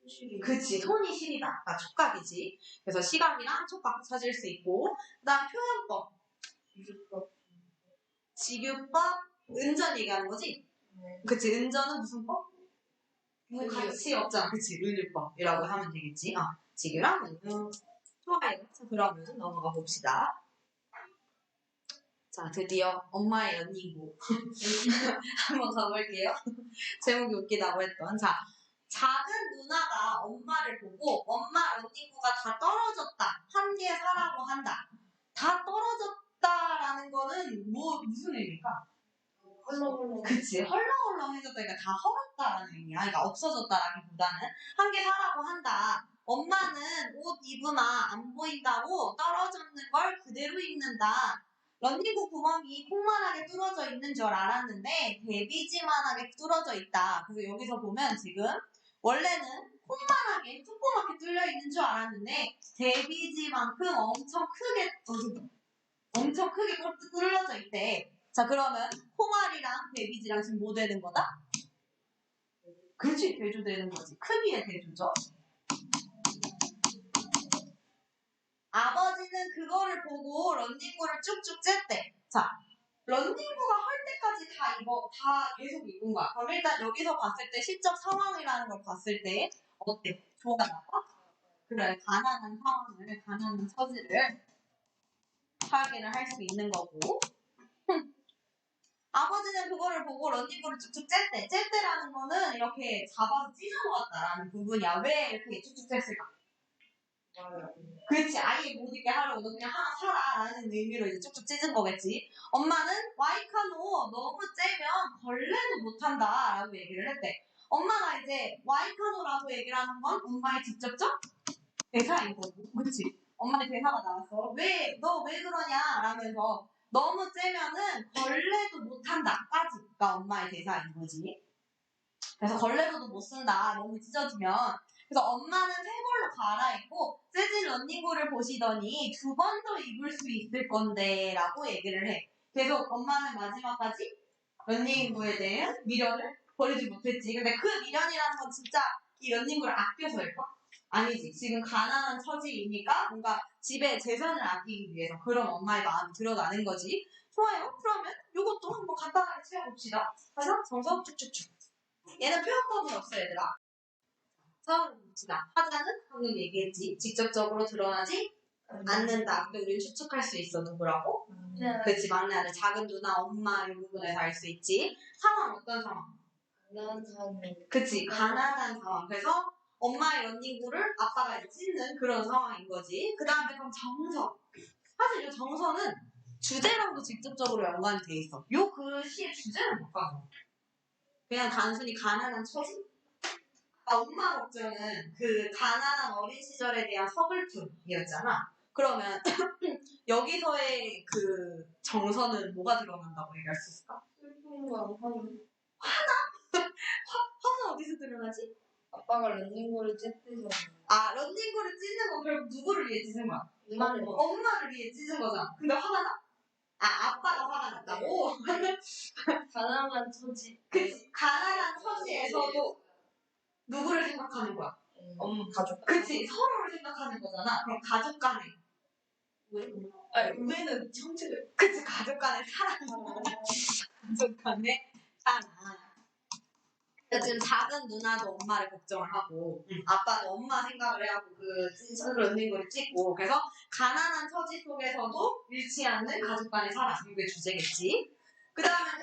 소실이. 그치, 손이 실이다. 아까 촉각이지. 그래서 시각이랑 촉각 찾을 수 있고, 그 다음 표현법, 유주법. 직유법, 은전 얘기하는 거지? 네. 그치, 은전은 무슨 법? 뭐 은유. 같이 없잖아. 그치, 은유법이라고 하면 되겠지. 직유랑 은유. 좋아요. 자, 그러면 넘어가 봅시다. 자, 드디어 엄마의 런닝부. 한번 가볼게요. 제목이 웃기다고 했던. 자, 작은 누나가 엄마를 보고 엄마 런닝부가 다 떨어졌다. 함께 사라고 한다. 다 떨어졌다라는 거는 무슨 의미일까? 헐렁헐렁. 그치, 헐렁헐렁해졌다니까 다 헐었다라는 의미야. 그러니까 없어졌다라기보다는 함께 사라고 한다. 엄마는 옷 입으면 안 보인다고 떨어졌는 걸 그대로 입는다. 런닝구 구멍이 콩만하게 뚫어져 있는 줄 알았는데 데비지만하게 뚫어져 있다. 그래서 여기서 보면 지금 원래는 콩만하게 조그맣게 뚫려 있는 줄 알았는데 데비지만큼 엄청 크게 뚫려져 있대. 자, 그러면 콩알이랑 데비지랑 지금 뭐 되는 거다? 그렇지, 대조되는 거지. 크기의 대조죠. 아버지는 그거를 보고 런닝구를 쭉쭉 쨌대. 자, 런닝구가 할 때까지 다 계속 입은 거야. 그럼 일단 여기서 봤을 때 시적 상황이라는 걸 봤을 때 어때? 좋아, 나빠? 그래, 가난한 상황을, 가난한 처지를 확인을 할 수 있는 거고. 아버지는 그거를 보고 런닝구를 쭉쭉 쨌대. 쨌대라는 거는 이렇게 잡아서 찢어놓았다라는 부분이야. 왜 이렇게 쭉쭉 쨌을까? 그렇지, 아예 못 입게 하려고 너 그냥 하나 사라 라는 의미로 이제 쭉쭉 찢은 거겠지. 엄마는 와이카노 너무 째면 걸레도 못한다 라고 얘기를 했대. 엄마가 이제 와이카노라고 얘기를 하는 건 엄마의 직접적 대사인 거고. 그렇지, 엄마의 대사가 나왔어. 너 왜 그러냐 라면서 너무 째면은 걸레도 못한다까지가 엄마의 대사인 거지. 그래서 걸레도도 못 쓴다 너무 찢어지면. 그래서 엄마는 새 걸로 갈아입고 재질 런닝구를 보시더니 2번 더 입을 수 있을 건데 라고 얘기를 해. 계속 엄마는 마지막까지 런닝구에 대한 미련을 버리지 못했지. 근데 그 미련이라는 건 진짜 이 런닝구를 아껴서일까? 아니지. 지금 가난한 처지이니까 뭔가 집에 재산을 아끼기 위해서 그런 엄마의 마음이 드러나는 거지. 좋아요. 그러면 이것도 한번 간단하게 채워봅시다. 그래서 정석 쭉쭉쭉. 얘는 표현법은 없어, 얘들아. 처음 봅시다. 하자는 방금 얘기했지. 직접적으로 드러나지 않는다. 근데 우리는 추측할 수 있어. 누구라고? 그렇지, 맞네. 아들. 작은 누나, 엄마 이 부분에서 알 수 있지. 상황 어떤 상황? 가난한 사람. 그치, 가난한 상황. 그래서 엄마의 런닝구를 아빠가 이제 찢는 그런 상황인 거지. 그 다음에 그럼 정서. 사실 이 정서는 주제랑도 직접적으로 연관이 돼 있어. 요 글씨의 주제는 못 가서. 그냥 단순히 가난한 처지? 엄마 걱정은 그 가난한 어린 시절에 대한 서글픔이었잖아. 그러면 여기서의 그 정서는 뭐가 드러난다고 얘기할 수 있을까? 슬픔과 화는. 화는 어디서 드러나지? 아빠가 런닝구를 찢듯이. 런닝구를 찢는 건 결국 누구를 위해 찢은 거야? 엄마를 위해 찢은 거잖아. 근데 화가 나? 아빠가 화가 났다고? 가난한 처지. 그치. 가난한 처지에서도 누구를 생각하는 거야? 가족. 그치. 서로를 생각하는 거잖아. 그럼 가족 간에. 왜는 형체를. 그치. 가족 간의 사랑. 가족 간의 사랑. 지금 작은 누나도 엄마를 걱정을 하고, 아빠도 엄마 생각을 해갖고 런닝구를 찍고, 그래서 가난한 처지 속에서도 잃지 않는 가족 간의 사랑. 이게 주제겠지. 그 다음에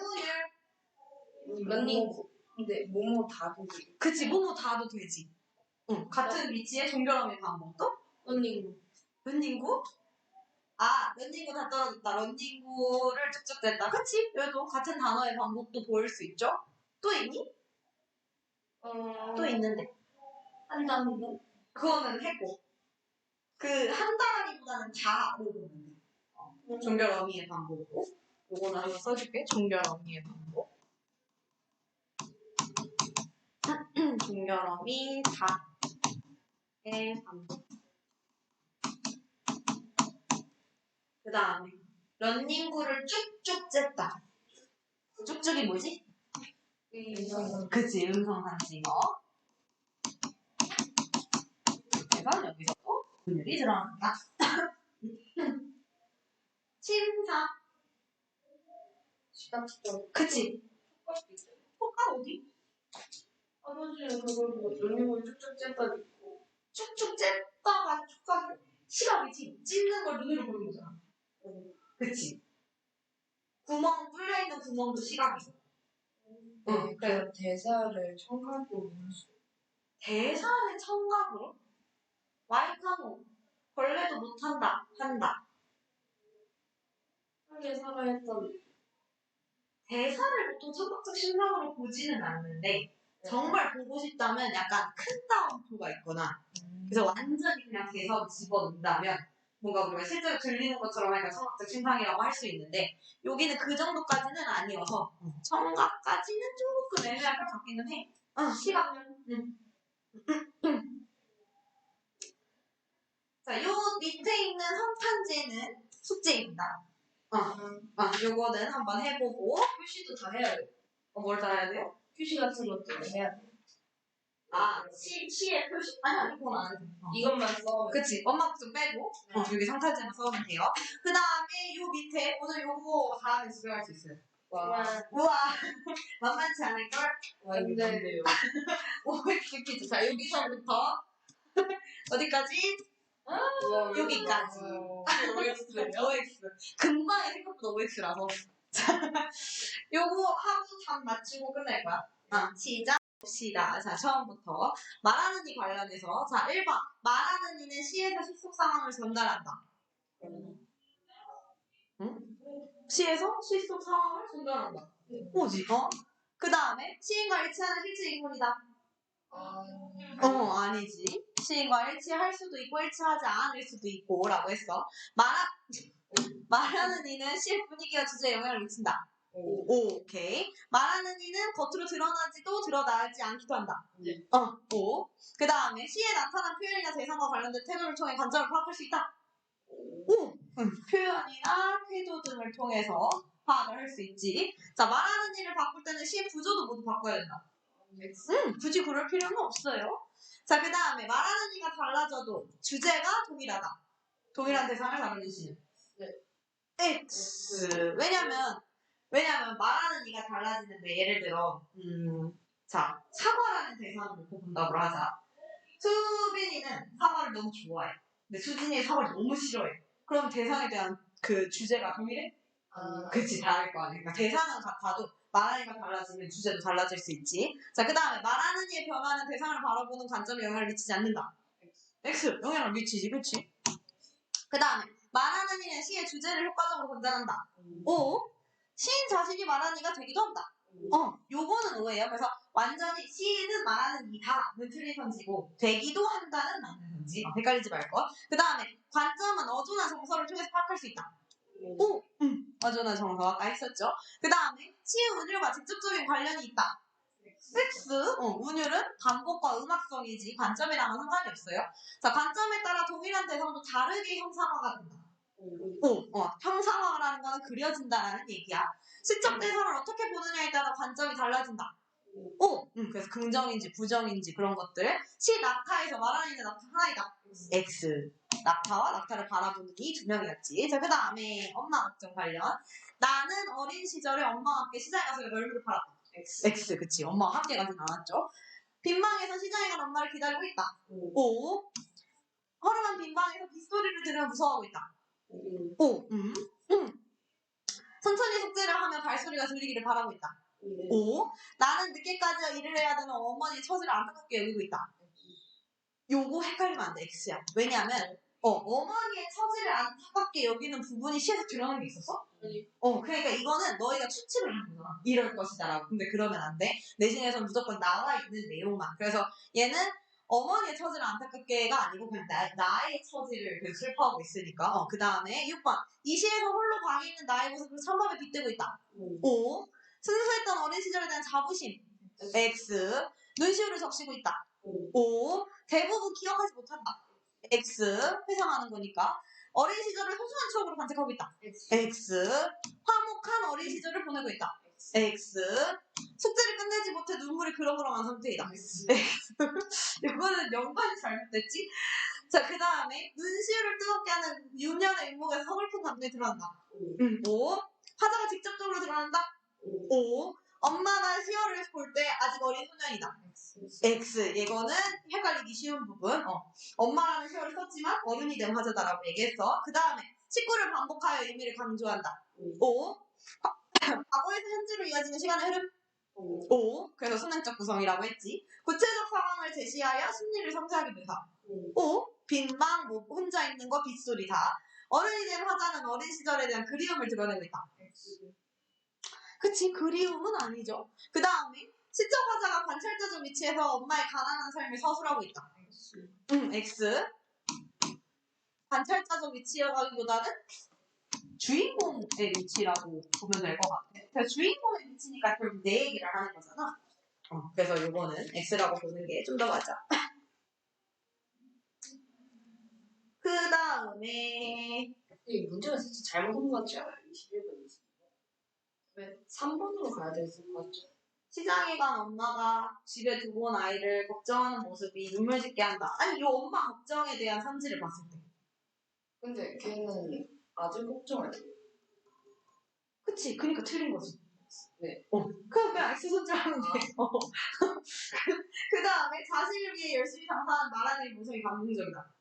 오늘 런닝구. 근데 뭐뭐 다도. 그치, 뭐뭐 다도 되지. 같은 위치에 종결함의 반복도? 런닝구. 런닝구? 런닝구 다 떨어졌다. 런닝구를 쭉쭉 댔다. 그치? 여기도 같은 단어의 반복도 보일 수 있죠? 또 있니? 또 있는데. 한다는. 그거는 했고. 한다라기보다는 다로 보면 돼. 종결 어미의 반복고. 요거는 한번 써줄게. 종결 어미의 반복. 종결 어미 다의 반복. 그 다음에 런닝구를 쭉쭉 쨌다. 쭉쭉이 뭐지? 그치, 음성상징어. 그래서 여기서 또 분율이 들어갑니다. 침사. 그치. 효과 어디? 아버지는 그걸 뭐 눈으로 쭉쭉 쨌다 있고. 쭉쭉 쨌다가 축각 시각이지. 찢는 걸 눈으로 보는 거잖아. 그치. 구멍 뚫려있는 구멍도 시각이고. 응. 그래서 대사를 청각으로 볼 수. 대사를 청각으로? 와이카노. 벌레도 못한다. 한다. 하게 살아했던. 대사를 보통 청각적 신상으로 보지는 않는데 정말 보고 싶다면 약간 큰 따옴표가 있거나 그래서 완전히 그냥 대사로 집어넣는다면 뭔가 우리가 실제로 들리는 것처럼 하니까 청각적 신상이라고 할 수 있는데 여기는 그 정도까지는 아니어서 청각까지는 조금 애매할 것 같기는 해. 시각. 자, 요 밑에 있는 성탄제는 숙제입니다. 요거는 한번 해보고 표시도 다 해야 돼. 뭘 다 해야 돼요? 표시 같은 것도 해야 돼. 시의 표시? 아니, 그건 안 해. 이것만 써. 그치. 엄마 좀 빼고, 여기 성탄제만 써면 돼요. 그 다음에 요 밑에, 오늘 요거 다 하면 집에 갈 수 있어요. 와. 우와. 만만치 않을걸? 안 돼요. OX 퀴즈. 자, 여기서부터, 어디까지? 여기까지. OX. 금방에 생각보다 OX라서. 요거 하고 답 맞추고 끝낼 거야. 시작. 봅시다. 자, 처음부터. 말하는 이 관련해서. 자, 1번. 말하는 이는 시에서 시속 상황을 전달한다. 응? 시에서 시속 상황을 전달한다. 뭐지? 그 다음에 시인과 일치하는 실제 인물이다. 아니지. 시인과 일치할 수도 있고 일치하지 않을 수도 있고 라고 했어. 말하는 이는 시의 분위기와 주제에 영향을 미친다. 오케이. 말하는 이는 겉으로 드러나지도 드러나지 않기도 한다. 오. 그 다음에 시에 나타난 표현이나 대상과 관련된 태도를 통해 관점을 파악할 수 있다. 표현이나 태도 등을 통해서 파악을 할 수 있지. 자, 말하는 일을 바꿀 때는 시의 구조도 모두 바꿔야 된다. 굳이 그럴 필요는 없어요. 자, 그 다음에 말하는 이가 달라져도 주제가 동일하다. 동일한 대상을 다루는 시는. X. 왜냐면 말하는 이가 달라지는데 예를 들어 자, 사과라는 대상을 놓고 본다고 하자. 수빈이는 사과를 너무 좋아해. 근데 수진이 사과를 너무 싫어해. 그럼 대상에 대한 그 주제가 동일해? 그치, 다를 거 아니야. 그러니까 대상은 같아도 말하는 이가 달라지면 주제도 달라질 수 있지. 자, 그 다음에 말하는 이의 변화는 대상을 바라보는 관점에 영향을 미치지 않는다. X. 영향을 미치지, 그치? 그 다음에 말하는 이는 시의 주제를 효과적으로 전달한다. O. 시인 자신이 말하는 이가 되기도 한다. 요거는 오예요. 그래서 완전히 시는 말하는 이다는 틀린 선지고 되기도 한다는 맞는 선지. 헷갈리지 말고. 그 다음에 관점은 어조나 정서를 통해서 파악할 수 있다. 오, 어조나 정서 아까 했었죠. 그 다음에 시의 운율과 직접적인 관련이 있다. X. 운율은 반복과 음악성이지 관점이랑은 상관이 없어요. 자, 관점에 따라 동일한 대상도 다르게 형상화가 된다. 형상화라는 거는 그려진다라는 얘기야. 시점 대상을 어떻게 보느냐에 따라 관점이 달라진다. 그래서 긍정인지 부정인지 그런 것들. 시 낙타에서 말하는 이는 낙타 하나이다. X. 낙타와 낙타를 바라보는 이 두 명이었지. 자, 그 다음에 엄마 걱정 관련. 나는 어린 시절에 엄마와 함께 시장에 가서 열무를 팔았다. X. 그치. 엄마와 함께 가진 않았죠. 빈방에서 시장에 간 엄마를 기다리고 있다. O. 허름한 빈방에서 빗소리를 들으며 무서워하고 있다. O. 천천히 숙제를 하며 발소리가 들리기를 바라고 있다. O. 나는 늦게까지 일을 해야 되는 어머니의 처지를 안타깝게 여기고 있다. 요거 헷갈리면 안 돼. X야. 왜냐면 어머니의 처지를 안타깝게 여기는 부분이 시에서 드러나는 게 있었어? 그러니까 이거는 너희가 추측을 하는 거잖아. 이럴 것이다라고. 근데 그러면 안 돼. 내신에서는 무조건 나와 있는 내용만. 그래서 얘는 어머니의 처지를 안타깝게가 아니고 그냥 나의 처지를 계속 슬퍼하고 있으니까. 그 다음에 6번. 이 시에서 홀로 방에 있는 나의 모습을 천밤에 빗대고 있다. 5. 순수했던 어린 시절에 대한 자부심. X. 눈시울을 적시고 있다. 5. 대부분 기억하지 못한다. X. 회상하는 거니까. 어린 시절을 소중한 추억으로 간직하고 있다. X. 화목한 어린 시절을 보내고 있다. X. 숙제를 끝내지 못해 눈물이 그렁그렁한 상태이다. 이거는 연관이 잘못됐지? 자, 그 다음에 눈시울을 뜨겁게 하는 윤년의 인목에서 서글픈 감정이 드러난다. O. 화자가 직접적으로 드러난다. O. 엄마가 시어를 볼 때 아직 어린 소년이다. X. 이거는 헷갈리기 쉬운 부분. 엄마라는 시어를 썼지만 어른이 된 화자다라고 얘기했어. 그 다음에 식구를 반복하여 의미를 강조한다. O. 과거에서 현재로 이어지는 시간의 흐름. O. 그래서 순행적 구성이라고 했지. 구체적 상황을 제시하여 심리를 섬세하게 묘사. O. 빈방, 혼자 있는 거, 빗소리 다. 어른이 된 화자는 어린 시절에 대한 그리움을 드러내고 있다. 그치, 그리움은 아니죠. 그 다음에 시적 화자가 관찰자적 위치에서 엄마의 가난한 삶을 서술하고 있다. X. 관찰자적 위치여가기보다는 주인공의 위치라고 보면 될 것 같아. 그래서 주인공의 위치니까 결국 내 얘기를 하는 거잖아. 그래서 이거는 X라고 보는 게 좀 더 맞아. 그 다음에 이 문제가 진짜 잘못 온 것 같지 않아요? 21번. 왜 3번으로 가야 됐을 것 같죠? 시장에 간 엄마가 집에 두고 온 아이를 걱정하는 모습이 눈물 짓게 한다. 아니, 이 엄마 걱정에 대한 선지를 봤을 때. 근데 걔는 아들 걱정을 해. 그치, 그니까 틀린 거지. 네. 그냥 X 손질하면 돼. 그 다음에 자신을 위해 열심히 장사하는 말하는 모습이 감동적이다.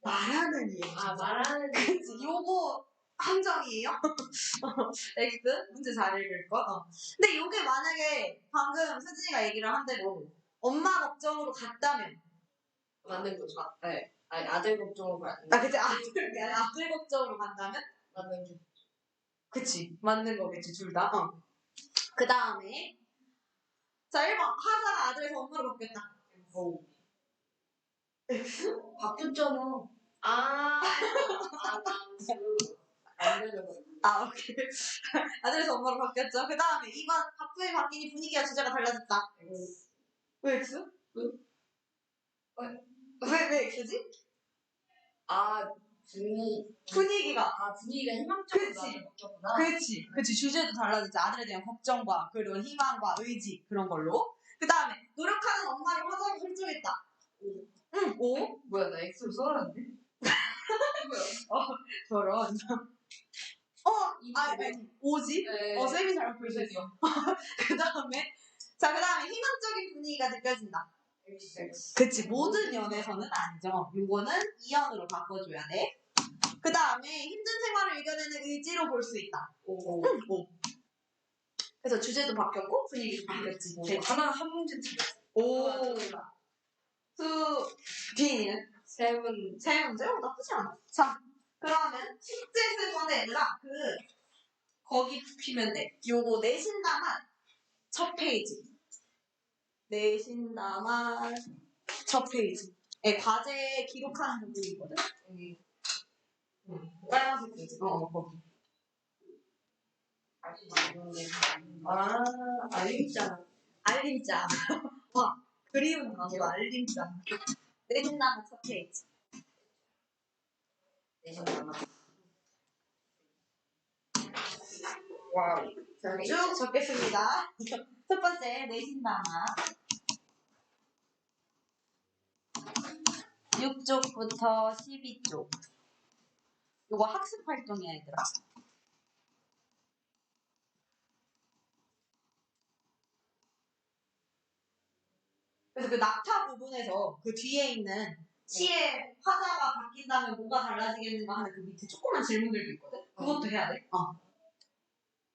말하는 얘기. 말하는 그치, 요거 함정이에요? X? 문제 잘 읽을 거? 근데 요게 만약에 방금 수진이가 얘기를 한 대로 엄마 걱정으로 갔다면 맞는 거죠. 네. 아니, 아들 걱정으로 가야 돼. 그치, 아들 걱정으로 간다면? 맞는 게. 그치, 맞는 거겠지, 둘 다. 그 다음에 자, 1번 하사가 아들에서 엄마로 바뀌었다. X? 바뀌었잖아. 오케이. 아들에서 엄마로 바뀌었죠. 그 다음에 2번 바쁘게 바뀌니 분위기와 주제가 달라졌다. 왜 X? 왜 X지? 분위기가. 분위기가 희망적으로 그치. 바뀌었구나. 그치. 주제도 달라졌지. 아들에 대한 걱정과 그리고 희망과 의지 그런 걸로. 그 다음에 노력하는 엄마를 화자로 설정했다. O. 뭐야, 나 X로 써놨는데? 저런. 오지? 네. 쌤이 잘못 보여주세요. 그 다음에 희망적인 분위기가 느껴진다. 그치, 모든 연에서는 아니죠. 요거는 2연으로 바꿔줘야 돼. 그 다음에 힘든 생활을 이겨내는 의지로 볼 수 있다. 오. 그래서 주제도 바뀌었고 분위기도 바뀌었지. 한 문제 틀렸어. 오. B는? 세 문제. 세 문제? 나쁘지 않아. 자, 그러면 숙제 쓸 건데 얘들아 거기 붙이면 돼. 요거 내신담한 첫 페이지. 내신담한 첫 페이지. 과제 기록하는 부분이거든. 빨간색 페이지. 거기. 알림장. 와, 그리운 단어 알림장. 내신담한 첫 페이지. 내신담아. 와우. 쭉 적겠습니다. 첫 번째, 내신담화. 6쪽부터 12쪽. 요거 학습 활동이야, 얘들아. 그래서 그 낙타 부분에서 그 뒤에 있는 시의 화자가 바뀐다면 뭐가 달라지겠는가 하는 그 밑에 조그만 질문들도 있거든? 그것도 해야 돼.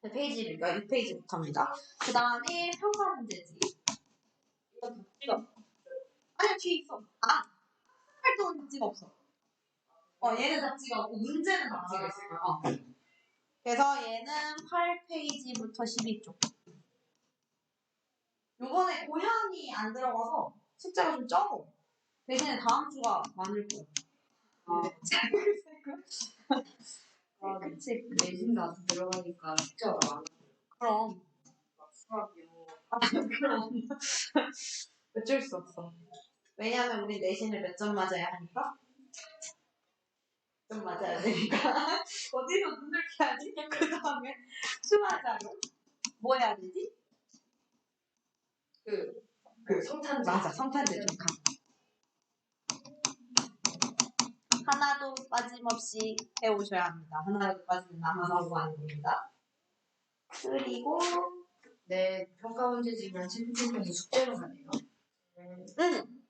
페이지가 6페이지부터입니다. 그 다음에 평가 문제지. 이건 답지가 없어. 아니야, 뒤에 있어. 활동은 답지가 없어. 얘는 답지가 없고 문제는 답지가 있을 거야. 그래서 얘는 8페이지부터 12쪽. 요번에 고향이 안 들어가서 숫자가 좀 적어. 대신에 다음 주가 많을 거야. 그치. 내신담 들어가니까 숫자가 많아. 그럼. 수학, 영어. 그럼. 어쩔 수 없어. 왜냐면 우리 내신을 몇 점 맞아야 하니까? 좀 맞아야 되니까. 어디서 눈을 켜야지? 그 다음에 수화자료. 뭐 해야 되지? 그 성탄절. 맞아, 성탄절 축하. 하나도 빠짐없이 해오셔야 합니다. 하나도 빠지면 나만하고 하는 겁니다. 그리고 네, 평가 문제지만 챔피언이 숙제로 가네요. 응.